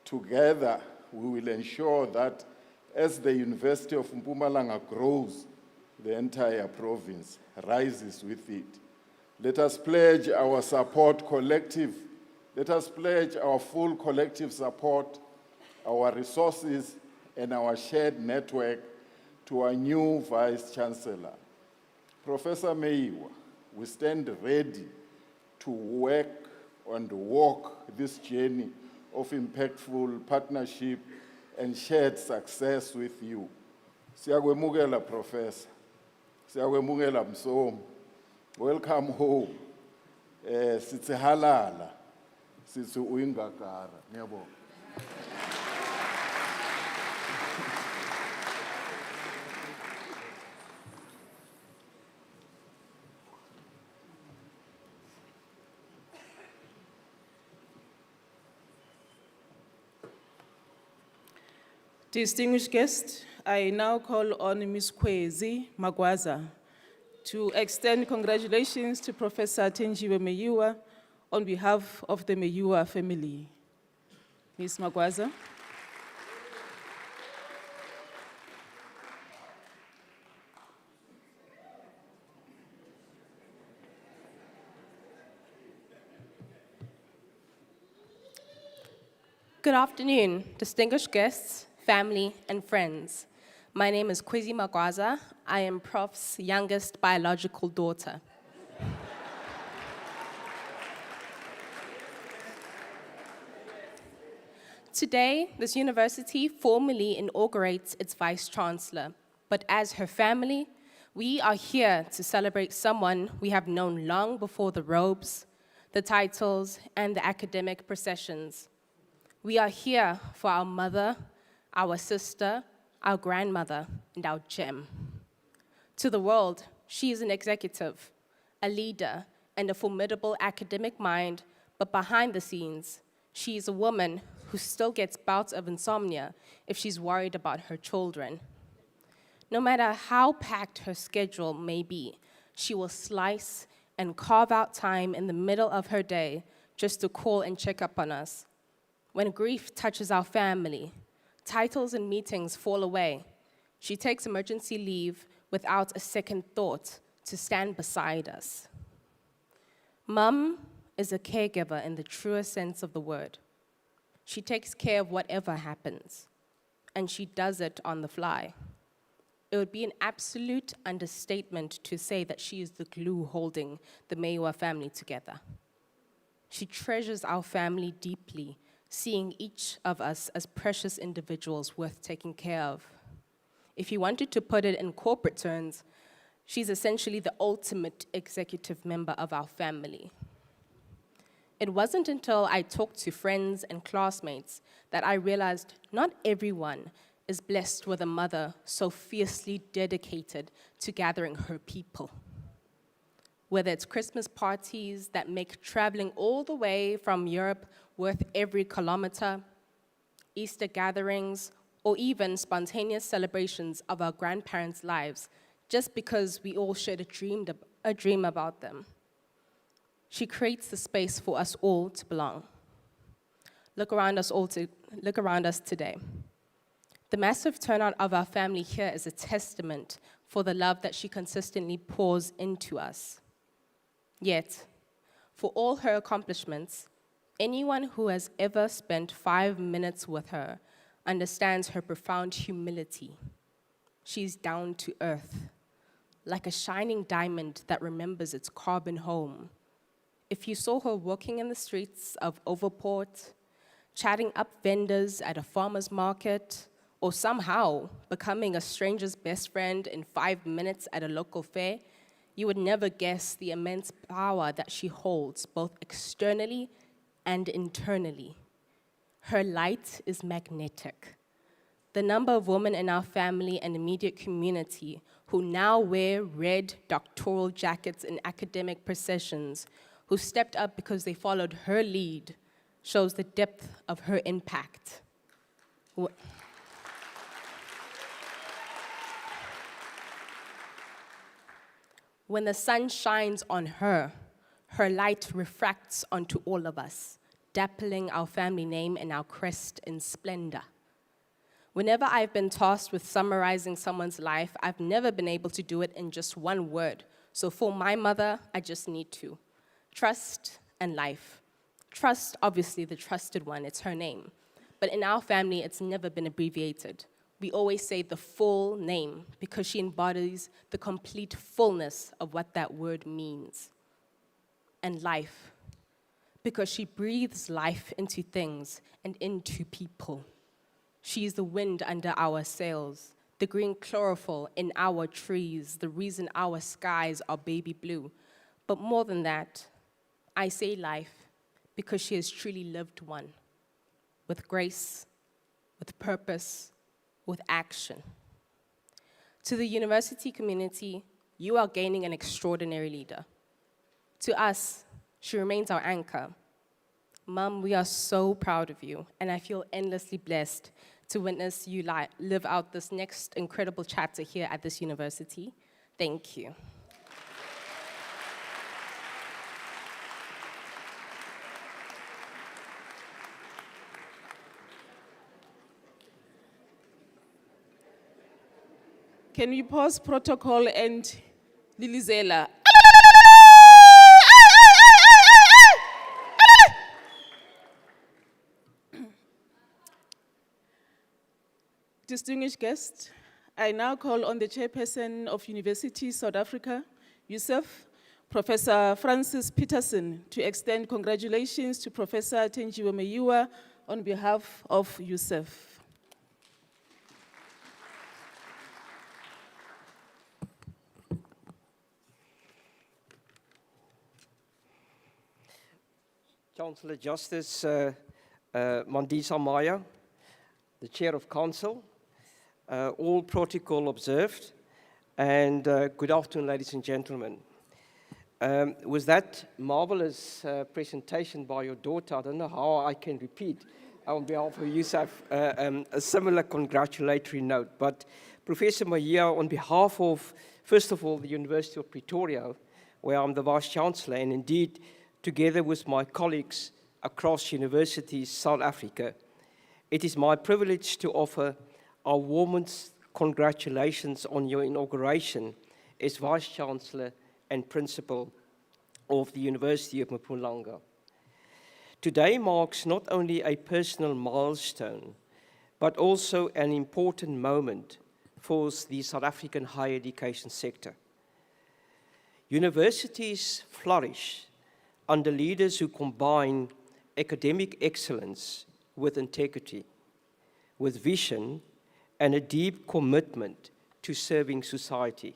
S18: Together, we will ensure that as the University of Mpumalanga grows, the entire province rises with it. Let us pledge our support collective. Let us pledge our full collective support, our resources, and our shared network to our new Vice-Chancellor. Professor Meyiwa, we stand ready to work and walk this journey of impactful partnership and shared success with you. Siyakwemukela, Professor. Siyakwemukela, Msomi. Welcome home. Sithi halala. Sithi uyingagara. Ngiyabonga.
S9: Distinguished guests, I now call on Ms. Kwezi Magwaza to extend congratulations to Professor Thenjiwe Meyiwa on behalf of the Meyiwa family. Ms. Magwaza.
S19: Good afternoon, distinguished guests, family, and friends. My name is Kwezi Magwaza. I am Prof's youngest biological daughter. Today, this university formally inaugurates its Vice-Chancellor, but as her family, we are here to celebrate someone we have known long before the robes, the titles, and the academic processions. We are here for our mother, our sister, our grandmother, and our gem. To the world, she is an executive, a leader, and a formidable academic mind, but behind the scenes, she is a woman who still gets bouts of insomnia if she's worried about her children. No matter how packed her schedule may be, she will slice and carve out time in the middle of her day just to call and check up on us. When grief touches our family, titles and meetings fall away, she takes emergency leave without a second thought to stand beside us. Mum is a caregiver in the truest sense of the word. She takes care of whatever happens, and she does it on the fly. It would be an absolute understatement to say that she is the glue holding the Meyiwa family together. She treasures our family deeply, seeing each of us as precious individuals worth taking care of. If you wanted to put it in corporate terms, she's essentially the ultimate executive member of our family. It wasn't until I talked to friends and classmates that I realized not everyone is blessed with a mother so fiercely dedicated to gathering her people. Whether it's Christmas parties that make traveling all the way from Europe worth every kilometer, Easter gatherings, or even spontaneous celebrations of our grandparents' lives, just because we all shared a dream about them. She creates the space for us all to belong. Look around us today. The massive turnout of our family here is a testament for the love that she consistently pours into us. Yet, for all her accomplishments, anyone who has ever spent 5 minutes with her understands her profound humility. She's down to earth, like a shining diamond that remembers its carbon home. If you saw her walking in the streets of Overport, chatting up vendors at a farmer's market, or somehow becoming a stranger's best friend in 5 minutes at a local fair, you would never guess the immense power that she holds, both externally and internally. Her light is magnetic. The number of women in our family and immediate community who now wear red doctoral jackets in academic processions, who stepped up because they followed her lead, shows the depth of her impact. When the sun shines on her, her light refracts onto all of us, dappling our family name and our crest in splendor. Whenever I've been tasked with summarizing someone's life, I've never been able to do it in just one word. So for my mother, I just need to. Trust and life. Trust, obviously, the trusted one, it's her name. But in our family, it's never been abbreviated. We always say the full name because she embodies the complete fullness of what that word means. And life, because she breathes life into things and into people. She is the wind under our sails, the green chlorophyll in our trees, the reason our skies are baby blue. But more than that, I say life because she has truly lived one, with grace, with purpose, with action. To the university community, you are gaining an extraordinary leader. To us, she remains our anchor. Mom, we are so proud of you, and I feel endlessly blessed to witness you live out this next incredible chapter here at this university. Thank you.
S9: Can we pause protocol and Lilizela? Distinguished guests, I now call on the chairperson of University South Africa, USF, Professor Francis Peterson, to extend congratulations to Professor Thenjiwe Meyiwa on behalf of USF.
S20: Chancellor Justice Mandisa Maya, the Chair of Council, all protocol observed, and good afternoon, ladies and gentlemen. With that marvelous presentation by your daughter, I don't know how I can repeat on behalf of USAF a similar congratulatory note, but Professor Meyiwa, on behalf of, first of all, the University of Pretoria, where I'm the Vice-Chancellor, and indeed, together with my colleagues across universities, South Africa, it is my privilege to offer our warmest congratulations on your inauguration as Vice-Chancellor and Principal of the University of Mpumalanga. Today marks not only a personal milestone, but also an important moment for the South African higher education sector. Universities flourish under leaders who combine academic excellence with integrity, with vision, and a deep commitment to serving society.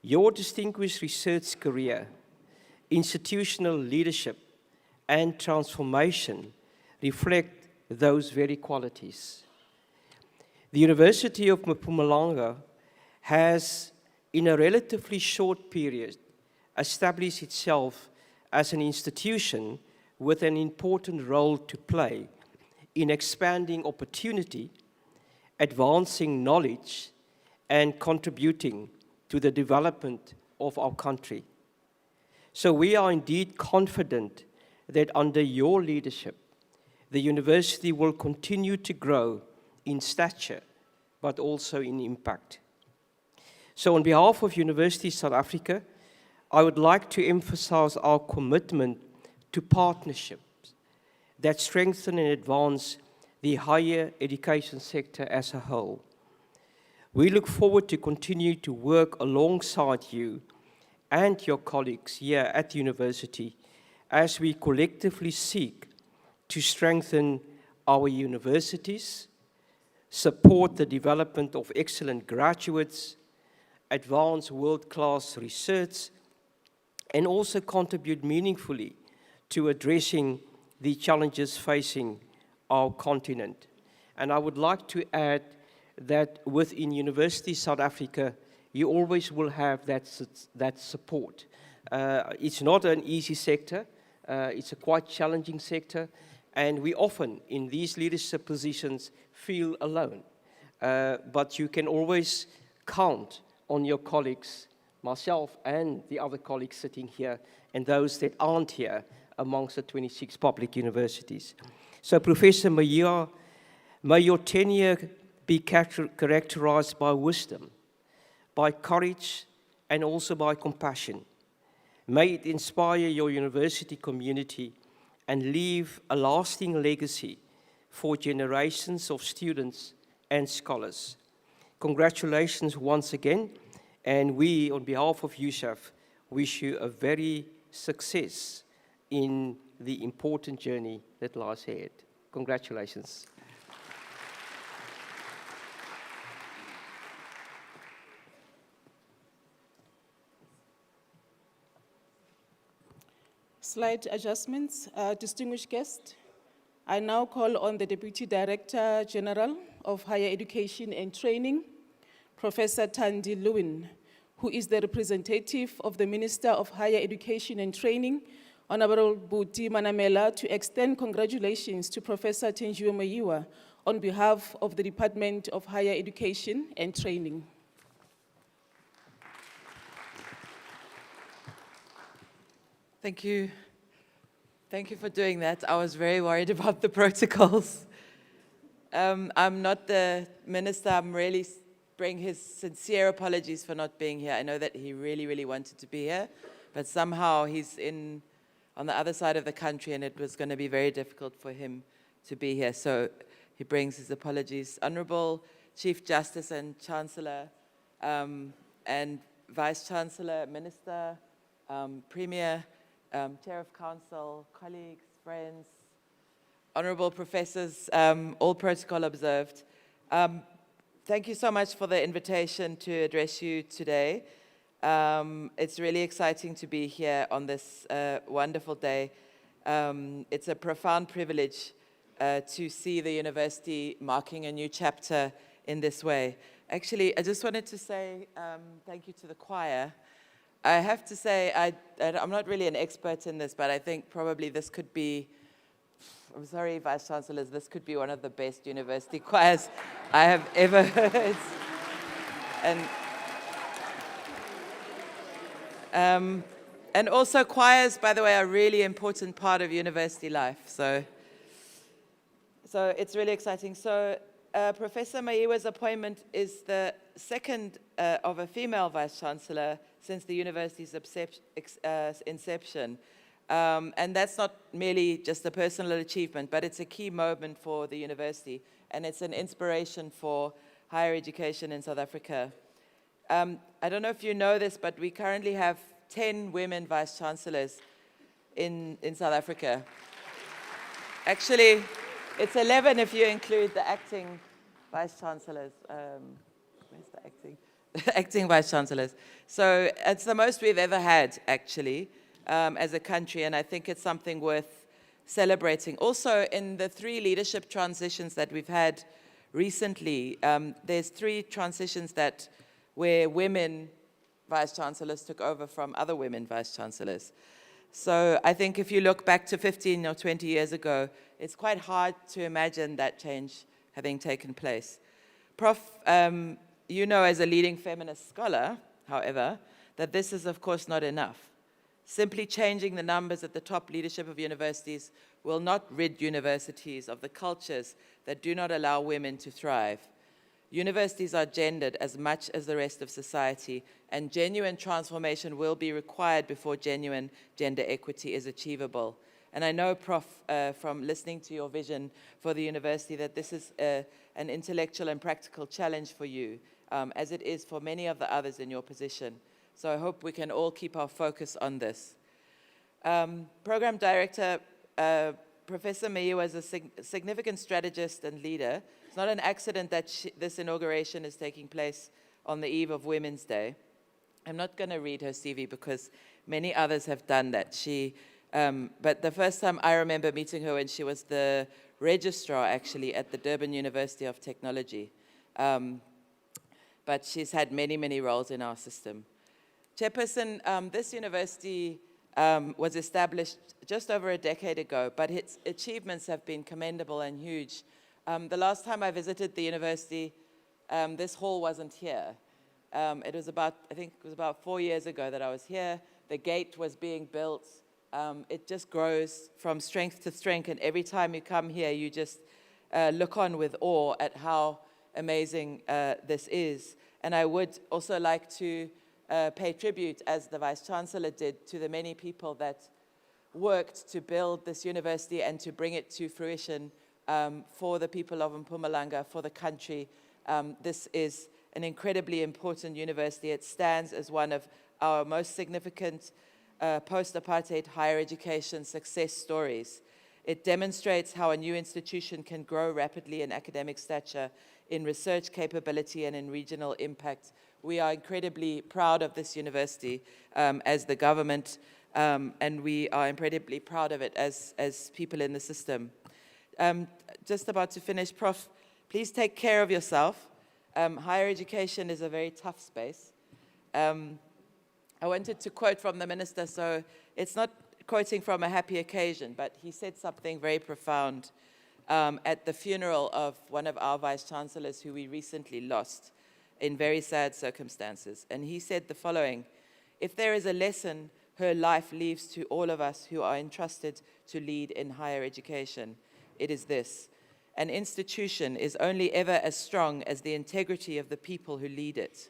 S20: Your distinguished research career, institutional leadership, and transformation reflect those very qualities. The University of Mpumalanga has, in a relatively short period, established itself as an institution with an important role to play in expanding opportunity, advancing knowledge, and contributing to the development of our country. So we are indeed confident that under your leadership, the university will continue to grow in stature, but also in impact. So on behalf of University South Africa, I would like to emphasize our commitment to partnerships that strengthen and advance the higher education sector as a whole. We look forward to continue to work alongside you and your colleagues here at the university as we collectively seek to strengthen our universities, support the development of excellent graduates, advance world-class research, and also contribute meaningfully to addressing the challenges facing our continent. And I would like to add that within University South Africa, you always will have that support. It's not an easy sector. It's a quite challenging sector. And we often, in these leadership positions, feel alone. But you can always count on your colleagues, myself and the other colleagues sitting here, and those that aren't here amongst the 26 public universities. So, Professor Meyiwa, may your tenure be characterized by wisdom, by courage, and also by compassion. May it inspire your university community and leave a lasting legacy for generations of students and scholars. Congratulations once again, and we, on behalf of USAF, wish you a very success in the important journey that lies ahead. Congratulations.
S9: Slight adjustments. Distinguished guest, I now call on the Deputy Director General of Higher Education and Training, Professor Thenjiwe Meyiwa, who is the representative of the Minister of Higher Education and Training, Honorable Buti Manamela, to extend congratulations to Professor Thenjiwe Meyiwa on behalf of the Department of Higher Education and Training.
S21: Thank you. Thank you for doing that. I was very worried about the protocols. I'm not the minister. I'm really bring his sincere apologies for not being here. I know that he really, really wanted to be here, but somehow he's on the other side of the country, and it was going to be very difficult for him to be here. So he brings his apologies. Honorable Chief Justice and Chancellor, and Vice-Chancellor, Minister, Premier, Chair of Council, colleagues, friends, honorable professors, all protocol observed. Thank you so much for the invitation to address you today. It's really exciting to be here on this wonderful day. It's a profound privilege to see the university marking a new chapter in this way. Actually, I just wanted to say thank you to the choir. I have to say, I'm not really an expert in this, but I think probably this could be, I'm sorry, Vice Chancellors, this could be one of the best university choirs I have ever heard. And also choirs, by the way, are a really important part of university life. So it's really exciting. So Professor Meyiwa's appointment is the second of a female Vice-Chancellor since the university's inception. And that's not merely just a personal achievement, but it's a key moment for the university, and it's an inspiration for higher education in South Africa. I don't know if you know this, but we currently have 10 women Vice-Chancellors in South Africa. Actually, it's 11 if you include the acting Vice-Chancellors. Where's the acting? Acting Vice-Chancellors. So it's the most we've ever had, actually, as a country, and I think it's something worth celebrating. Also, in the 3 leadership transitions that we've had recently, there's 3 transitions where women Vice-Chancellors took over from other women Vice-Chancellors. So I think if you look back to 15 or 20 years ago, it's quite hard to imagine that change having taken place. Prof, you know as a leading feminist scholar, however, that this is of course not enough. Simply changing the numbers at the top leadership of universities will not rid universities of the cultures that do not allow women to thrive. Universities are gendered as much as the rest of society, and genuine transformation will be required before genuine gender equity is achievable. And I know, Prof, from listening to your vision for the university, that this is an intellectual and practical challenge for you, as it is for many of the others in your position. So I hope we can all keep our focus on this. Program Director Professor Meyiwa is a significant strategist and leader. It's not an accident that this inauguration is taking place on the eve of Women's Day. I'm not going to read her CV because many others have done that. But the first time I remember meeting her when she was the registrar, actually, at the Durban University of Technology. But she's had many, many roles in our system. Chairperson, this university was established just over a decade ago, but its achievements have been commendable and huge. The last time I visited the university, this hall wasn't here. I think it was about 4 years ago that I was here. The gate was being built. It just grows from strength to strength, and every time you come here, you just look on with awe at how amazing this is. And I would also like to pay tribute, as the Vice-Chancellor did, to the many people that worked to build this university and to bring it to fruition for the people of Mpumalanga, for the country. This is an incredibly important university. It stands as one of our most significant post-apartheid higher education success stories. It demonstrates how a new institution can grow rapidly in academic stature, in research capability, and in regional impact. We are incredibly proud of this university as the government, and we are incredibly proud of it as people in the system. Just about to finish, Prof, please take care of yourself. Higher education is a very tough space. I wanted to quote from the minister, so it's not quoting from a happy occasion, but he said something very profound at the funeral of one of our vice-chancellors who we recently lost in very sad circumstances. And he said the following: "If there is a lesson her life leaves to all of us who are entrusted to lead in higher education, it is this: an institution is only ever as strong as the integrity of the people who lead it."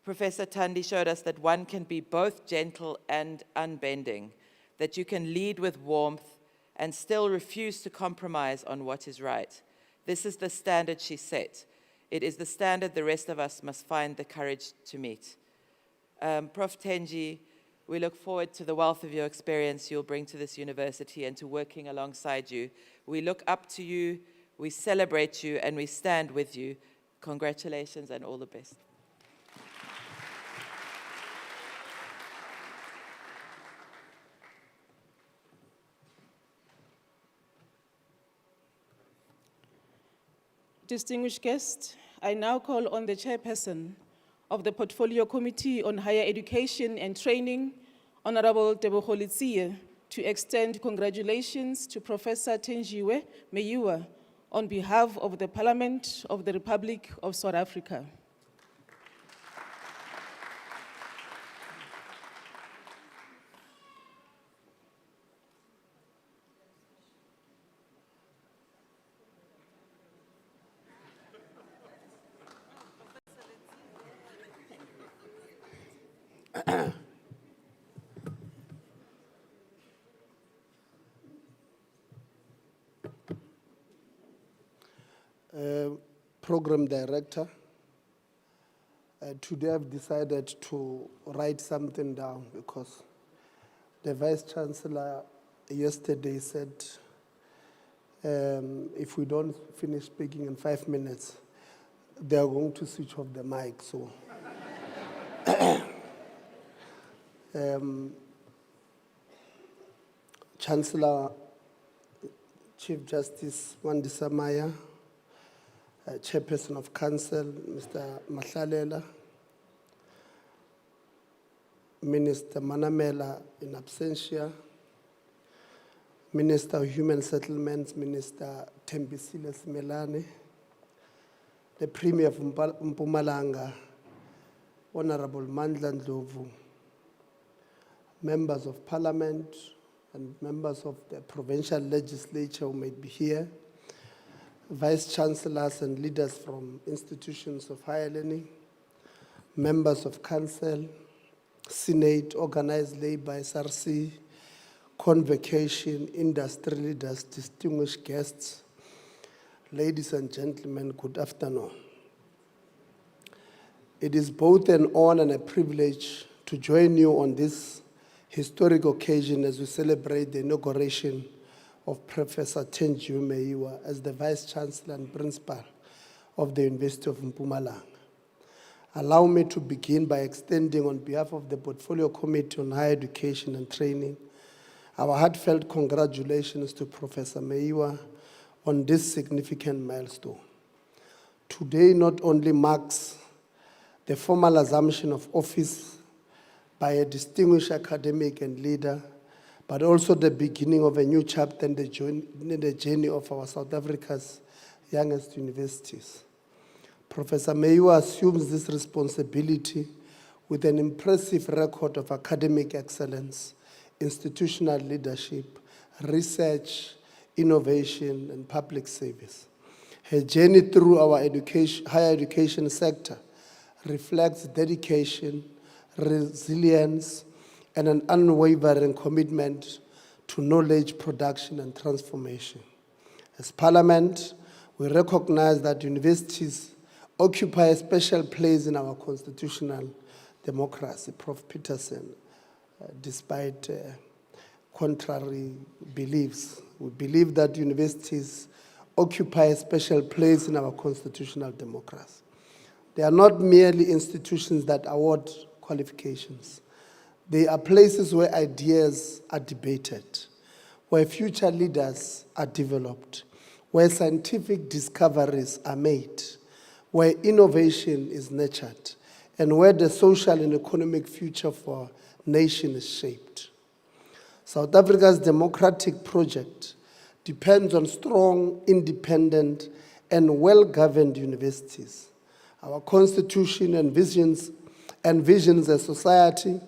S21: Professor Thandi showed us that one can be both gentle and unbending, that you can lead with warmth and still refuse to compromise on what is right. This is the standard she set. It is the standard the rest of us must find the courage to meet. Prof Thenjiwe, we look forward to the wealth of your experience you'll bring to this university and to working alongside you. We look up to you, we celebrate you, and we stand with you. Congratulations and all the best.
S9: Distinguished guests, I now call on the chairperson of the Portfolio Committee on Higher Education and Training, Honorable Tebogo Letsie, to extend congratulations to Professor Thenjiwe Meyiwa on behalf of the Parliament of the Republic of South Africa.
S4: Program Director, today I've decided to write something down because the Vice-Chancellor yesterday said if we don't finish speaking in 5 minutes, they are going to switch off the mic. So, Chancellor, Chief Justice Mandisa Maya, Chairperson of Council, Mr. Mahlalela, Minister Manamela in absentia, Minister of Human Settlements, Minister Thembisile Simelane, the Premier of Mpumalanga, Honorable Mandla Ndlovu, members of Parliament and members of the provincial legislature who may be here, Vice-Chancellors and leaders from institutions of higher learning, members of Council, Senate, Organized Labour, SRC, Convocation, industry leaders, distinguished guests, ladies and gentlemen, good afternoon. It is both an honor and a privilege to join you on this historic occasion as we celebrate the inauguration of Professor Thenjiwe Meyiwa as the Vice-Chancellor and Principal of the University of Mpumalanga. Allow me to begin by extending on behalf of the Portfolio Committee on Higher Education and Training our heartfelt congratulations to Professor Meyiwa on this significant milestone. Today not only marks the formal assumption of office by a distinguished academic and leader, but also the beginning of a new chapter in the journey of our South Africa's youngest universities. Professor Meyiwa assumes this responsibility with an impressive record of academic excellence, institutional leadership, research, innovation, and public service. Her journey through our higher education sector reflects dedication, resilience, and an unwavering commitment to knowledge production and transformation. As Parliament, we recognize that universities occupy a special place in our constitutional democracy. Prof. Peterson, despite contrary beliefs, we believe that universities occupy a special place in our constitutional democracy. They are not merely institutions that award qualifications. They are places where ideas are debated, where future leaders are developed, where scientific discoveries are made, where innovation is nurtured, and where the social and economic future for our nation is shaped. South Africa's democratic project depends on strong, independent, and well-governed universities. Our constitution envisions a society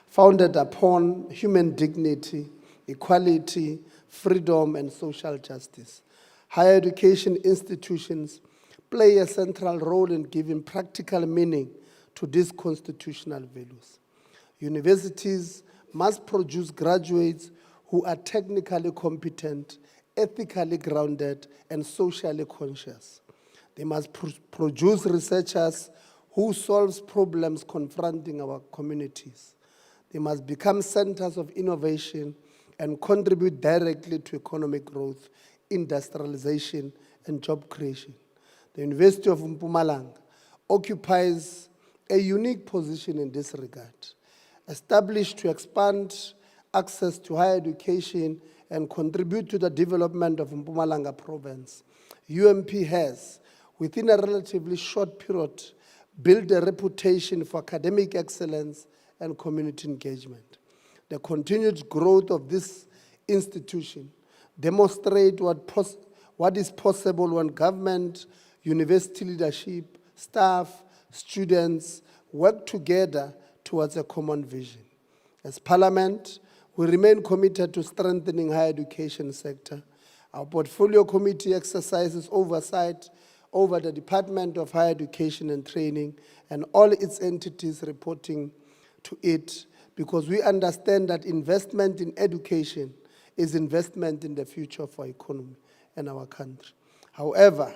S4: founded upon human dignity, equality, freedom, and social justice. Higher education institutions play a central role in giving practical meaning to these constitutional values. Universities must produce graduates who are technically competent, ethically grounded, and socially conscious. They must produce researchers who solve problems confronting our communities. They must become centers of innovation and contribute directly to economic growth, industrialization, and job creation. The University of Mpumalanga occupies a unique position in this regard. Established to expand access to higher education and contribute to the development of Mpumalanga province, UMP has, within a relatively short period, built a reputation for academic excellence and community engagement. The continued growth of this institution demonstrates what is possible when government, university leadership, staff, students work together towards a common vision. As Parliament, we remain committed to strengthening higher education sector. Our portfolio committee exercises oversight over the Department of Higher Education and Training and all its entities reporting to it, because we understand that investment in education is investment in the future of our economy and our country. However,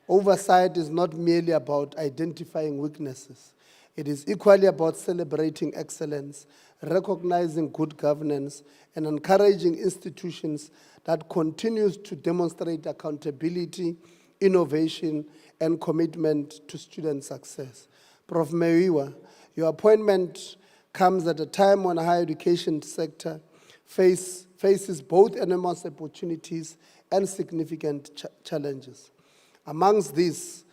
S4: oversight is not merely about identifying weaknesses. It is equally about celebrating excellence, recognizing good governance, and encouraging institutions that continues to demonstrate accountability, innovation, and commitment to student success. Prof. Meyiwa, your appointment comes at a time when the higher education sector faces both enormous opportunities and significant challenges. Among these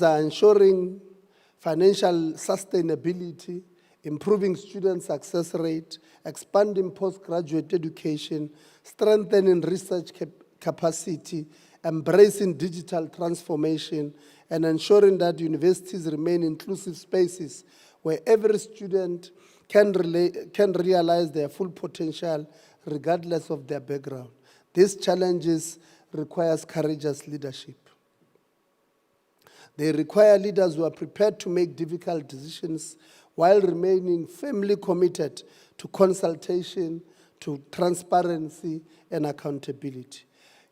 S4: are ensuring financial sustainability, improving student success rate, expanding postgraduate education, strengthening research capacity, embracing digital transformation, and ensuring that universities remain inclusive spaces where every student can realize their full potential regardless of their background. These challenges require courageous leadership. They require leaders who are prepared to make difficult decisions while remaining firmly committed to consultation, to transparency, and accountability.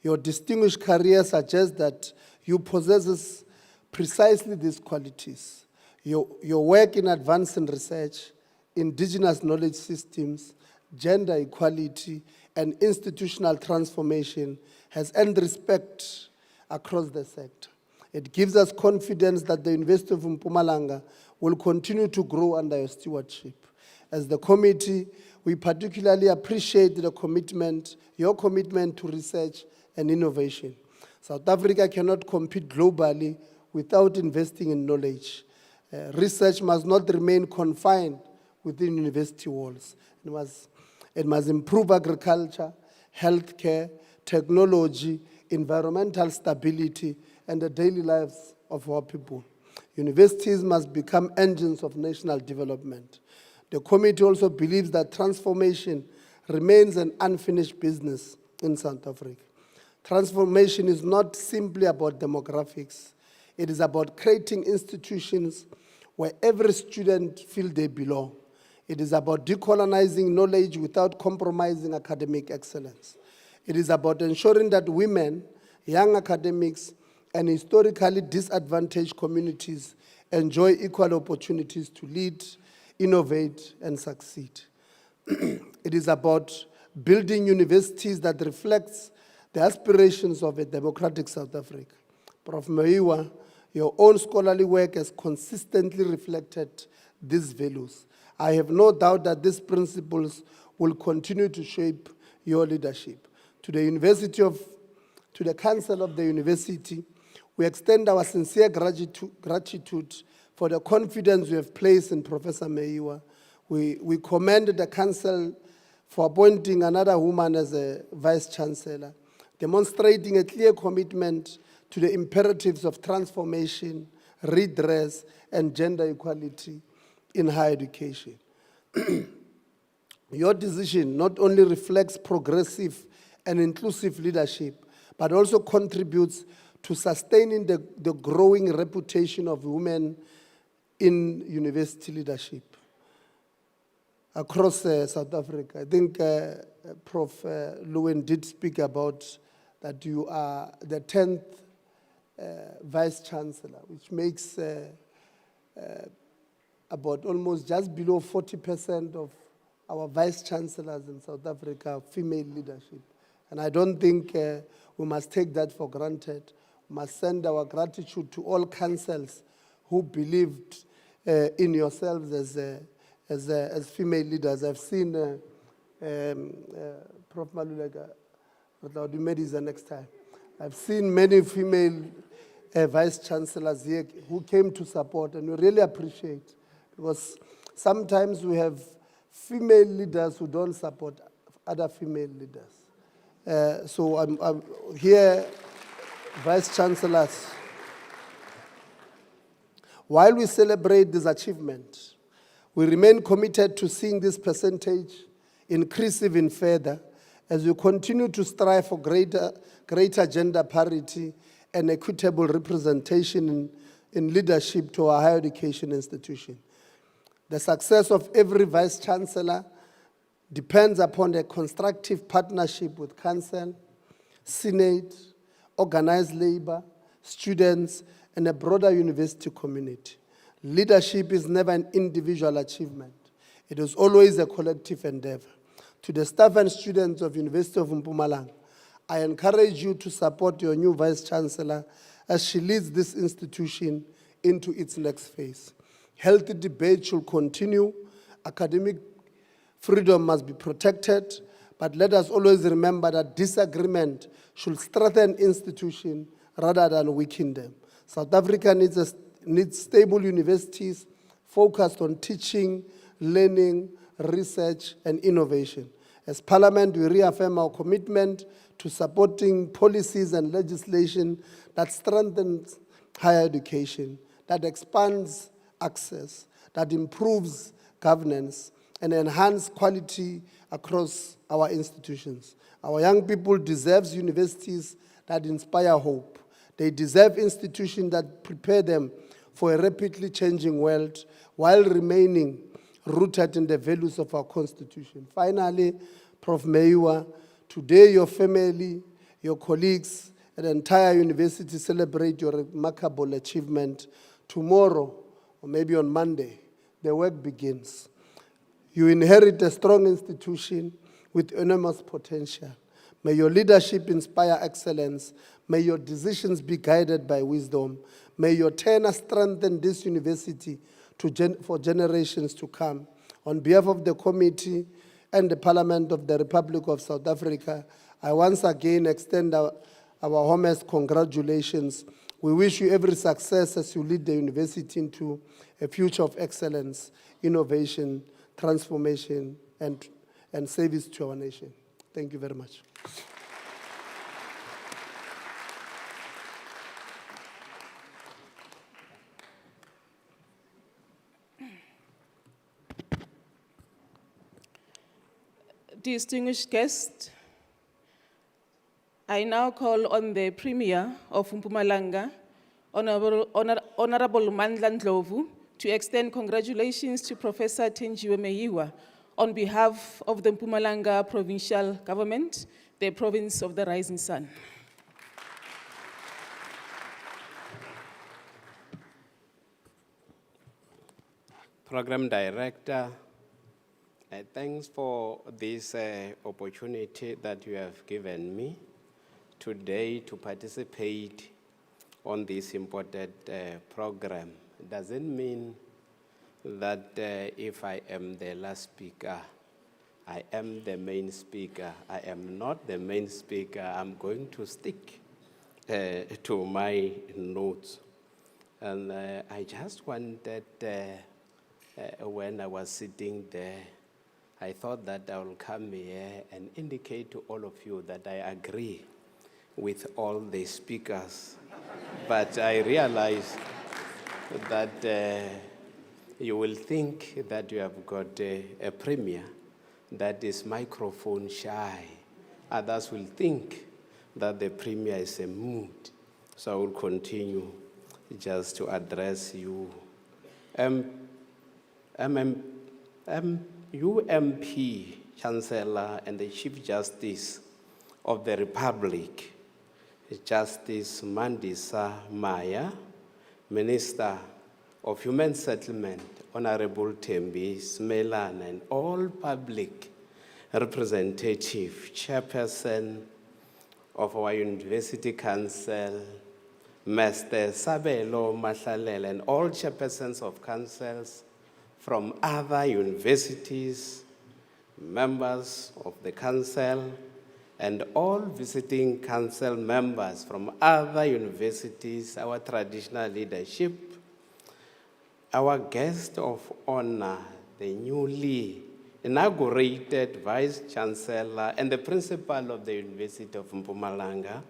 S4: Your distinguished career suggests that you possess precisely these qualities. Your work in advancing research, indigenous knowledge systems, gender equality, and institutional transformation has earned respect across the sector. It gives us confidence that the University of Mpumalanga will continue to grow under your stewardship. As the committee, we particularly appreciate your commitment to research and innovation. South Africa cannot compete globally without investing in knowledge. Research must not remain confined within university walls. It must improve agriculture, healthcare, technology, environmental stability, and the daily lives of our people. Universities must become engines of national development. The committee also believes that transformation remains an unfinished business in South Africa. Transformation is not simply about demographics. It is about creating institutions where every student feels they belong. It is about decolonizing knowledge without compromising academic excellence. It is about ensuring that women, young academics, and historically disadvantaged communities enjoy equal opportunities to lead, innovate, and succeed. It is about building universities that reflects the aspirations of a democratic South Africa. Prof Meyiwa, your own scholarly work has consistently reflected these values. I have no doubt that these principles will continue to shape your leadership. To the Council of the University, we extend our sincere gratitude for the confidence we have placed in Professor Meyiwa. We commend the Council for appointing another woman as a Vice-Chancellor, demonstrating a clear commitment to the imperatives of transformation, redress, and gender equality in higher education. Your decision not only reflects progressive and inclusive leadership, but also contributes to sustaining the growing reputation of women in university leadership across South Africa. I think Prof. Lewin did speak about that you are the 10th Vice-Chancellor, which makes about almost just below 40% of our Vice-Chancellors in South Africa female leadership. And I don't think we must take that for granted. We must send our gratitude to all councils who believed in yourselves as female leaders. I've seen Prof. Malulega, but you maybe the next time. I've seen many female Vice-Chancellors here who came to support, and we really appreciate, because sometimes we have female leaders who don't support other female leaders. So I'm here, Vice-Chancellors. While we celebrate this achievement, we remain committed to seeing this percentage increase even further as we continue to strive for greater gender parity and equitable representation in leadership to our higher education institution. The success of every Vice-Chancellor depends upon a constructive partnership with Council, Senate, organized labor, students, and a broader university community. Leadership is never an individual achievement. It is always a collective endeavor. To the staff and students of University of Mpumalanga, I encourage you to support your new Vice-Chancellor as she leads this institution into its next phase. Healthy debate should continue. Academic freedom must be protected, but let us always remember that disagreement should strengthen institutions rather than weaken them. South Africa needs stable universities focused on teaching, learning, research, and innovation. As Parliament, we reaffirm our commitment to supporting policies and legislation that strengthens higher education, that expands access, that improves governance, and enhance quality across our institutions. Our young people deserve universities that inspire hope. They deserve institutions that prepare them for a rapidly changing world while remaining rooted in the values of our Constitution. Finally, Prof. Meyiwa, today your family, your colleagues, and the entire university celebrate your remarkable achievement. Tomorrow, or maybe on Monday, the work begins. You inherit a strong institution with enormous potential. May your leadership inspire excellence. May your decisions be guided by wisdom. May your tenure strengthen this university for generations to come. On behalf of the committee and the Parliament of the Republic of South Africa, I once again extend our warmest congratulations. We wish you every success as you lead the university into a future of excellence, innovation, transformation, and service to our nation. Thank you very much.
S9: Distinguished guests, I now call on the Premier of Mpumalanga, Honorable Mandla Ndlovu, to extend congratulations to Professor Thenjiwe Meyiwa on behalf of the Mpumalanga Provincial Government, the province of the Rising Sun.
S3: Program Director, thanks for this opportunity that you have given me today to participate on this important program. It doesn't mean that if I am the last speaker, I am the main speaker. I am not the main speaker. I'm going to stick to my notes. And I just wanted, when I was sitting there, I thought that I will come here and indicate to all of you that I agree with all the speakers. But I realized that you will think that you have got a premier that is microphone shy. Others will think that the premier is a mood. So I will continue just to address you. UMP Chancellor and the Chief Justice of the Republic, Justice Mandisa Maya, Minister of Human Settlement, Honorable Thembi Smelana, and all public representative, Chairperson of our University Council, Master Sabelo Mahlalela, and all chairpersons of councils from other universities, members of the council, and all visiting council members from other universities, our traditional leadership, our guest of honor, the newly inaugurated Vice-Chancellor and the Principal of the University of Mpumalanga,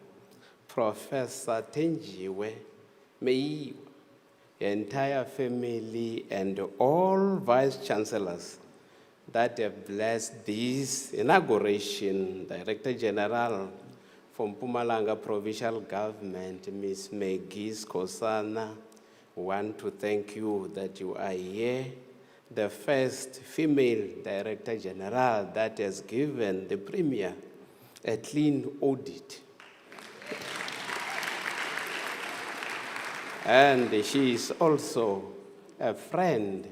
S3: Professor Thenjiwe Meyiwa, the entire family, and all Vice-Chancellors that have blessed this inauguration, Director General from Mpumalanga Provincial Government, Ms. Megis Kosana, want to thank you that you are here, the first female Director General that has given the Premier a clean audit. And she is also a friend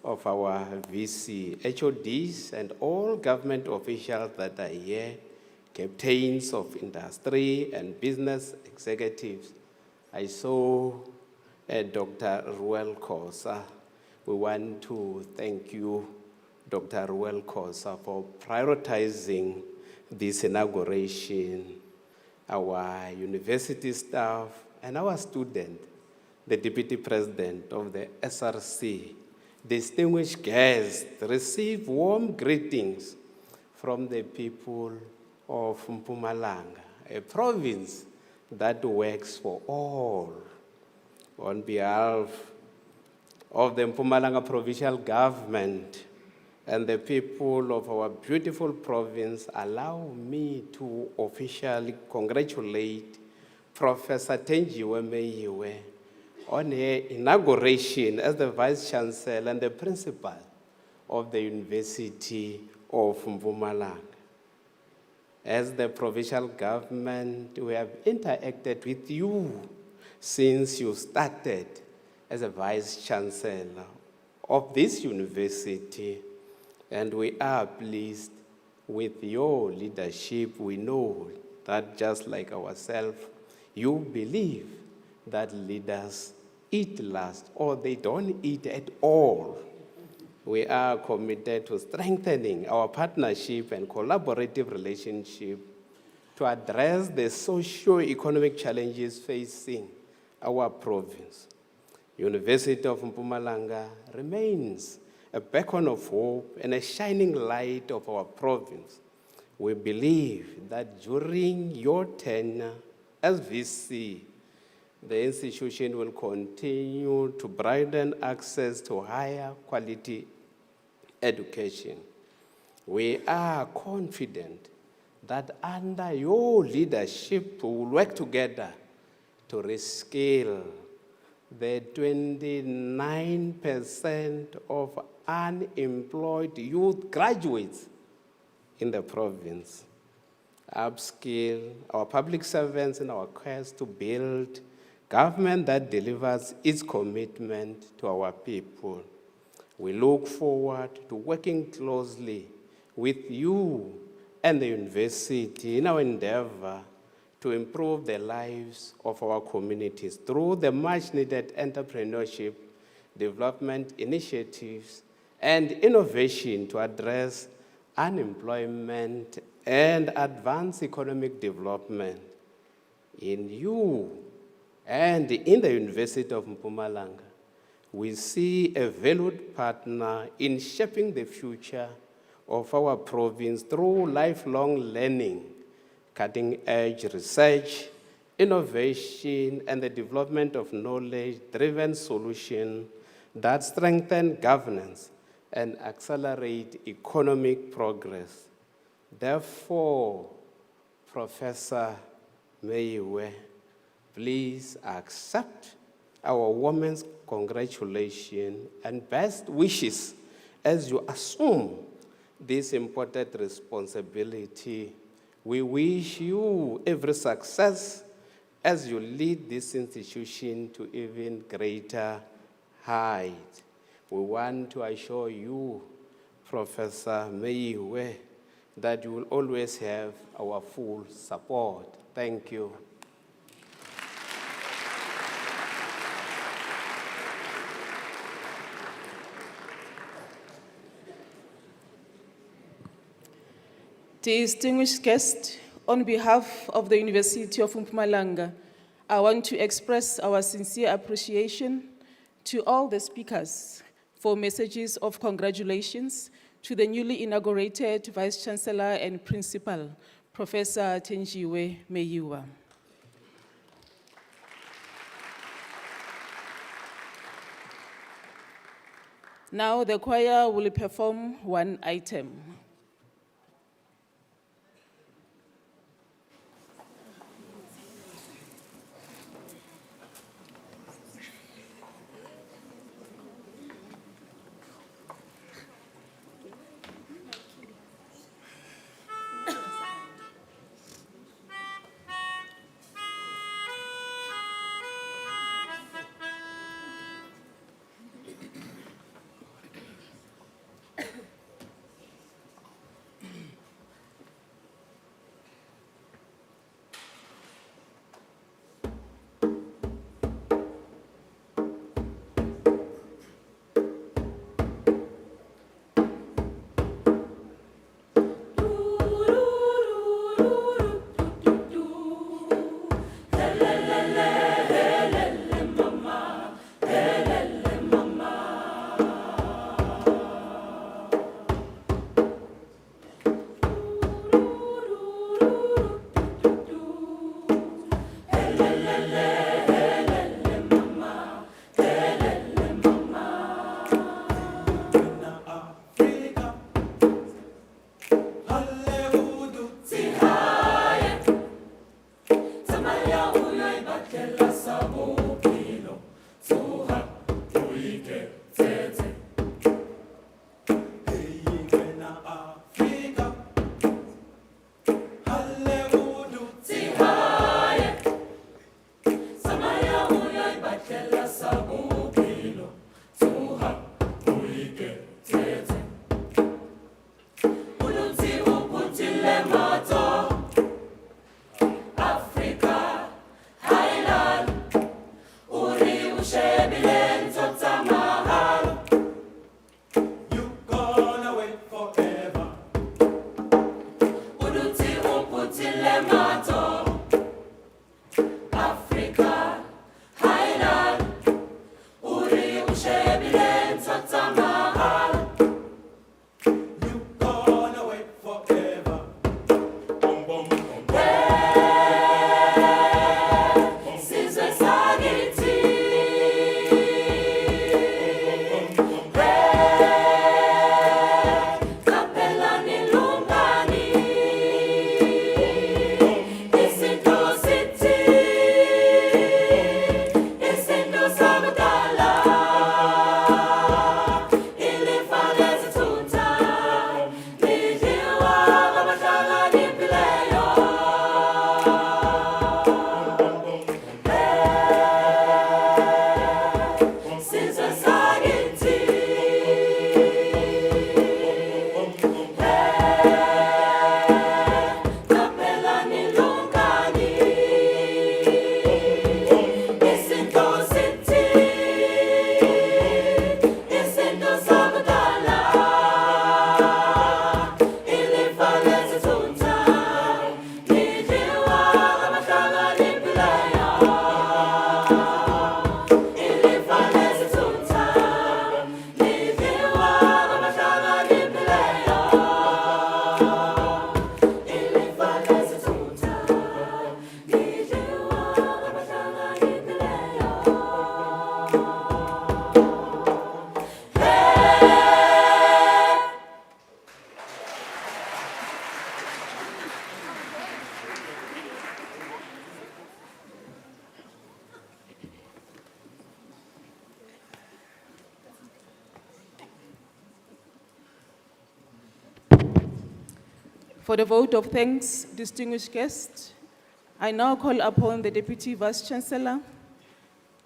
S3: of our VC, HODs, and all government officials that are here, captains of industry and business executives. I saw Dr. Ruel Kosa. We want to thank you, Dr. Ruel Kosa, for prioritizing this inauguration, our university staff, and our students, the Deputy President of the SRC, distinguished guests, receive warm greetings from the people of Mpumalanga, a province that works for all. On behalf of the Mpumalanga Provincial Government and the people of our beautiful province, allow me to officially congratulate Professor Thenjiwe Meyiwa on her inauguration as the Vice-Chancellor and the Principal of the University of Mpumalanga. As the provincial government, we have interacted with you since you started as a Vice-Chancellor of this university, and we are pleased With your leadership, we know that just like ourselves, you believe that leaders eat last or they don't eat at all. We are committed to strengthening our partnership and collaborative relationship to address the socio-economic challenges facing our province. University of Mpumalanga remains a beacon of hope and a shining light of our province. We believe that during your tenure as VC, the institution will continue to broaden access to higher quality education. We are confident that under your leadership, we will work together to reskill the 29% of unemployed youth graduates in the province, upskill our public servants in our quest to build government that delivers its commitment to our people. We look forward to working closely with you and the university in our endeavor to improve the lives of our communities through the much-needed entrepreneurship, development initiatives, and innovation to address unemployment and advance economic development. In you and in the University of Mpumalanga, we see a valued partner in shaping the future of our province through lifelong learning, cutting-edge research, innovation, and the development of knowledge-driven solutions that strengthen governance and accelerate economic progress. Therefore, Professor Meyiwa, please accept our warmest congratulations and best wishes as you assume this important responsibility. We wish you every success as you lead this institution to even greater heights. We want to assure you, Professor Meyiwa, that you will always have our full support. Thank you.
S9: Distinguished guests, on behalf of the University of Mpumalanga, I want to express our sincere appreciation to all the speakers for messages of congratulations to the newly inaugurated Vice-Chancellor and Principal, Professor Thenjiwe Meyiwa. Now the choir will perform one item. For the vote of thanks, distinguished guests, I now call upon the Deputy Vice-Chancellor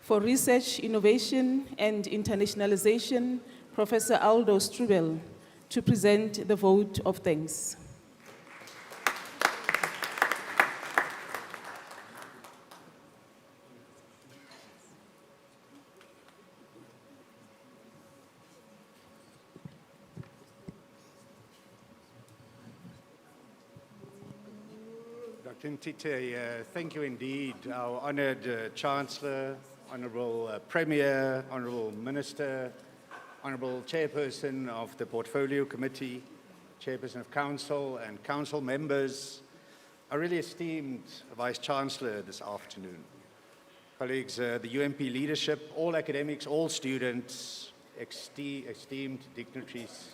S9: for Research, Innovation and Internationalization, Professor Aldo Strubel, to present the vote of thanks.
S5: Dr. Ntite, thank you indeed, our honored Chancellor, Honorable Premier, Honorable Minister, Honorable Chairperson of the Portfolio Committee, Chairperson of Council and Council members, our really esteemed Vice-Chancellor this afternoon, colleagues, the UMP leadership, all academics, all students, esteemed dignitaries,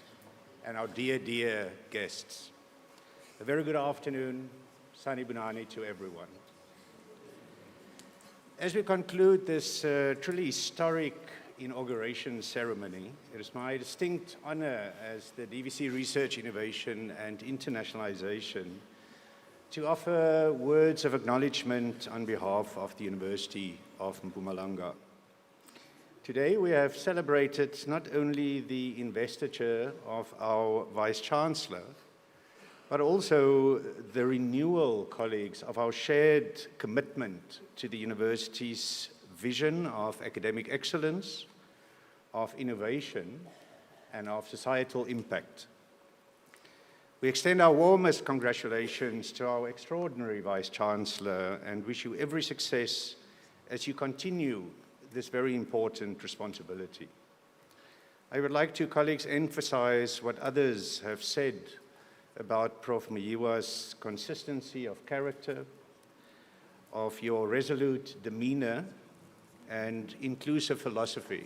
S5: and our dear, dear guests. A very good afternoon. Sani Bunani to everyone. As we conclude this truly historic inauguration ceremony, it is my distinct honor as the DVC Research, Innovation and Internationalization to offer words of acknowledgement on behalf of the University of Mpumalanga. Today we have celebrated not only the investiture of our Vice-Chancellor, but also the renewal, colleagues, of our shared commitment to the university's vision of academic excellence, of innovation, and of societal impact. We extend our warmest congratulations to our extraordinary Vice-Chancellor and wish you every success as you continue this very important responsibility. I would like to, colleagues, emphasize what others have said about Prof Meyiwa's consistency of character, of your resolute demeanor, and inclusive philosophy.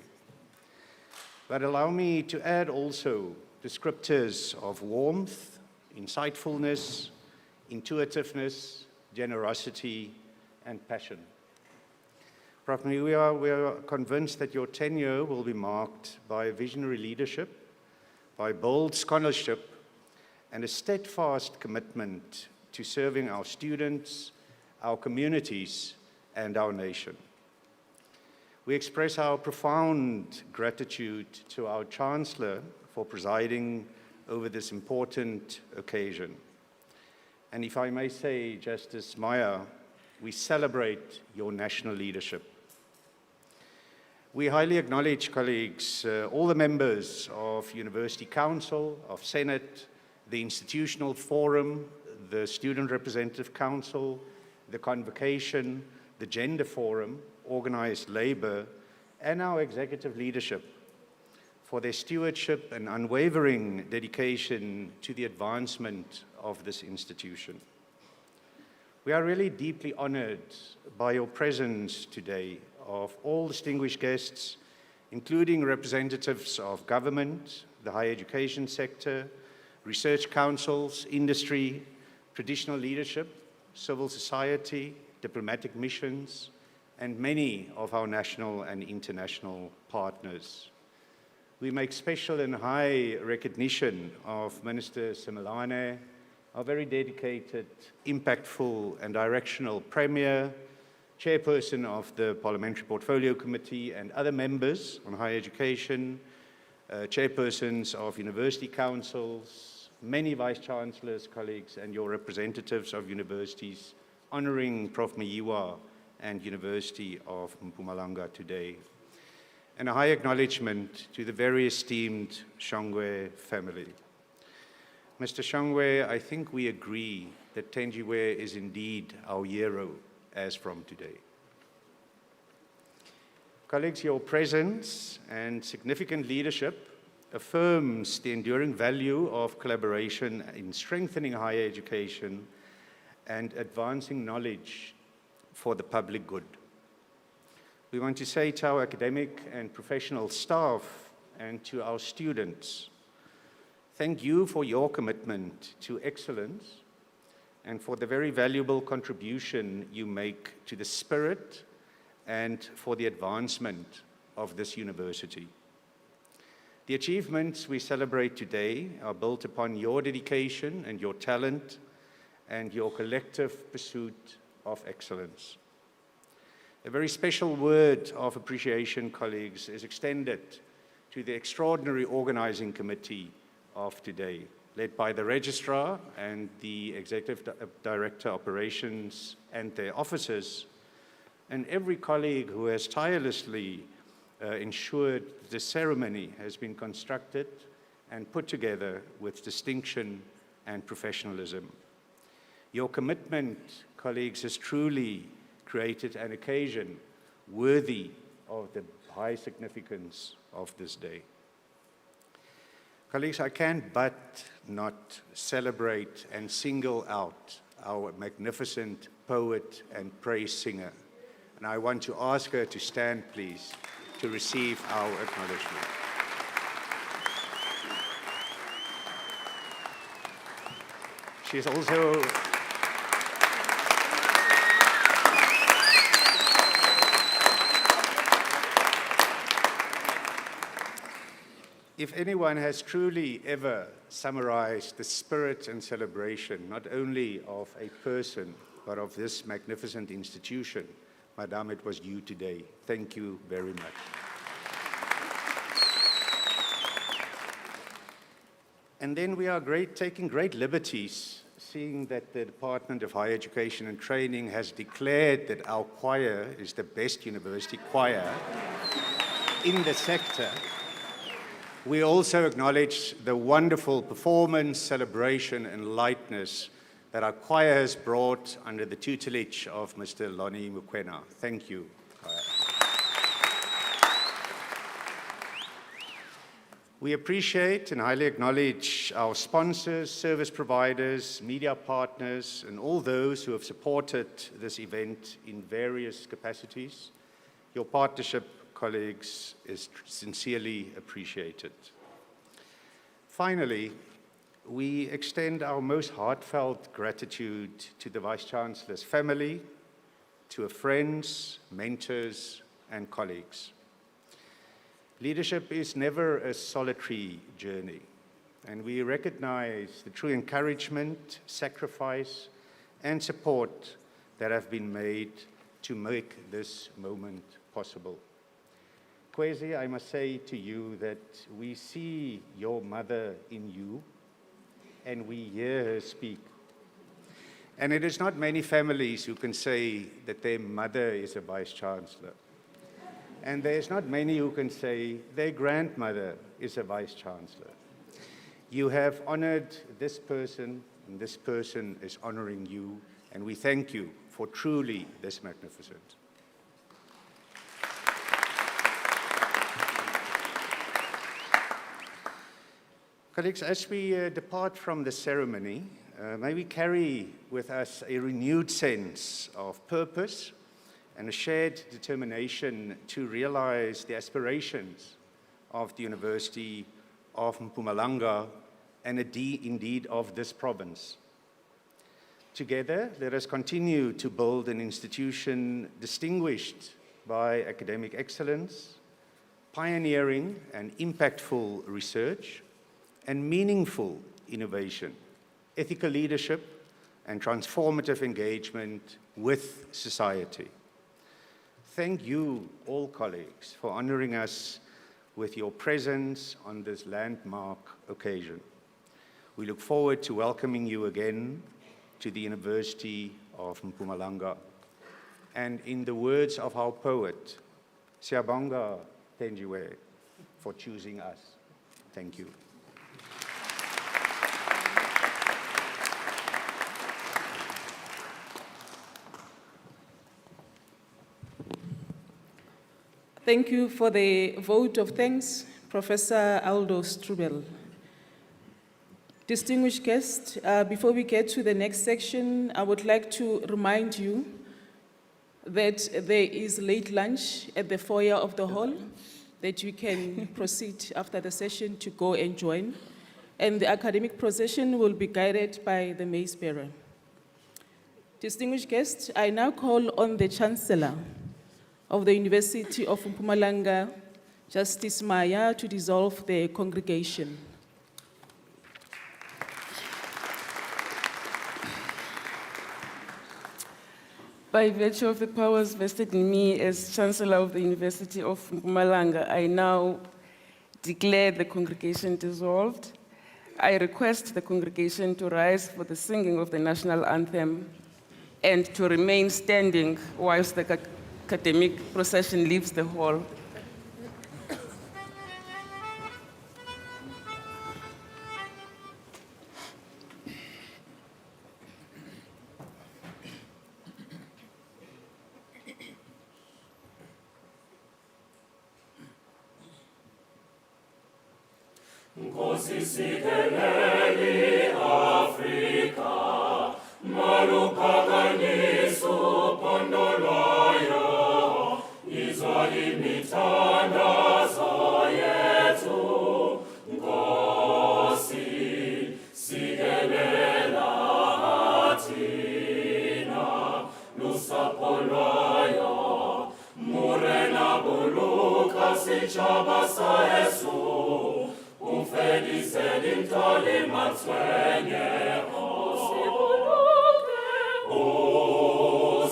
S5: But allow me to add also descriptors of warmth, insightfulness, intuitiveness, generosity, and passion. Prof Meyiwa, we are convinced that your tenure will be marked by visionary leadership, by bold scholarship, and a steadfast commitment to serving our students, our communities, and our nation. We express our profound gratitude to our Chancellor for presiding over this important occasion. And if I may say, Justice Meyer, we celebrate your national leadership. We highly acknowledge, colleagues, all the members of University Council, of Senate, the Institutional Forum, the Student Representative Council, the Convocation, the Gender Forum, Organized Labor, and our executive leadership for their stewardship and unwavering dedication to the advancement of this institution. We are really deeply honored by your presence today of all distinguished guests, including representatives of government, the higher education sector, research councils, industry, traditional leadership, civil society, diplomatic missions, and many of our national and international partners. We make special and high recognition of Minister Simelane, our very dedicated, impactful, and directional Premier, Chairperson of the Parliamentary Portfolio Committee, and other members on higher education, chairpersons of university councils, many vice-chancellors, colleagues, and your representatives of universities honoring Prof Meyiwa and University of Mpumalanga today. And a high acknowledgement to the very esteemed Shongwe family. Mr. Shongwe, I think we agree that Thenjiwe is indeed our hero as from today. Colleagues, your presence and significant leadership affirms the enduring value of collaboration in strengthening higher education and advancing knowledge for the public good. We want to say to our academic and professional staff and to our students, thank you for your commitment to excellence and for the very valuable contribution you make to the spirit and for the advancement of this university. The achievements we celebrate today are built upon your dedication and your talent and your collective pursuit of excellence. A very special word of appreciation, colleagues, is extended to the extraordinary organizing committee of today, led by the Registrar and the Executive Director Operations and their officers, and every colleague who has tirelessly ensured the ceremony has been constructed and put together with distinction and professionalism. Your commitment, colleagues, has truly created an occasion worthy of the high significance of this day. Colleagues, I can't but not celebrate and single out our magnificent poet and praise singer. And I want to ask her to stand, please, to receive our acknowledgement. She is also if anyone has truly ever summarized the spirit and celebration, not only of a person, but of this magnificent institution, Madame, it was you today. Thank you very much. And then we are taking great liberties, seeing that the Department of Higher Education and Training has declared that our choir is the best university choir in the sector. We also acknowledge the wonderful performance, celebration, and lightness that our choir has brought under the tutelage of Mr. Lonnie Mukwena. Thank you, choir. We appreciate and highly acknowledge our sponsors, service providers, media partners, and all those who have supported this event in various capacities. Your partnership, colleagues, is sincerely appreciated. Finally, we extend our most heartfelt gratitude to the Vice-Chancellor's family, to her friends, mentors, and colleagues. Leadership is never a solitary journey, and we recognize the true encouragement, sacrifice, and support that have been made to make this moment possible. Kwezi, I must say to you that we see your mother in you, and we hear her speak. And it is not many families who can say that their mother is a Vice-Chancellor. And there's not many who can say their grandmother is a Vice-Chancellor. You have honored this person, and this person is honoring you, and we thank you for truly this magnificent. Colleagues, as we depart from the ceremony, may we carry with us a renewed sense of purpose and a shared determination to realize the aspirations of the University of Mpumalanga and indeed of this province. Together, let us continue to build an institution distinguished by academic excellence, pioneering and impactful research, and meaningful innovation, ethical leadership, and transformative engagement with society. Thank you, all colleagues, for honoring us with your presence on this landmark occasion. We look forward to welcoming you again to the University of Mpumalanga. And in the words of our poet, Siyabonga Thenjiwe, for choosing us. Thank you.
S9: Thank you for the vote of thanks, Professor Aldo Strubel. Distinguished guests, before we get to the next section, I would like to remind you that there is late lunch at the foyer of the hall, that you can proceed after the session to go and join. And the academic procession will be guided by the mace bearer. Distinguished guests, I now call on the Chancellor of the University of Mpumalanga, Justice Maya, to dissolve the congregation.
S7: By virtue of the powers vested in me as Chancellor of the University of Mpumalanga, I now declare the congregation dissolved. I request the congregation to rise for the singing of the national anthem and to remain standing whilst the academic procession leaves the hall.
S1: Nkosi sikeleli Afrika, maluphakaniso pondo lwayo, izwa imithandazo yethu. Nkosi sikelela thina, lusapho lwayo, murena buluka sitshaba sa Yesu. Ufedised intoli matswenye,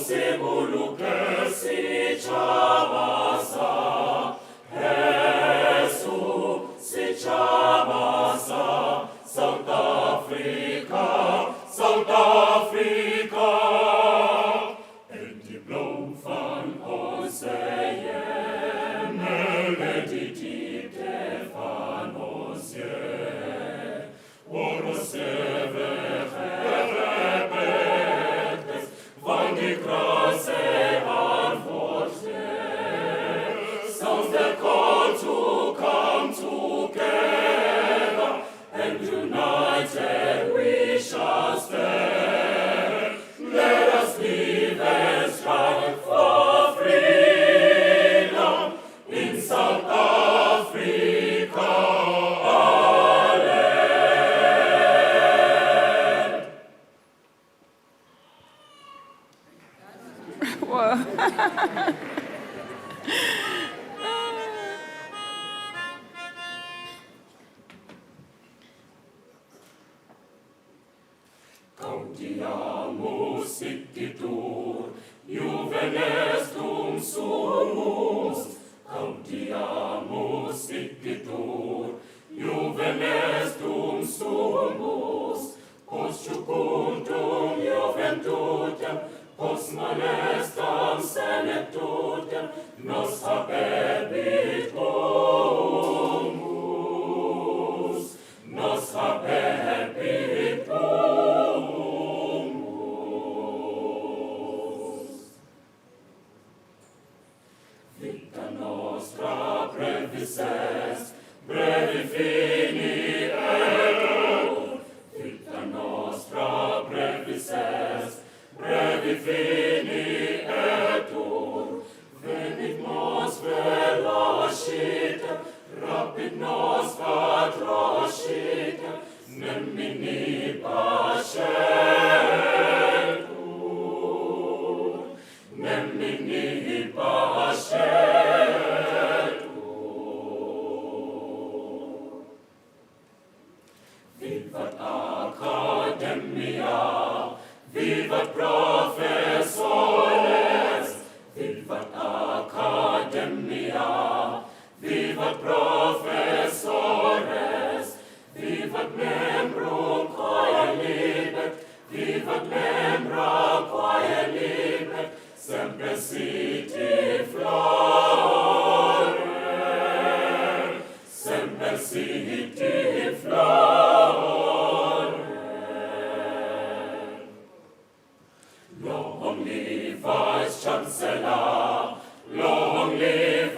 S1: sibuluke sichabasa, Yesu sichabasa, South Africa, South Africa. And die blow van Hosea, melody deep van van die krasse antwoord sounds the call to come together, and united we shall stand. Let us live and strive for freedom in South Africa. Gaudiamus igitur, juvenes dum sumus. Gaudiamus igitur, juvenes dum sumus. Post jucundum juventutem, post molestam senectutem, nos habebit humus, nos habebit humus. Vita nostra brevis est, brevi fini etur. Vita nostra brevis est, brevi fini etur. Venit nos velocite, rapid nos vatrocite, nemini pascetur, nemini pascetur. Vivat Academia, vivat professores, vivat Academia, vivat professores, vivat membrum quae libet, vivat membra quae libet, semper siti flore, semper siti flore. Long live Vice-Chancellor, long live